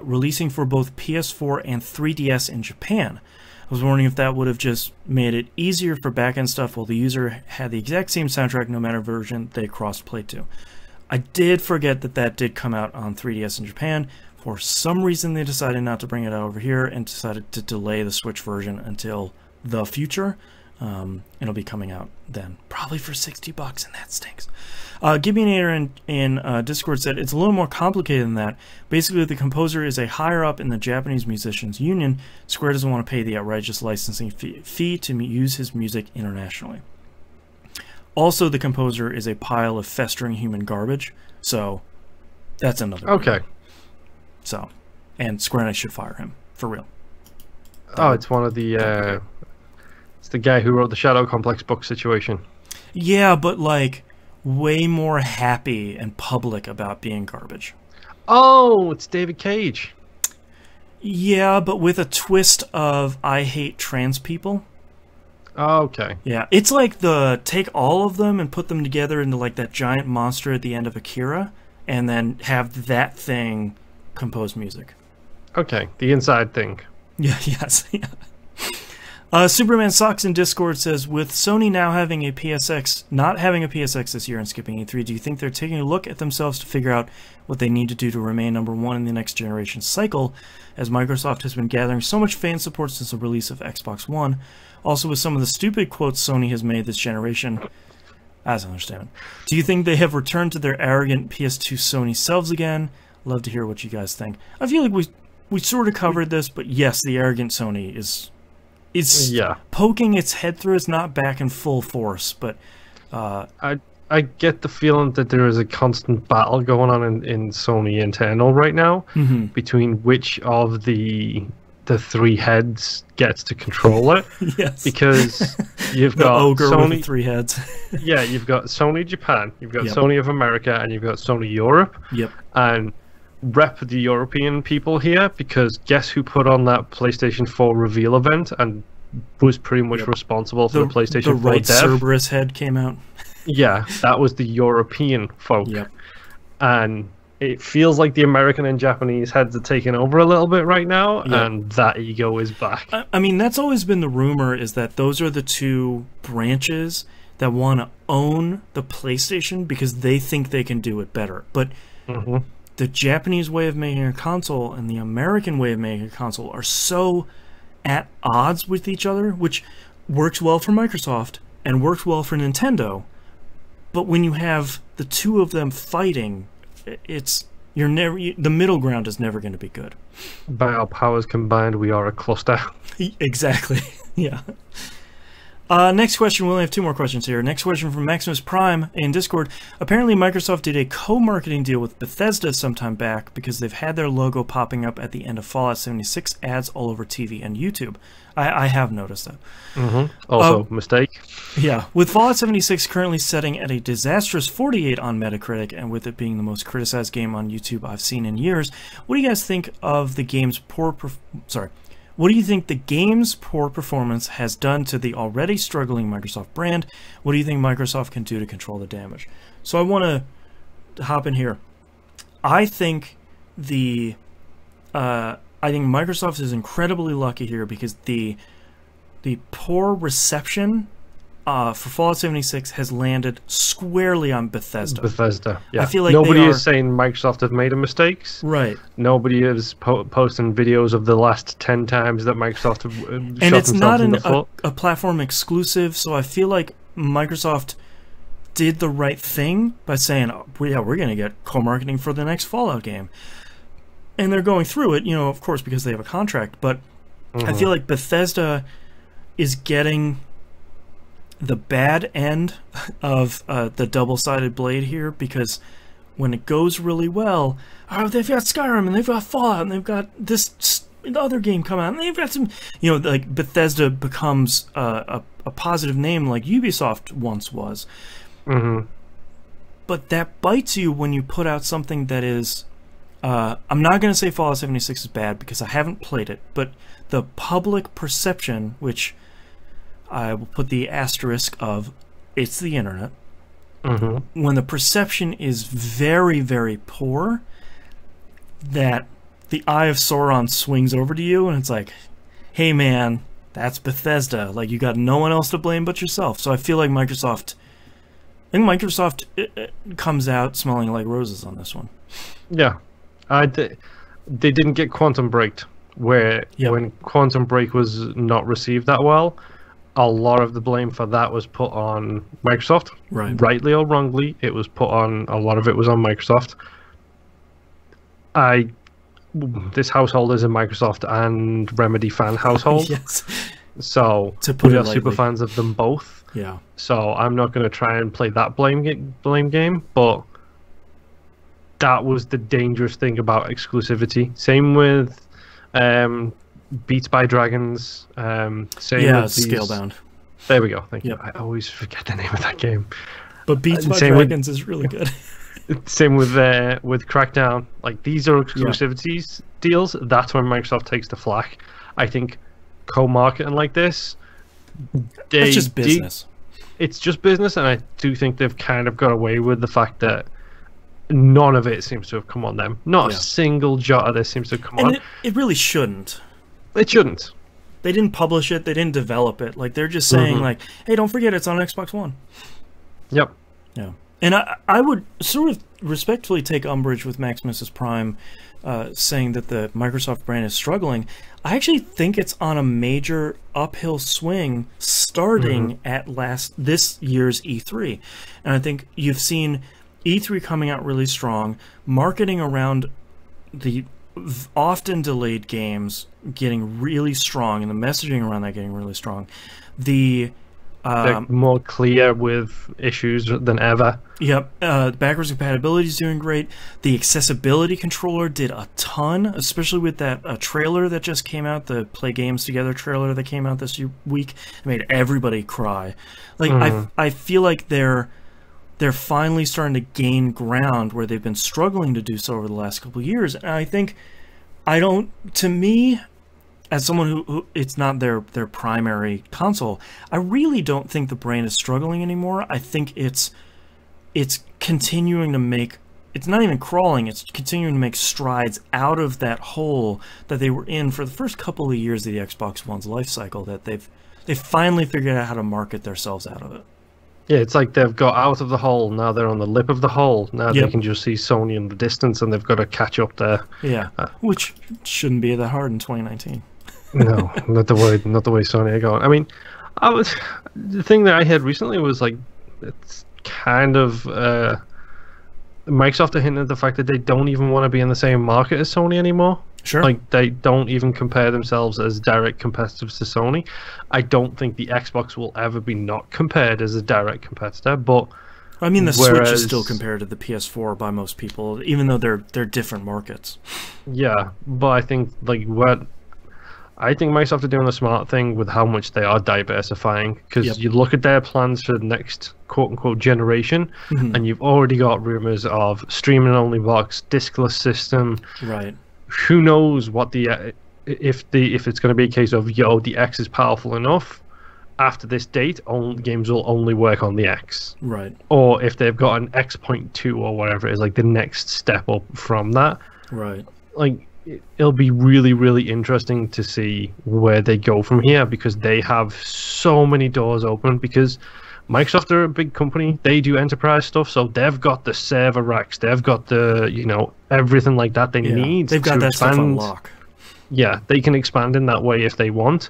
releasing for both PS4 and 3DS in Japan? I was wondering if that would have just made it easier for backend stuff while the user had the exact same soundtrack no matter version they cross-played to. I did forget that that did come out on 3DS in Japan. For some reason, they decided not to bring it out over here and decided to delay the Switch version until the future. It'll be coming out then, probably for $60, and that stinks. Gibeonator in Discord said it's a little more complicated than that. Basically, the composer is a higher up in the Japanese Musicians Union. Square doesn't want to pay the outrageous licensing fee to use his music internationally. Also, the composer is a pile of festering human garbage, so that's another Okay. reason. So, and Square Enix should fire him, for real. Oh, it's one of the... it's the guy who wrote the Shadow Complex book situation. Yeah, but like way more happy and public about being garbage. Oh, it's David Cage. Yeah, but with a twist of I hate trans people. Oh, okay. Yeah, it's like the take all of them and put them together into like that giant monster at the end of Akira, and then have that thing compose music. Okay, the inside thing. Yeah, yes. Yeah. Superman Socks in Discord says, with Sony now having a PSX, not having a PSX this year and skipping E3, do you think they're taking a look at themselves to figure out what they need to do to remain #1 in the next generation cycle, as Microsoft has been gathering so much fan support since the release of Xbox One? Also, with some of the stupid quotes Sony has made this generation, I don't understand. Do you think they have returned to their arrogant PS2 Sony selves again? Love to hear what you guys think. I feel like we sort of covered this, but yes, the arrogant Sony is poking its head through. It's not back in full force, but I get the feeling that there is a constant battle going on in Sony internal right now between which of the three heads gets to control it. Yes, because you've the got ogre Sony with the three heads. Yeah, you've got Sony Japan, you've got Sony of America, and you've got Sony Europe. Yep. And rep the European people here, because guess who put on that PlayStation 4 reveal event and was pretty much responsible for the PlayStation 4 right dev? Cerberus head came out. Yeah, that was the European folk. Yep. And it feels like the American and Japanese heads are taking over a little bit right now, and that ego is back. I mean, that's always been the rumor, is that those are the two branches that want to own the PlayStation because they think they can do it better. But the Japanese way of making a console and the American way of making a console are so at odds with each other, which works well for Microsoft and works well for Nintendo. But when you have the two of them fighting, the middle ground is never going to be good. By our powers combined, we are a cluster. Exactly. Yeah. Next question. We only have two more questions here. Next question from Maximus Prime in Discord. Apparently, Microsoft did a co-marketing deal with Bethesda sometime back because they've had their logo popping up at the end of Fallout 76 ads all over TV and YouTube. I have noticed that. Also, mistake. Yeah. With Fallout 76 currently setting at a disastrous 48 on Metacritic, and with it being the most criticized game on YouTube I've seen in years, what do you guys think of the game's What do you think the game's poor performance has done to the already struggling Microsoft brand? What do you think Microsoft can do to control the damage? So I want to hop in here. I think Microsoft is incredibly lucky here because the poor reception for Fallout 76 has landed squarely on Bethesda. Yeah. I feel like nobody is saying Microsoft have made mistakes. Right. Nobody is posting videos of the last 10 times that Microsoft have and shot it's not in the foot. a platform exclusive, so I feel like Microsoft did the right thing by saying, we're going to get co-marketing for the next Fallout game. And they're going through it, of course, because they have a contract. But I feel like Bethesda is getting the bad end of the double-sided blade here, because when it goes really well, they've got Skyrim and they've got Fallout and they've got this other game come out and they've got some, like Bethesda becomes a positive name like Ubisoft once was. But that bites you when you put out something that is, I'm not going to say Fallout 76 is bad because I haven't played it, but the public perception, which I will put the asterisk of, it's the internet. When the perception is very, very poor, that the Eye of Sauron swings over to you and it's like, hey man, that's Bethesda. Like, you got no one else to blame but yourself. So I feel like Microsoft comes out smelling like roses on this one. Yeah. They didn't get Quantum Break, where when Quantum Break was not received that well, a lot of the blame for that was put on Microsoft. Right. Rightly or wrongly, a lot of it was on Microsoft. This household is a Microsoft and Remedy fan household. Yes. So we are super fans of them both. Yeah. So I'm not going to try and play that blame game, but that was the dangerous thing about exclusivity. Same with Beats by Dragons. Same with Scalebound. There we go. Thank you. Yep. I always forget the name of that game. But Beats by Dragons is really good. Same with Crackdown. Like, these are exclusivities deals. That's when Microsoft takes the flak. I think co-marketing like this, it's just business. It's just business, and I do think they've kind of got away with the fact that none of it seems to have come on them. Not a single jot of this seems to have come on. It really shouldn't. It shouldn't. They didn't publish it. They didn't develop it. Like, they're just saying, like, hey, don't forget it's on Xbox One. Yep. Yeah. And I would sort of respectfully take umbrage with Maximus's Prime saying that the Microsoft brand is struggling. I actually think it's on a major uphill swing starting at this year's E3. And I think you've seen E3 coming out really strong, marketing around the often delayed games getting really strong, and the messaging around that getting really strong. They're more clear with issues than ever. Yep. Backwards compatibility is doing great. The accessibility controller did a ton, especially with that trailer that just came out, the Play Games Together trailer that came out this week. It made everybody cry. Like, I feel like they're finally starting to gain ground where they've been struggling to do so over the last couple of years. And I think, to me, as someone who it's not their primary console, I really don't think the brand is struggling anymore. I think it's continuing to make, it's not even crawling, it's continuing to make strides out of that hole that they were in for the first couple of years of the Xbox One's life cycle, that they've finally figured out how to market themselves out of it. Yeah, it's like they've got out of the hole, now they're on the lip of the hole. Now they can just see Sony in the distance, and they've got to catch up there. Yeah, which shouldn't be that hard in 2019. No, not the way Sony are going. I mean, the thing that I heard recently was like, it's kind of Microsoft are hinting at the fact that they don't even want to be in the same market as Sony anymore. Sure. Like, they don't even compare themselves as direct competitors to Sony. I don't think the Xbox will ever be not compared as a direct competitor, but I mean, the Switch is still compared to the PS4 by most people, even though they're different markets. Yeah, but I think Microsoft are doing the smart thing with how much they are diversifying, because you look at their plans for the next quote-unquote generation, and you've already got rumors of streaming-only box, diskless system. Right. Who knows what if it's going to be a case of, the X is powerful enough, after this date, games will only work on the X. Right. Or if they've got an X.2 or whatever it is, like the next step up from that. Right. Like, it'll be really, really interesting to see where they go from here, because they have so many doors open, because Microsoft are a big company. They do enterprise stuff, so they've got the server racks, they've got the, everything like that they need. They've got that stuff on lock. Yeah, they can expand in that way if they want.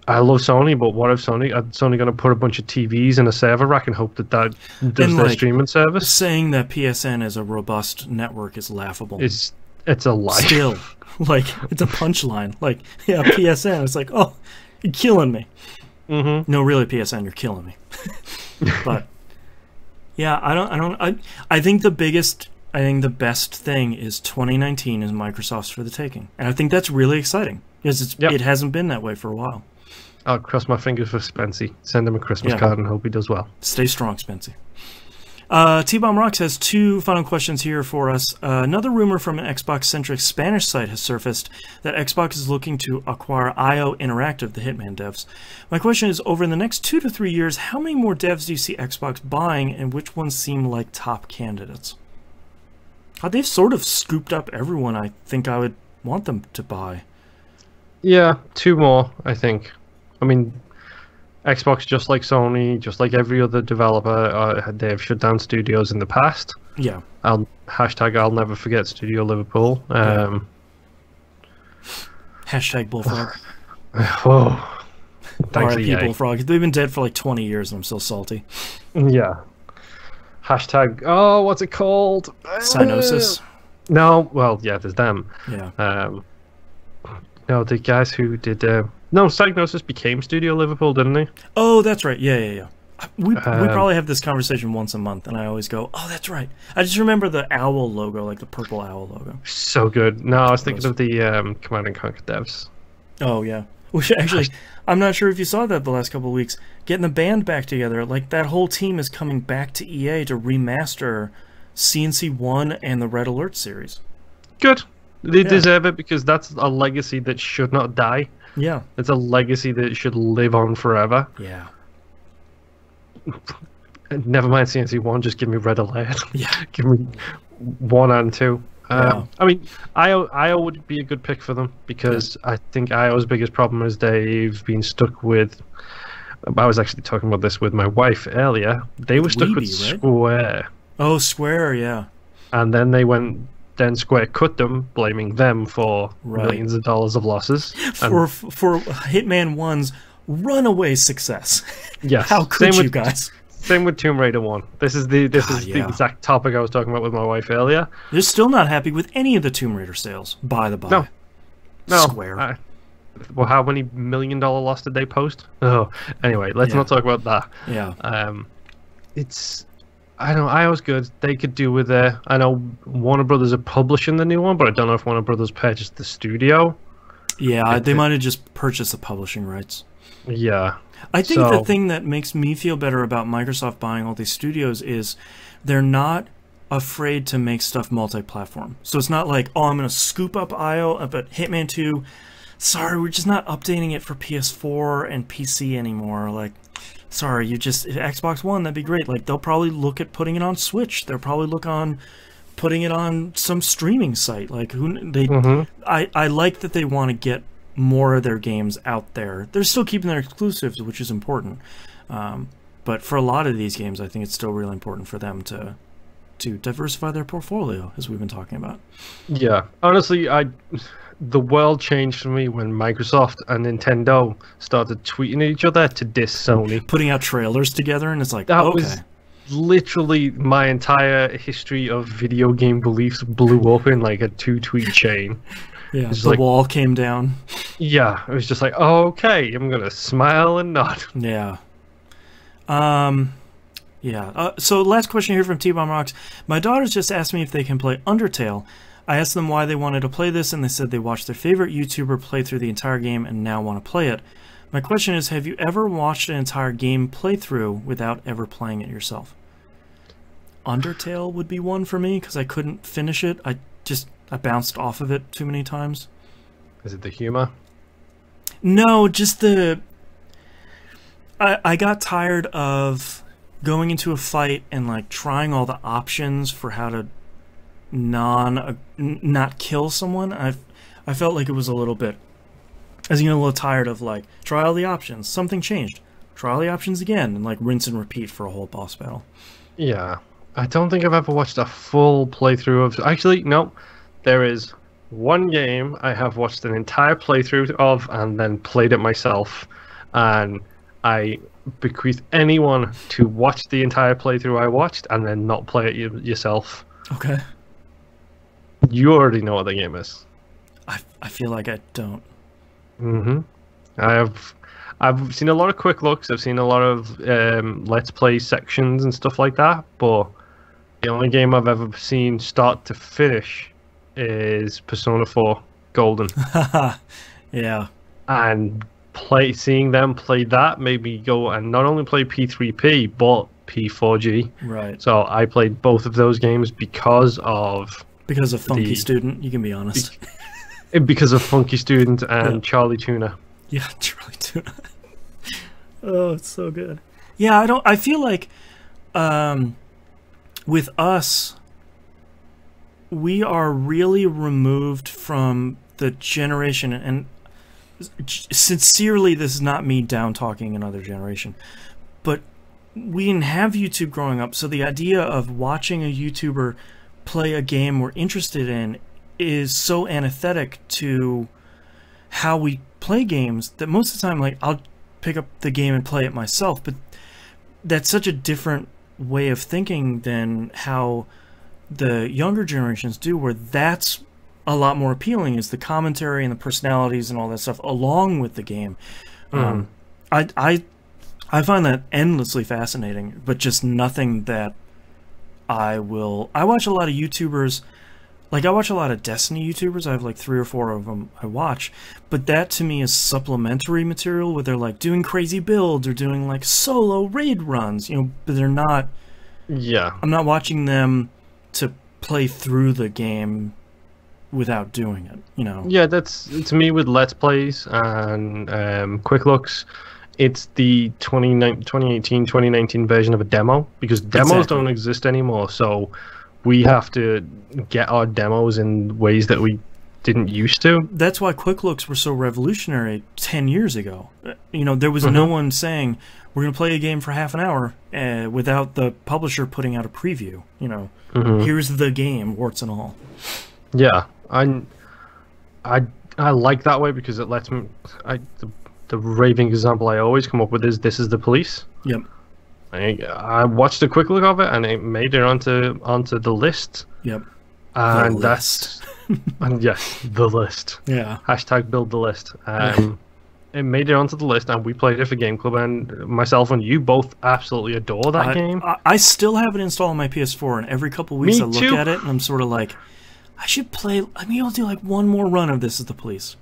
I love Sony, but what if Sony going to put a bunch of TVs in a server rack and hope that does their streaming service? Saying that PSN is a robust network is laughable. It's a lie. Still, it's a punchline. PSN. It's like, oh, you're killing me. No, really, PSN, you're killing me. But yeah, I think the best thing is 2019 is Microsoft's for the taking, and I think that's really exciting, because it hasn't been that way for a while. I'll cross my fingers for Spency. Send him a Christmas card and hope he does well. Stay strong, Spency. T-Bomb Rocks has two final questions here for us. Another rumor from an Xbox-centric Spanish site has surfaced that Xbox is looking to acquire IO Interactive, the Hitman devs. My question is, over the next 2 to 3 years, how many more devs do you see Xbox buying, and which ones seem like top candidates? They've sort of scooped up everyone I think I would want them to buy. Yeah, two more, I think. I mean, Xbox, just like Sony, just like every other developer, they have shut down studios in the past. Yeah. I'll never forget Studio Liverpool. Hashtag Bullfrog. Oh, thanks, R.I.P. EA. Bullfrog. They've been dead for like 20 years and I'm still salty. Yeah. Hashtag, oh, what's it called? Cyanosis. No, well, yeah, there's them. Yeah. No, the guys who did... no, Psygnosis became Studio Liverpool, didn't they? Oh, that's right. Yeah. We probably have this conversation once a month, and I always go, oh, that's right. I just remember the owl logo, like the purple owl logo. So good. No, I was thinking of the Command & Conquer devs. Oh, yeah. Which actually, I'm not sure if you saw that the last couple of weeks. Getting the band back together, like that whole team is coming back to EA to remaster CNC1 and the Red Alert series. Good. They deserve it because that's a legacy that should not die. Yeah. It's a legacy that should live on forever. Yeah. Never mind CNC1, just give me Red Alert. Yeah. Give me 1 and 2. Yeah. I mean, IO would be a good pick for them because I think IO's biggest problem is they've been stuck with... I was actually talking about this with my wife earlier. They were stuck with Weeby, right? Square. Oh, Square, yeah. And then then Square cut them, blaming them for millions of dollars of losses. For Hitman 1's runaway success. Yes. How could you guys? Same with Tomb Raider 1. This is the exact topic I was talking about with my wife earlier. They're still not happy with any of the Tomb Raider sales, by the by. No. Square. Well, how many $1 million loss did they post? Oh, anyway, let's not talk about that. Yeah. I know IO's good. They could do with it. I know Warner Brothers are publishing the new one, but I don't know if Warner Brothers purchased the studio. Yeah, they might have just purchased the publishing rights. Yeah. I think the thing that makes me feel better about Microsoft buying all these studios is they're not afraid to make stuff multi-platform. So it's not like, oh, I'm going to scoop up IO, but Hitman 2, sorry, we're just not updating it for PS4 and PC anymore. Like, sorry, you just Xbox One, that'd be great. Like, they'll probably look at putting it on Switch. They'll probably look on putting it on some streaming site. Like, I like that they want to get more of their games out there. They're still keeping their exclusives, which is important. But for a lot of these games, I think it's still really important for them to diversify their portfolio, as we've been talking about. Yeah, honestly, the world changed for me when Microsoft and Nintendo started tweeting at each other to diss Sony. Putting out trailers together, and it's like, that okay. was literally my entire history of video game beliefs blew up in like a 2-tweet chain. Yeah, the wall came down. Yeah, it was just like, oh, okay, I'm gonna smile and nod. Yeah. So last question here from T-Bomb Rocks. My daughters just asked me if they can play Undertale. I asked them why they wanted to play this, and they said they watched their favorite YouTuber play through the entire game and now want to play it. My question is, have you ever watched an entire game playthrough without ever playing it yourself? Undertale would be one for me, because I couldn't finish it. I bounced off of it too many times. Is it the humor? No, just I got tired of going into a fight and like trying all the options for how to not kill someone. I felt like it was a little bit, I was getting a little tired of like, try all the options, something changed, try all the options again, and like rinse and repeat for a whole boss battle. Yeah, I don't think I've ever watched a full playthrough of... Actually, no. There is one game I have watched an entire playthrough of and then played it myself. And I bequeath anyone to watch the entire playthrough I watched and then not play it yourself. Okay. You already know what the game is. I feel like I don't. Mm-hmm. I've seen a lot of quick looks. I've seen a lot of Let's Play sections and stuff like that. But the only game I've ever seen start to finish is Persona 4 Golden. Yeah. And seeing them play that made me go and not only play P3P, but P4G. Right. So I played both of those games because of... Because of Funky Student, you can be honest. Because of Funky Student and Charlie Tuna. Yeah, Charlie Tuna. Oh, it's so good. Yeah, I feel like with us, we are really removed from the generation, and sincerely, this is not me down talking another generation, but we didn't have YouTube growing up, so the idea of watching a YouTuber play a game we're interested in is so antithetic to how we play games that most of the time, like, I'll pick up the game and play it myself, but that's such a different way of thinking than how the younger generations do, where that's a lot more appealing, is the commentary and the personalities and all that stuff along with the game. I find that endlessly fascinating, but just nothing that I watch a lot of YouTubers, like I watch a lot of Destiny YouTubers. I have like 3 or 4 of them I watch, but that to me is supplementary material where they're like doing crazy builds or doing like solo raid runs, you know, but they're not. Yeah. I'm not watching them to play through the game without doing it, you know. Yeah, that's to me with Let's Plays and quick looks. It's the 2018, 2019 version of a demo, because demos don't exist anymore. So we have to get our demos in ways that we didn't used to. That's why quick looks were so revolutionary 10 years ago. You know, there was no one saying, we're going to play a game for half an hour without the publisher putting out a preview. You know, here's the game, warts and all. Yeah, I like that way because it lets me... The raving example I always come up with is This Is the Police. Yep. I watched a quick look of it, and it made it onto the list. Yep. And that's... and yes, the list. Yeah. Hashtag build the list. It made it onto the list, and we played it for Game Club, and myself and you both absolutely adore that game. I still have it installed on my PS4, and every couple of weeks I look at it, and I'm sort of like, I should play... I mean, I'll do like one more run of This Is the Police.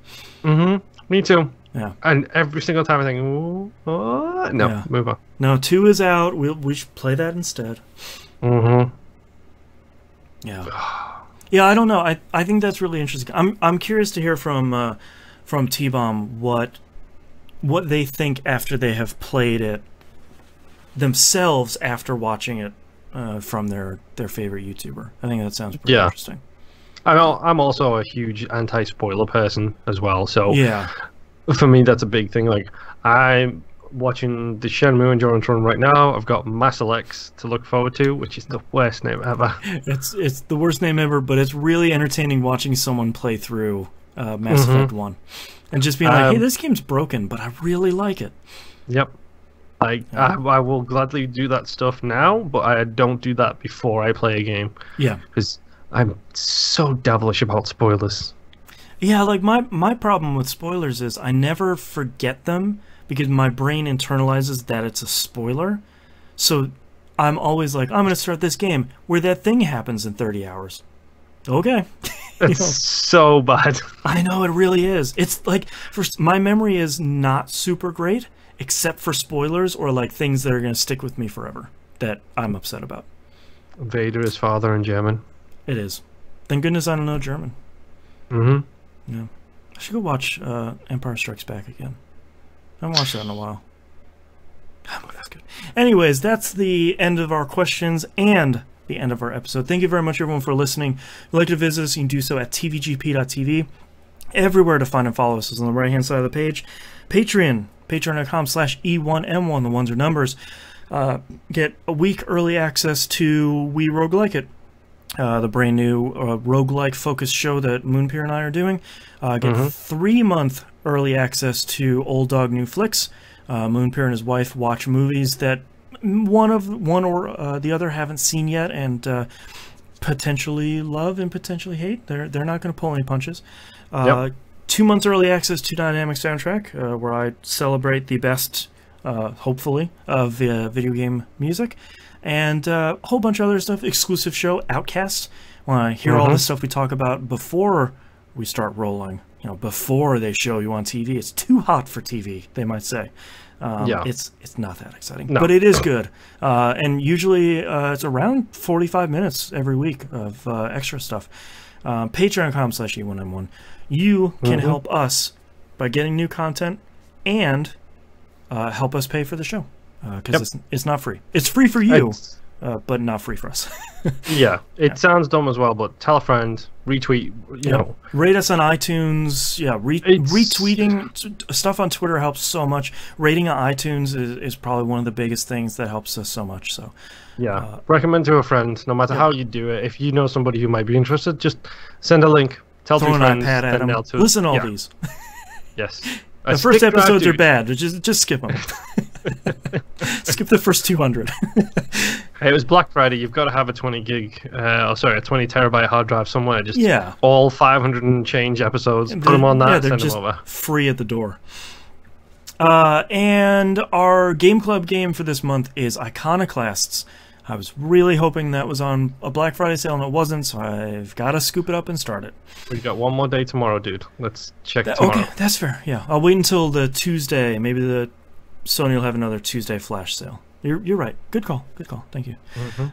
Me too. Yeah. And every single time I think, ooh, oh, no, yeah. Move on. No, 2 is out. We should play that instead. Yeah. Yeah, I don't know. I think that's really interesting. I'm curious to hear from T-Bomb what they think after they have played it themselves after watching it from their favorite YouTuber. I think that sounds pretty interesting. I'm also a huge anti-spoiler person as well, so yeah. For me, that's a big thing. Like, I'm watching the Shenmue Endurance run right now. I've got Mass Alex to look forward to, which is the worst name ever. It's the worst name ever, but it's really entertaining watching someone play through Mass Effect 1. And just being like, hey, this game's broken, but I really like it. Yep. Like, I will gladly do that stuff now, but I don't do that before I play a game. Yeah. Because I'm so devilish about spoilers. Yeah, like my problem with spoilers is I never forget them because my brain internalizes that it's a spoiler. So I'm always like, I'm going to start this game where that thing happens in 30 hours. Okay. It's so bad. I know, it really is. It's like, my memory is not super great, except for spoilers or like things that are going to stick with me forever that I'm upset about. Vader is father in German. It is. Thank goodness I don't know German. Yeah. I should go watch Empire Strikes Back again. I haven't watched that in a while. Oh, that's good. Anyways, that's the end of our questions and the end of our episode. Thank you very much, everyone, for listening. If you'd like to visit us, you can do so at tvgp.tv. Everywhere to find and follow us is on the right-hand side of the page. Patreon, patreon.com/E1M1, the ones are numbers. Get a week early access to We Roguelike It, the brand new roguelike focused show that Moonpier and I are doing. Get 3-month early access to Old Dog New Flicks. Moonpier and his wife watch movies that one or the other haven't seen yet and potentially love and potentially hate. They're not going to pull any punches. 2 months early access to Dynamic Soundtrack, where I celebrate the best, hopefully, of video game music. And a whole bunch of other stuff. Exclusive show, Outcast. When I hear all the stuff we talk about before we start rolling, you know, before they show you on TV, it's too hot for TV, they might say. It's not that exciting, but it is good. And usually it's around 45 minutes every week of extra stuff. Patreon.com/E1M1. You can help us by getting new content and help us pay for the show. Because it's not free. It's free for you, but not free for us. Yeah, it sounds dumb as well, but tell a friend, retweet, you know. Rate us on iTunes. Yeah, retweeting stuff on Twitter helps so much. Rating on iTunes is probably one of the biggest things that helps us so much. So, yeah, recommend to a friend, no matter how you do it. If you know somebody who might be interested, just send a link. Tell throw two an friends. iPad at them. Listen to all these. Yes. The first episodes are bad. Just skip them. Skip the first 200. Hey, it was Black Friday. You've got to have a 20 terabyte hard drive somewhere. Just all 500 and change episodes. Put them on that. Yeah, they're send just them over. free at the door. And our Game Club game for this month is Iconoclasts. I was really hoping that was on a Black Friday sale, and it wasn't, so I've got to scoop it up and start it. We've got one more day tomorrow, dude. Let's check tomorrow. Okay, that's fair. Yeah, I'll wait until the Tuesday. Maybe the Sony will have another Tuesday flash sale. You're right. Good call. Good call. Thank you.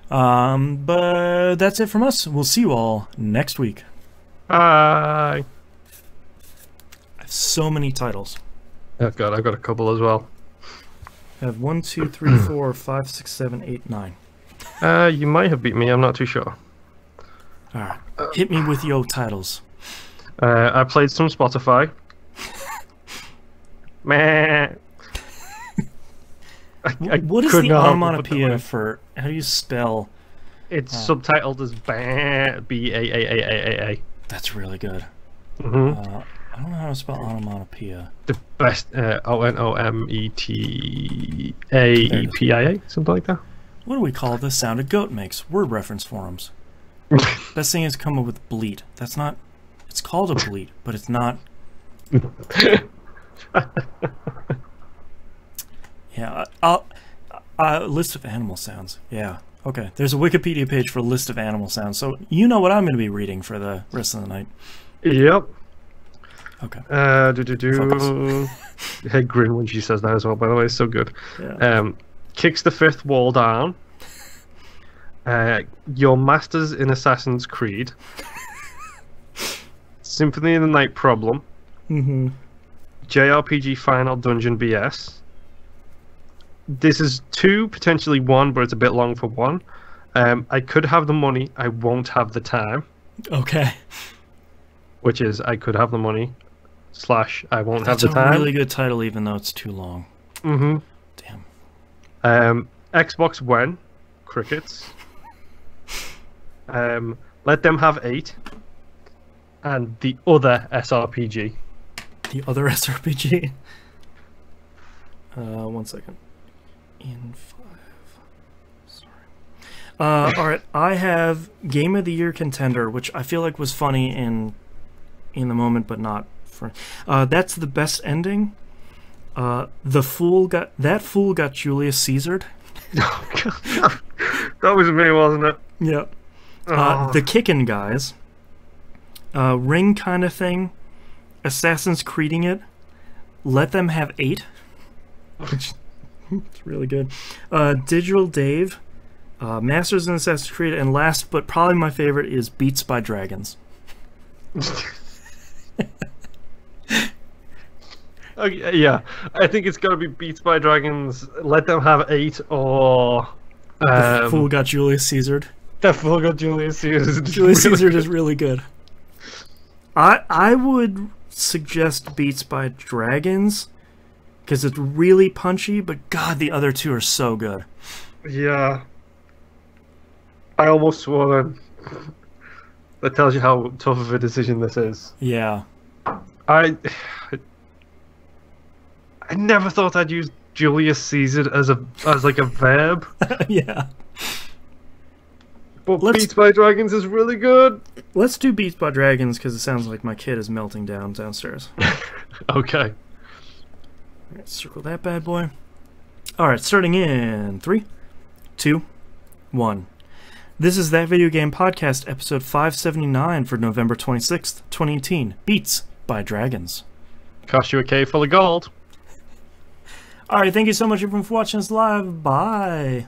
But that's it from us. We'll see you all next week. Bye. I have so many titles. I've got a couple as well. I have 1, 2, 3, 4, 5, 6, 7, 8, 9. You might have beat me. I'm not too sure. All right. Hit me with your titles. I played some Spotify. Meh. What is the onomatopoeia for? How do you spell? It's subtitled as B-A-A-A-A-A. That's really good. I don't know how to spell onomatopoeia. The best O-N-O-M-E-T-A-E-P-I-A, something like that. What do we call the sound a goat makes? Word reference forums. Best thing is come up with bleat. That's not. It's called a bleat, but it's not. Yeah, list of animal sounds. Yeah, okay. There's a Wikipedia page for a list of animal sounds, so you know what I'm going to be reading for the rest of the night. Yep. Okay. Head grin when she says that as well. By the way, it's so good. Yeah. Kicks the fifth wall down. Your masters in Assassin's Creed. Symphony of the Night Problem. JRPG Final Dungeon BS. This is 2, potentially 1, but it's a bit long for 1. I could have the money, I won't have the time. Okay. Which is, I could have the money, / I won't have the time. That's a really good title, even though it's too long. Damn. Xbox One, crickets. Let Them Have 8. And the other SRPG. The other SRPG? 1 second. In 5. Sorry. Alright, I have Game of the Year contender, which I feel like was funny in the moment, but not for. That's the best ending. That fool got Julius Caesared. That was me, wasn't it? Yeah. The Kickin' Guys. Ring kind of thing. Assassin's Creeding It. Let Them Have 8. Which it's really good. Digital Dave. Masters in Assassin's Creed. And last, but probably my favorite, is Beats by Dragons. Okay, yeah, I think it's got to be Beats by Dragons, Let Them Have 8, or... The Fool Got Julius Caesared. The Fool Got Julius Caesared. Julius Caesared is really good. I would suggest Beats by Dragons, because it's really punchy, but God, the other two are so good. Yeah. I almost swore then. That tells you how tough of a decision this is. Yeah. I never thought I'd use Julius Caesar as like a verb. Yeah. But Beats by Dragons is really good. Let's do Beats by Dragons because it sounds like my kid is melting down downstairs. Okay. Alright, circle that bad boy. Alright, starting in 3, 2, 1. This is That Video Game Podcast, episode 579 for November 26th, 2018. Beats by Dragons. Cost you a cave full of gold. Alright, thank you so much everyone for watching us live. Bye.